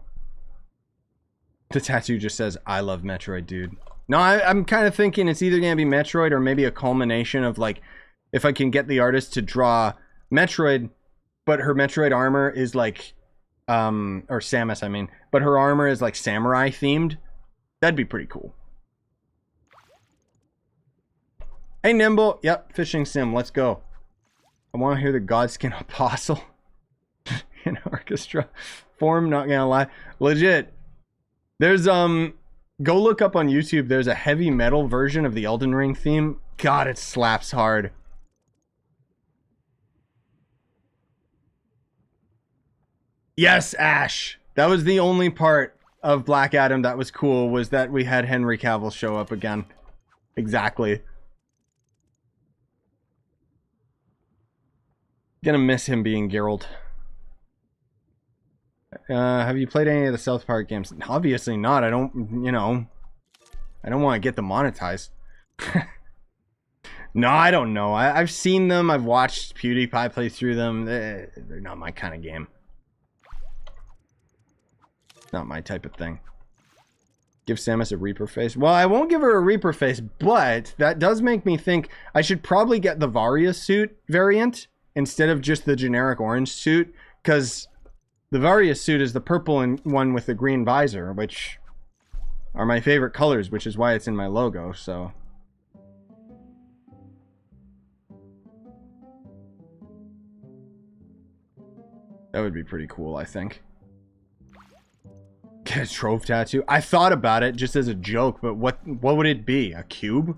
The tattoo just says, I love Metroid, dude. No, I'm kind of thinking it's either going to be Metroid or maybe a culmination of, like, if I can get the artist to draw Metroid, but her Metroid armor is, like, or Samus, I mean, but her armor is, like, samurai themed. That'd be pretty cool. Hey, Nimble. Yep, fishing sim. Let's go. I want to hear the Godskin Apostle in orchestra form, not gonna lie. Legit. There's, go look up on YouTube. There's a heavy metal version of the Elden Ring theme. God, it slaps hard. Yes, Ash. That was the only part of Black Adam that was cool, was that we had Henry Cavill show up again. Exactly. Gonna miss him being Geralt. Have you played any of the South Park games? Obviously not. I don't, you know, I don't want to get them monetized. No, I don't know. I've seen them. I've watched PewDiePie play through them. They're not my kind of game. Not my type of thing. Give Samus a Reaper face. Well, I won't give her a Reaper face, but that does make me think I should probably get the Varia suit variant instead of just the generic orange suit, because the Varia suit is the purple one with the green visor, which are my favorite colors, which is why it's in my logo, so. That would be pretty cool, I think. Get a Trove tattoo? I thought about it just as a joke, but what would it be? A cube?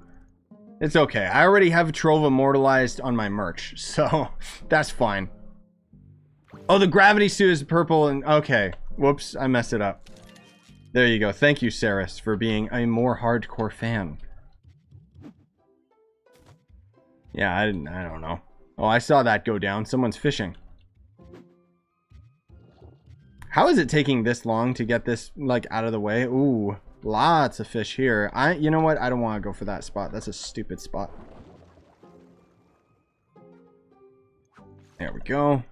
It's okay. I already have Trove immortalized on my merch, so that's fine. Oh, the gravity suit is purple and... Okay. Whoops, I messed it up. There you go. Thank you, Saris, for being a more hardcore fan. Yeah, I don't know. Oh, I saw that go down. Someone's fishing. How is it taking this long to get this, like, out of the way? Ooh, lots of fish here. You know what? I don't want to go for that spot. That's a stupid spot. There we go.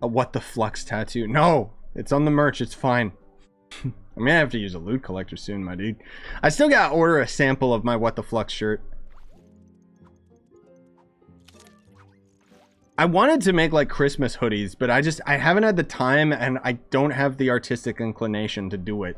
A what the flux tattoo? No, it's on the merch. It's fine. I'm gonna have to use a loot collector soon, my dude. I still gotta order a sample of my what the flux shirt. I wanted to make like Christmas hoodies, but I haven't had the time and I don't have the artistic inclination to do it.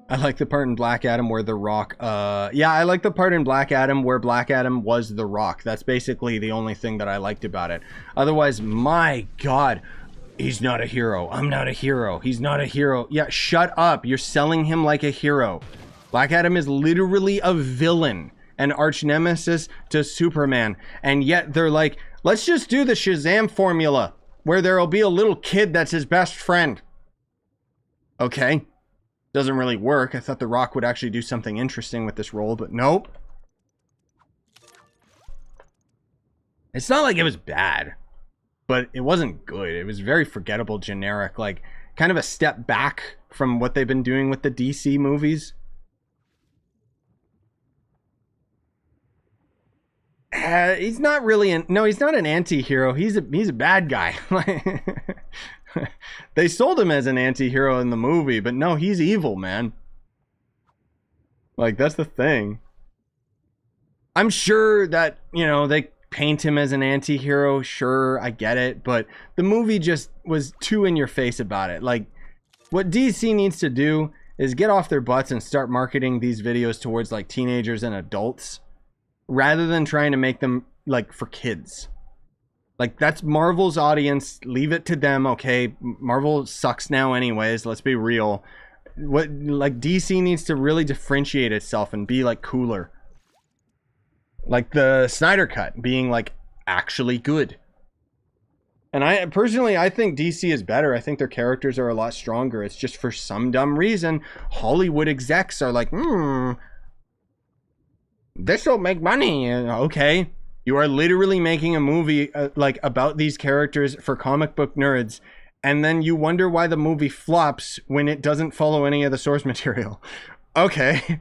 I like the part in Black Adam where The Rock, yeah, I like the part in Black Adam where Black Adam was The Rock. That's basically the only thing that I liked about it. Otherwise, my God, he's not a hero. I'm not a hero. He's not a hero. Yeah, shut up. You're selling him like a hero. Black Adam is literally a villain, an arch nemesis to Superman. And yet they're like, let's just do the Shazam formula where there'll be a little kid that's his best friend. Okay. Doesn't really work. I thought The Rock would actually do something interesting with this role, but nope. It's not like it was bad, but it wasn't good. It was very forgettable, generic, like kind of a step back from what they've been doing with the DC movies. He's not really no, he's not an anti-hero. He's a bad guy. They sold him as an anti-hero in the movie, but no, he's evil, man. Like, that's the thing. I'm sure that, you know, they paint him as an anti-hero. Sure, I get it, but the movie just was too in your face about it. Like, what DC needs to do is get off their butts and start marketing these videos towards like teenagers and adults, rather than trying to make them like for kids. Like, that's Marvel's audience. Leave it to them. Okay, Marvel sucks now anyways, let's be real. What, like, DC needs to really differentiate itself and be like cooler. Like the Snyder Cut being like actually good. And I personally, I think DC is better. I think their characters are a lot stronger. It's just for some dumb reason Hollywood execs are like, this will make money. Okay, you are literally making a movie like about these characters for comic book nerds, and then you wonder why the movie flops when it doesn't follow any of the source material. Okay.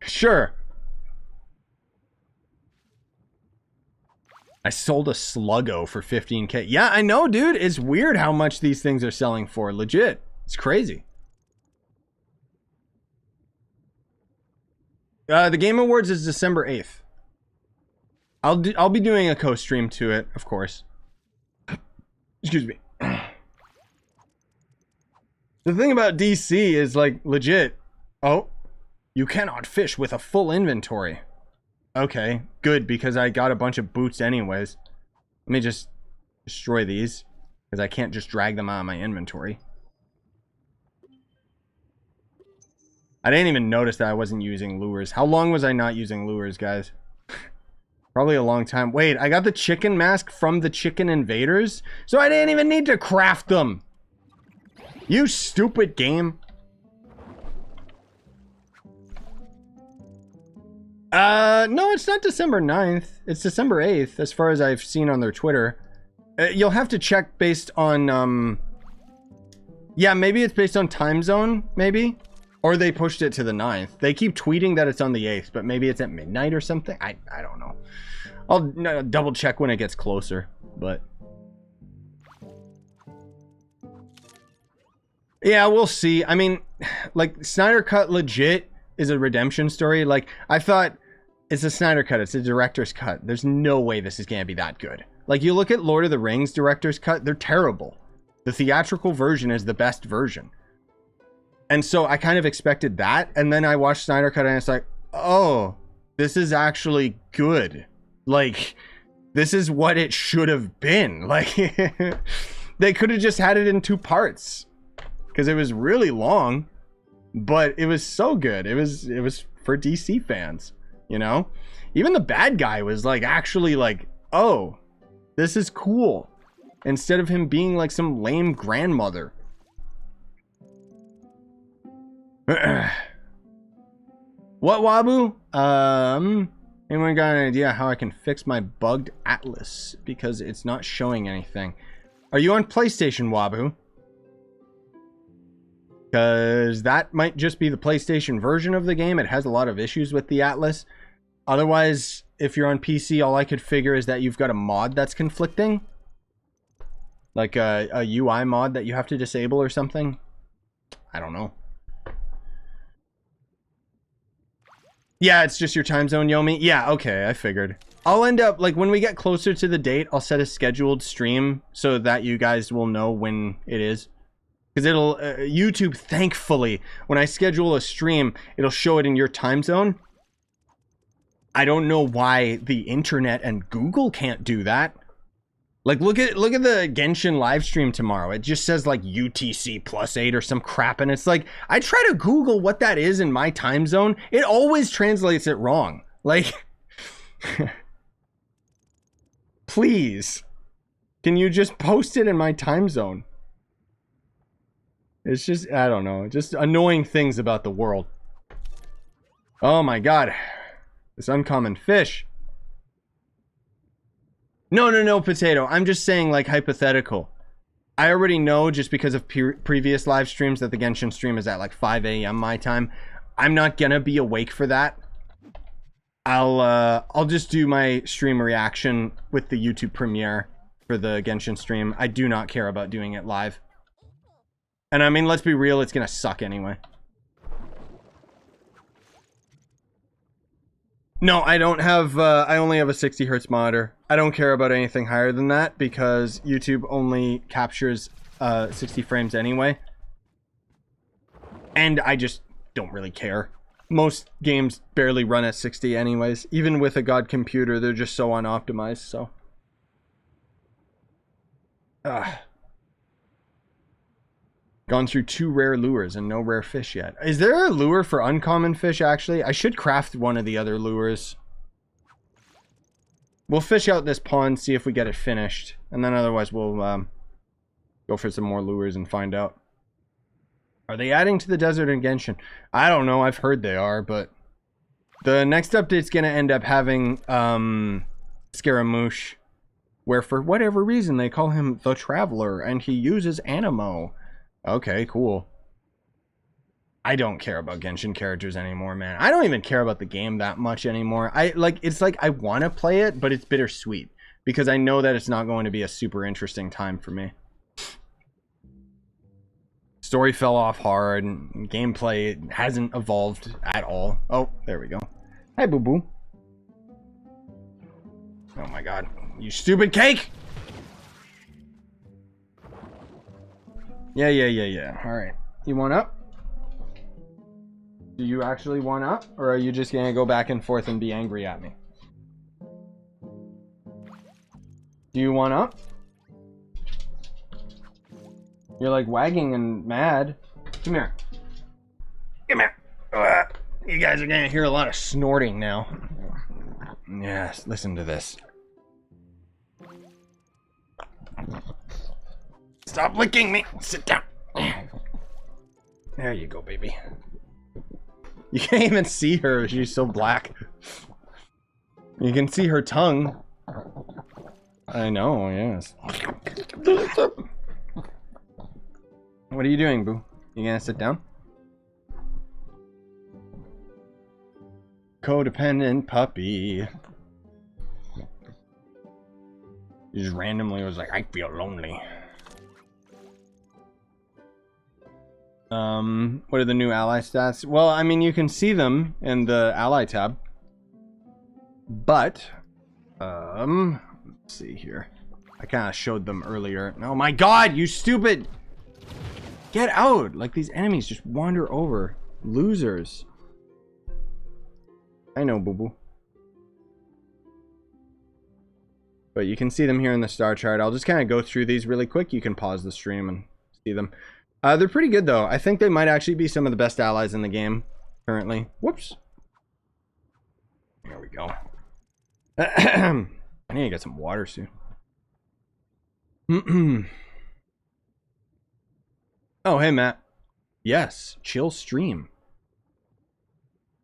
Sure. I sold a Sluggo for 15K. Yeah, I know, dude. It's weird how much these things are selling for. Legit. It's crazy. The Game Awards is December 8th. I'll be doing a co-stream to it, of course. Excuse me. The thing about DC is, like, legit. Oh, you cannot fish with a full inventory. Okay, good, because I got a bunch of boots anyways. Let me just destroy these, because I can't just drag them out of my inventory. I didn't even notice that I wasn't using lures. How long was I not using lures, guys? Probably a long time. Wait, I got the chicken mask from the Chicken Invaders, so I didn't even need to craft them. You stupid game. No, it's not December 9th. It's December 8th, as far as I've seen on their Twitter. You'll have to check based on, yeah, maybe it's based on time zone, maybe? Or they pushed it to the 9th. They keep tweeting that it's on the 8th, but maybe it's at midnight or something. I don't know. I'll double check when it gets closer, but... yeah, we'll see. I mean, like, Snyder Cut legit is a redemption story. Like, I thought... it's a Snyder Cut. It's a director's cut. There's no way this is going to be that good. Like, you look at Lord of the Rings director's cut, they're terrible. The theatrical version is the best version. And so I kind of expected that. And then I watched Snyder Cut and it's like, oh, this is actually good. Like, this is what it should have been. Like, they could have just had it in 2 parts. Because it was really long. But it was so good. It was for DC fans. You know, even the bad guy was like actually like, oh, this is cool, instead of him being like some lame grandmother. What, Wabu? Anyone got an idea how I can fix my bugged Atlas because it's not showing anything? Are you on PlayStation, Wabu? Because that might just be the PlayStation version of the game. It has a lot of issues with the Atlas. Otherwise, if you're on PC, all I could figure is that you've got a mod that's conflicting. Like a UI mod that you have to disable or something. I don't know. Yeah, it's just your time zone, Yomi. Yeah, okay, I figured. I'll end up, like, when we get closer to the date, I'll set a scheduled stream so that you guys will know when it is. Because it'll, YouTube, thankfully, when I schedule a stream, it'll show it in your time zone. I don't know why the internet and Google can't do that. Like, look at the Genshin live stream tomorrow. It just says, like, UTC +8 or some crap. And it's like, I try to Google what that is in my time zone. It always translates it wrong. Like, please, can you just post it in my time zone? It's just, I don't know, just annoying things about the world. Oh my god. This uncommon fish. No, Potato. I'm just saying, like, hypothetical. I already know just because of previous live streams that the Genshin stream is at like 5 a.m. my time. I'm not gonna be awake for that. I'll just do my stream reaction with the YouTube premiere for the Genshin stream. I do not care about doing it live. And I mean, let's be real, it's gonna suck anyway. No, I don't have, I only have a 60 hertz monitor. I don't care about anything higher than that because YouTube only captures 60 frames anyway. And I just don't really care. Most games barely run at 60 anyways. Even with a God computer, they're just so unoptimized, so. Gone through 2 rare lures and no rare fish yet. Is there a lure for uncommon fish, actually? I should craft one of the other lures. We'll fish out this pond, see if we get it finished. And then otherwise we'll go for some more lures and find out. Are they adding to the desert in Genshin? I don't know. I've heard they are, but... The next update's going to end up having Scaramouche. Where for whatever reason they call him the Traveler and he uses Anemo. Okay, cool. I don't care about Genshin characters anymore, man. I don't even care about the game that much anymore. It's like I want to play it, but it's bittersweet because I know that it's not going to be a super interesting time for me. Story fell off hard and gameplay hasn't evolved at all. Oh, there we go. Hi, boo boo. Oh my god, you stupid cake! Yeah. Alright. You want up? Do you actually want up? Or are you just gonna go back and forth and be angry at me? Do you want up? You're like wagging and mad. Come here. Come here. You guys are gonna hear a lot of snorting now. Yes, listen to this. Stop licking me. Sit down. There you go, baby. You can't even see her. She's so black. You can see her tongue. I know, yes. What are you doing, boo? You gonna sit down? Codependent puppy. He just randomly was like, I feel lonely. What are the new ally stats? Well, I mean, you can see them in the ally tab. But, let's see here. I kind of showed them earlier. Oh my god, you stupid! Get out! Like, these enemies just wander over. Losers. I know, boo-boo. But you can see them here in the star chart. I'll just kind of go through these really quick. You can pause the stream and see them. They're pretty good, though. I think they might actually be some of the best allies in the game currently. Whoops. There we go. I need to get some water soon. Oh, hey, Matt. Yes, chill stream.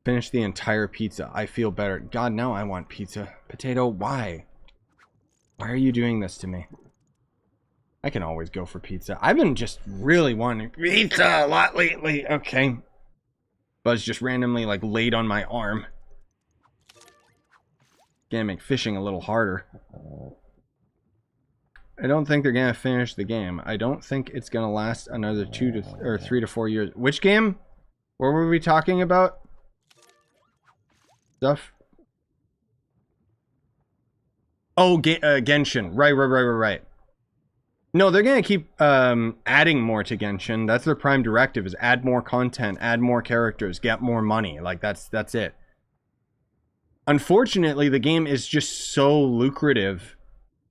Finish the entire pizza. I feel better. God, now I want pizza. Potato, why? Why are you doing this to me? I can always go for pizza. I've been just really wanting pizza a lot lately. Okay. Buzz just randomly, like, laid on my arm. Gonna make fishing a little harder. I don't think they're gonna finish the game. I don't think it's gonna last another 3 to 4 years. Which game? What were we talking about? Stuff. Oh, Genshin. Right. No, they're gonna keep adding more to Genshin. That's their prime directive: is add more content, add more characters, get more money. Like that's it. Unfortunately, the game is just so lucrative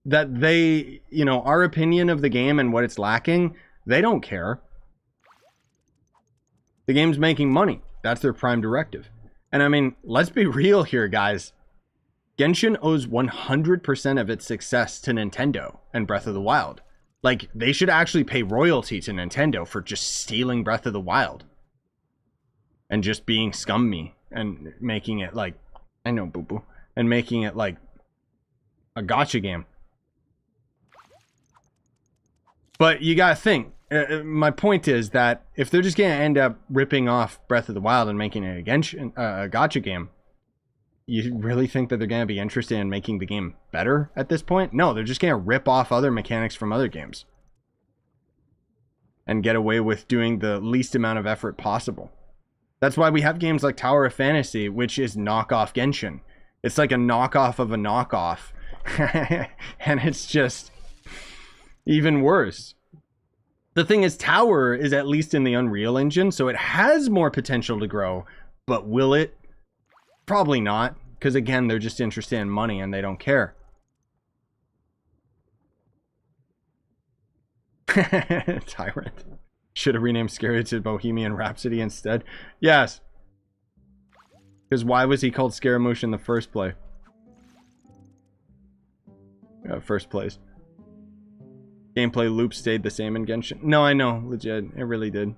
that they, you know, our opinion of the game and what it's lacking, they don't care. The game's making money. That's their prime directive. And I mean, let's be real here, guys. Genshin owes 100% of its success to Nintendo and Breath of the Wild. Like, they should actually pay royalty to Nintendo for just stealing Breath of the Wild. And just being scummy and making it like, I know, boo-boo. And making it like a gacha game. But you gotta think. My point is that if they're just gonna end up ripping off Breath of the Wild and making it a gacha game, you really think that they're gonna be interested in making the game better at this point? No, they're just gonna rip off other mechanics from other games and get away with doing the least amount of effort possible. That's why we have games like Tower of Fantasy, which is knockoff Genshin. It's like a knockoff of a knockoff. And it's just even worse. The thing is, Tower is at least in the Unreal Engine, so it has more potential to grow. But will it? Probably not. Because again, they're just interested in money and they don't care. Tyrant. Should have renamed Scary to Bohemian Rhapsody instead. Yes. Because why was he called Scaramouche in the first place? First place. Gameplay loop stayed the same in Genshin. No, I know. Legit. It really did.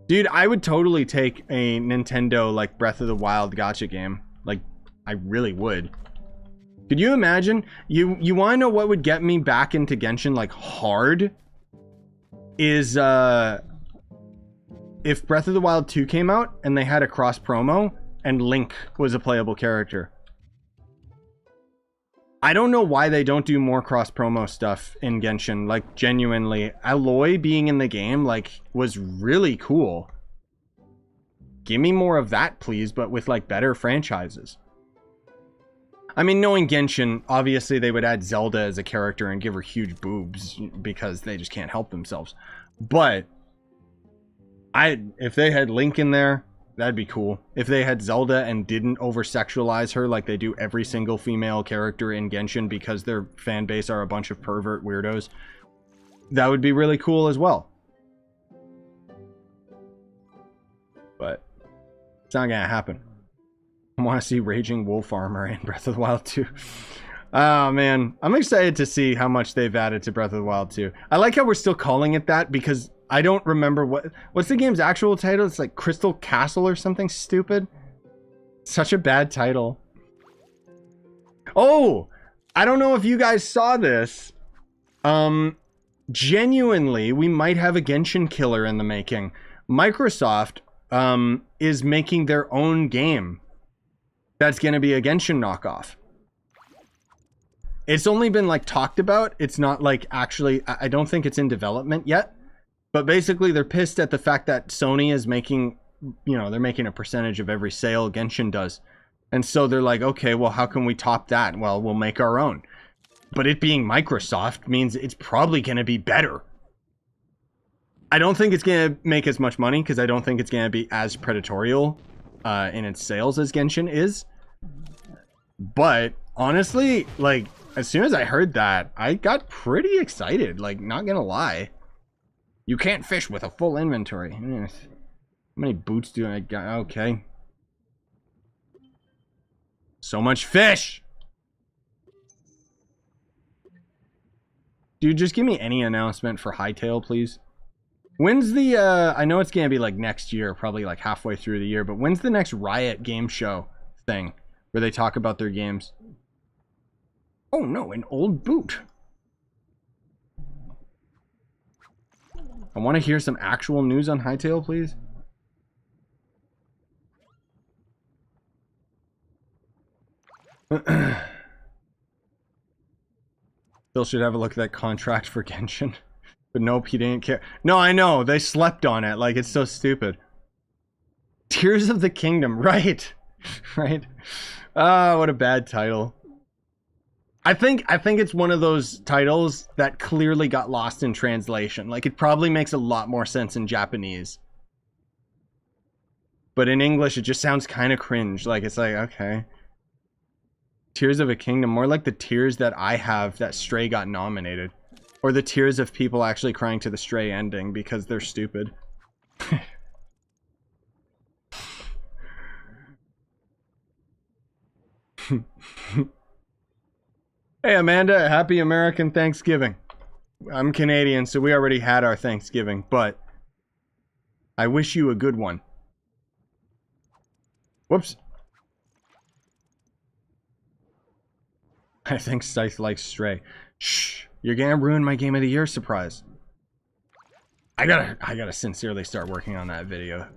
Dude, I would totally take a Nintendo, like, Breath of the Wild gacha game. Like, I really would. Could you imagine? You want to know what would get me back into Genshin, like, hard? Is, if Breath of the Wild 2 came out and they had a cross promo and Link was a playable character. I don't know why they don't do more cross promo stuff in Genshin. Like, genuinely, Aloy being in the game, like, was really cool. Give me more of that, please, but with, like, better franchises. I mean, knowing Genshin, obviously they would add Zelda as a character and give her huge boobs because they just can't help themselves. But if they had Link in there, that'd be cool. If they had Zelda and didn't over-sexualize her like they do every single female character in Genshin because their fan base are a bunch of pervert weirdos, that would be really cool as well. But it's not gonna happen. I want to see Raging Wolf armor in Breath of the Wild 2. Oh, man. I'm excited to see how much they've added to Breath of the Wild 2. I like how we're still calling it that because I don't remember what's the game's actual title. It's like Crystal Castle or something stupid. Such a bad title. Oh, I don't know if you guys saw this. Genuinely, we might have a Genshin killer in the making. Microsoft is making their own game that's going to be a Genshin knockoff. It's only been like talked about. It's not like actually, I don't think it's in development yet. But basically they're pissed at the fact that Sony is making, you know, they're making a percentage of every sale Genshin does. And so they're like, okay, well, how can we top that? Well, we'll make our own. But it being Microsoft means it's probably going to be better. I don't think it's going to make as much money because I don't think it's going to be as predatorial in its sales as Genshin is. But honestly, like, as soon as I heard that, I got pretty excited. Like, not going to lie. You can't fish with a full inventory. How many boots do I got? Okay. So much fish! Dude, just give me any announcement for Hytale, please. When's the, I know it's gonna be like next year, probably like halfway through the year, but when's the next Riot game show thing where they talk about their games? Oh no, an old boot. I want to hear some actual news on Hytale, please. Phil should have a look at that contract for Genshin. But nope, he didn't care. No, I know. They slept on it. Like, it's so stupid. Tears of the Kingdom. Right. Right. Ah, what a bad title. I think it's one of those titles that clearly got lost in translation. Like, it probably makes a lot more sense in Japanese. But in English, it just sounds kind of cringe. Like, it's like, okay. Tears of a Kingdom. More like the tears that I have that Stray got nominated. Or the tears of people actually crying to the Stray ending because they're stupid. Hey Amanda, happy American Thanksgiving. I'm Canadian, so we already had our Thanksgiving, but I wish you a good one. Whoops. I think Scythe likes Stray. Shh, you're gonna ruin my Game of the Year surprise. I gotta sincerely start working on that video.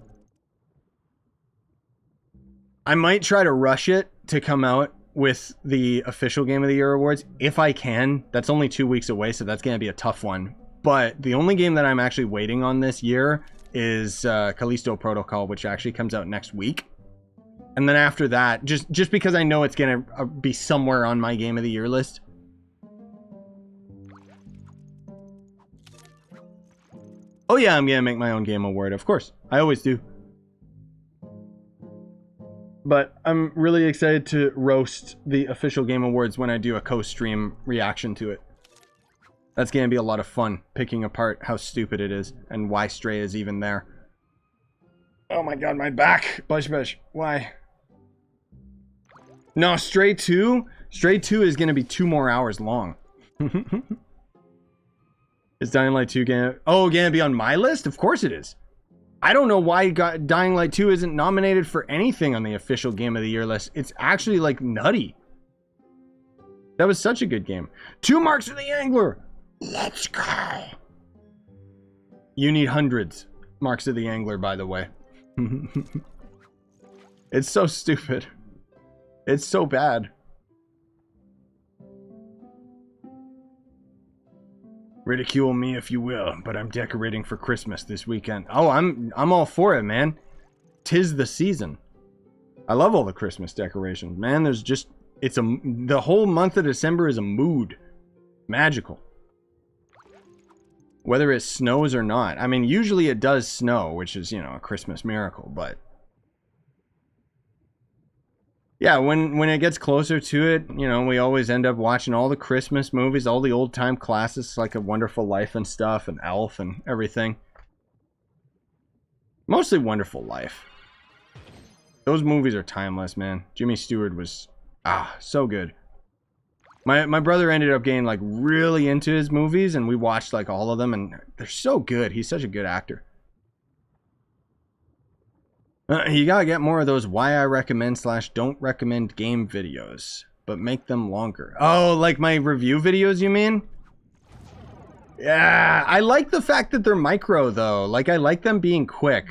I might try to rush it to come out with the official Game of the Year awards if I can. That's only 2 weeks away, so that's gonna be a tough one. But the only game that I'm actually waiting on this year is Callisto Protocol, which actually comes out next week. And then after that, just because I know it's gonna be somewhere on my Game of the Year list. Oh yeah, I'm gonna make my own game award, of course. I always do. But I'm really excited to roast the official Game Awards when I do a co-stream reaction to it. That's gonna be a lot of fun, picking apart how stupid it is and why Stray is even there. Oh my god, my back! Bush, why? No, Stray 2? Stray 2 is gonna be 2 more hours long. Is Dying Light 2 gonna be on my list? Of course it is. I don't know why Dying Light 2 isn't nominated for anything on the official Game of the Year list. It's actually, like, nutty. That was such a good game. 2 marks for the Angler! Let's go! You need hundreds. Marks of the Angler, by the way. It's so stupid. It's so bad. Ridicule me if you will, but I'm decorating for Christmas this weekend. Oh, I'm all for it, man. 'Tis the season. I love all the Christmas decorations, man. There's just the whole month of December is a mood. Magical. Whether it snows or not. I mean, usually it does snow, which is, you know, a Christmas miracle, but yeah, when it gets closer to it, you know, we always end up watching all the Christmas movies, all the old-time classics like A Wonderful Life and stuff, and Elf and everything. Mostly Wonderful Life. Those movies are timeless, man. Jimmy Stewart was, so good. My brother ended up getting, like, really into his movies, and we watched, like, all of them, and they're so good. He's such a good actor. You gotta get more of those why I recommend / don't recommend game videos, but make them longer. Oh, like my review videos, you mean? Yeah, I like the fact that they're micro, though. Like, I like them being quick.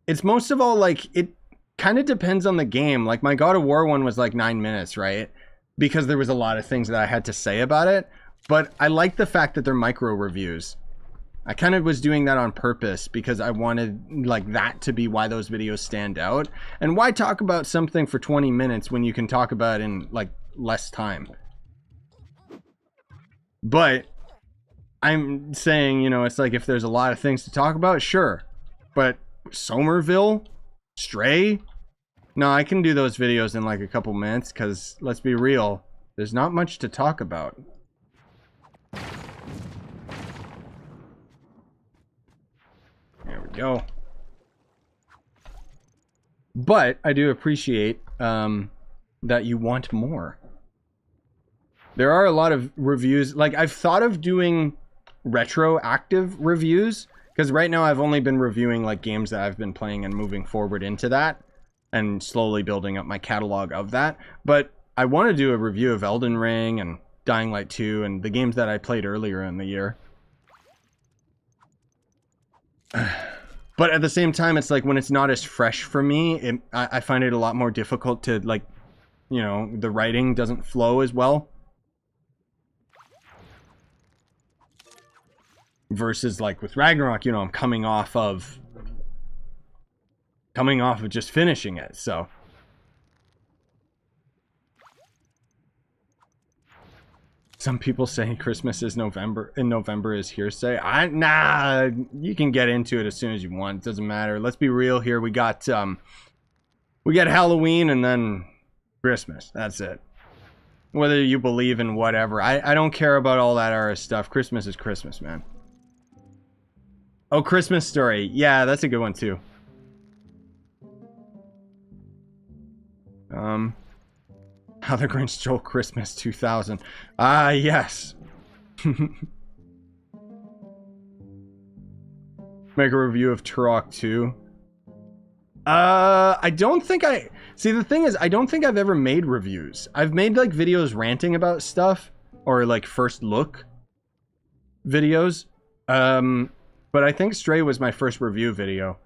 It's most of all, like, it kind of depends on the game. Like, my God of War one was like 9 minutes, right? Because there was a lot of things that I had to say about it. But I like the fact that they're micro reviews. I kind of was doing that on purpose because I wanted, like, that to be why those videos stand out. And why talk about something for 20 minutes when you can talk about it in, like, less time? But I'm saying, you know, it's like if there's a lot of things to talk about, sure. But Somerville? Stray? No, I can do those videos in like a couple minutes because, let's be real, there's not much to talk about. There we go. But I do appreciate that you want more. There are a lot of reviews. Like, I've thought of doing retroactive reviews because right now I've only been reviewing like games that I've been playing and moving forward into that and slowly building up my catalog of that. But I want to do a review of Elden Ring and Dying Light 2 and the games that I played earlier in the year. But at the same time, it's like when it's not as fresh for me, I find it a lot more difficult to, like, you know, the writing doesn't flow as well. Versus like with Ragnarok, you know, I'm coming off of just finishing it, so. Some people say Christmas is November is hearsay. Nah, you can get into it as soon as you want. It doesn't matter. Let's be real here. We got Halloween and then Christmas. That's it. Whether you believe in whatever. I don't care about all that other stuff. Christmas is Christmas, man. Oh, Christmas Story. Yeah, that's a good one too. How the Grinch Stole Christmas 2000. Ah, yes. Make a review of Turok 2. I don't think see, the thing is, I don't think I've ever made reviews. I've made like videos ranting about stuff or like first look videos. But I think Stray was my first review video.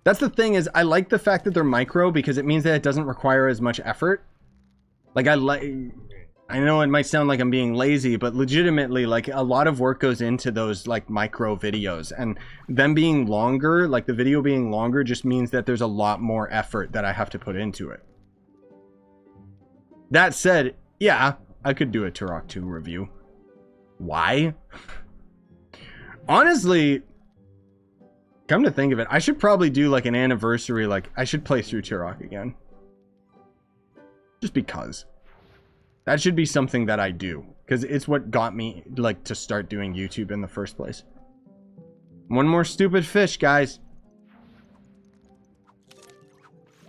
That's the thing, is I like the fact that they're micro because it means that it doesn't require as much effort. Like, I know it might sound like I'm being lazy, but legitimately, like, a lot of work goes into those, like, micro videos. And them being longer, like, the video being longer just means that there's a lot more effort that I have to put into it. That said, yeah, I could do a Turok 2 review. Why? Honestly, come to think of it, I should probably do, like, an anniversary, like, I should play through Turok again. Just because. That should be something that I do. Because it's what got me, like, to start doing YouTube in the first place. One more stupid fish, guys.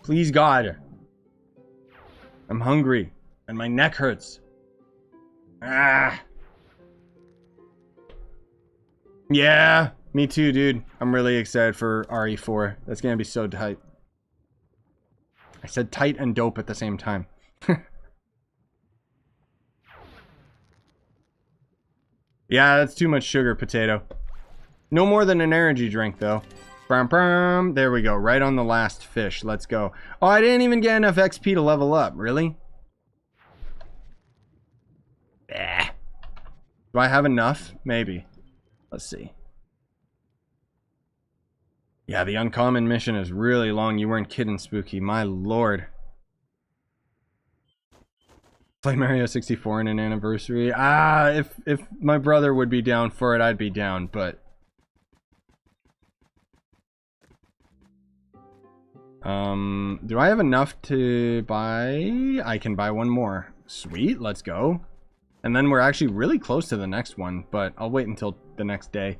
Please, God. I'm hungry. And my neck hurts. Ah. Yeah. Me too, dude. I'm really excited for RE4. That's gonna be so tight. I said tight and dope at the same time. Yeah, that's too much sugar, potato. No more than an energy drink, though. There we go. Right on the last fish. Let's go. Oh, I didn't even get enough XP to level up. Really? Eh. Do I have enough? Maybe. Let's see. Yeah, the uncommon mission is really long. You weren't kidding, Spooky. My lord. Play Mario 64 in an anniversary. Ah, if my brother would be down for it, I'd be down, but... do I have enough to buy? I can buy one more. Sweet, let's go. And then we're actually really close to the next one, but I'll wait until the next day.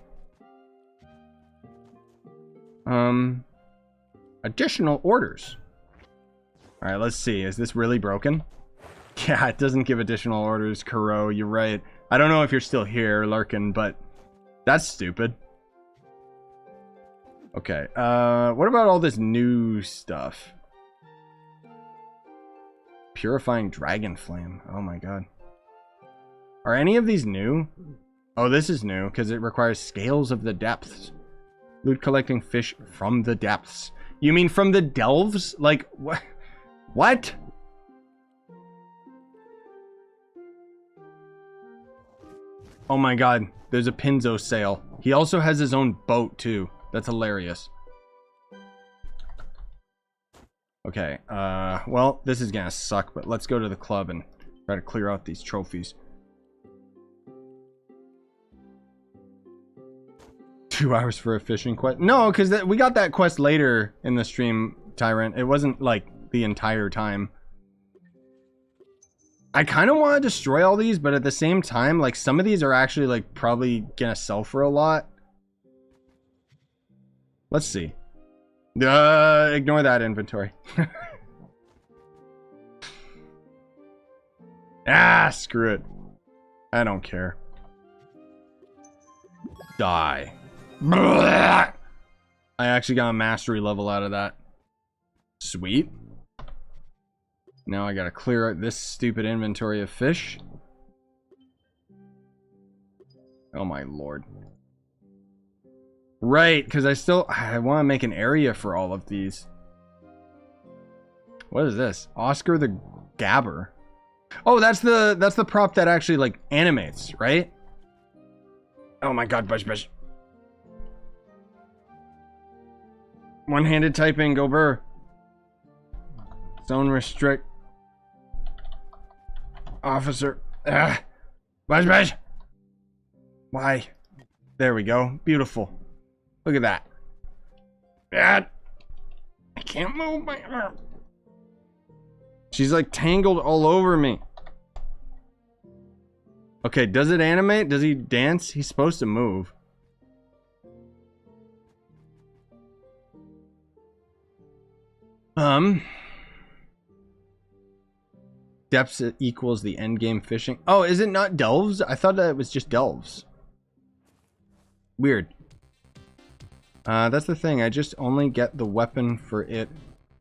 Additional orders. Alright, let's see. Is this really broken? Yeah, it doesn't give additional orders, Kuro. You're right. I don't know if you're still here, Larkin, but that's stupid. Okay, what about all this new stuff? Purifying Dragon Flame. Oh my god. Are any of these new? Oh, this is new, because it requires Scales of the Depths. Loot collecting fish from the depths. You mean from the delves? Like, what? What? Oh my god, there's a Pinzo sale. He also has his own boat, too. That's hilarious. Okay, well, this is gonna suck, but let's go to the club and try to clear out these trophies. 2 hours for a fishing quest? No, because we got that quest later in the stream, Tyrant. It wasn't, like, the entire time. I kind of want to destroy all these, but at the same time, like, some of these are actually, like, probably gonna sell for a lot. Let's see. Ignore that inventory. Ah, screw it. I don't care. Die. I actually got a mastery level out of that. Sweet. Now I gotta clear out this stupid inventory of fish. Oh my lord. Right, because I want to make an area for all of these. What is this? Oscar the Gabber. Oh, that's the prop that actually, like, animates, right? Oh my god, Bush. One-handed typing, go burr. Zone restrict. Officer. Bush. Why? There we go. Beautiful. Look at that. Dad. I can't move my arm. She's like tangled all over me. Okay, does it animate? Does he dance? He's supposed to move. Depths equals the end game fishing. Oh, is it not delves? I thought that it was just delves. Weird. That's the thing. I just only get the weapon for it.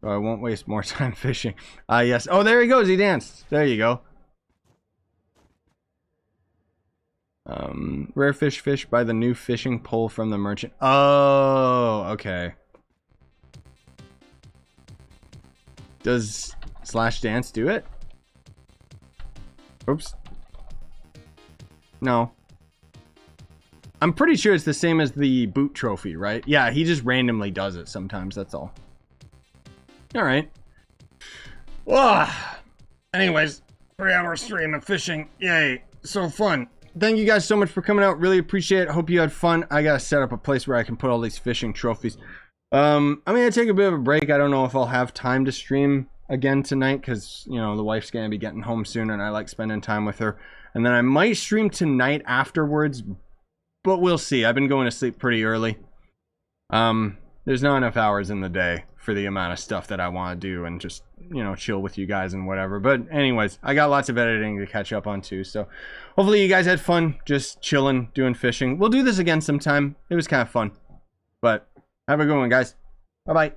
So I won't waste more time fishing. Yes. Oh, there he goes. He danced. There you go. Rare fish by the new fishing pole from the merchant. Oh, okay. Does Slash Dance do it? Oops. No. I'm pretty sure it's the same as the boot trophy, right? Yeah, he just randomly does it sometimes, that's all. Alright. Anyways, 3-hour stream of fishing. Yay. So fun. Thank you guys so much for coming out. Really appreciate it. Hope you had fun. I gotta set up a place where I can put all these fishing trophies. I'm gonna take a bit of a break. I don't know if I'll have time to stream again tonight because, you know, the wife's gonna be getting home soon and I like spending time with her. And then I might stream tonight afterwards, but we'll see. I've been going to sleep pretty early. There's not enough hours in the day for the amount of stuff that I want to do and just, you know, chill with you guys and whatever. But anyways, I got lots of editing to catch up on too. So hopefully you guys had fun just chilling, doing fishing. We'll do this again sometime. It was kind of fun. But have a good one, guys. Bye-bye.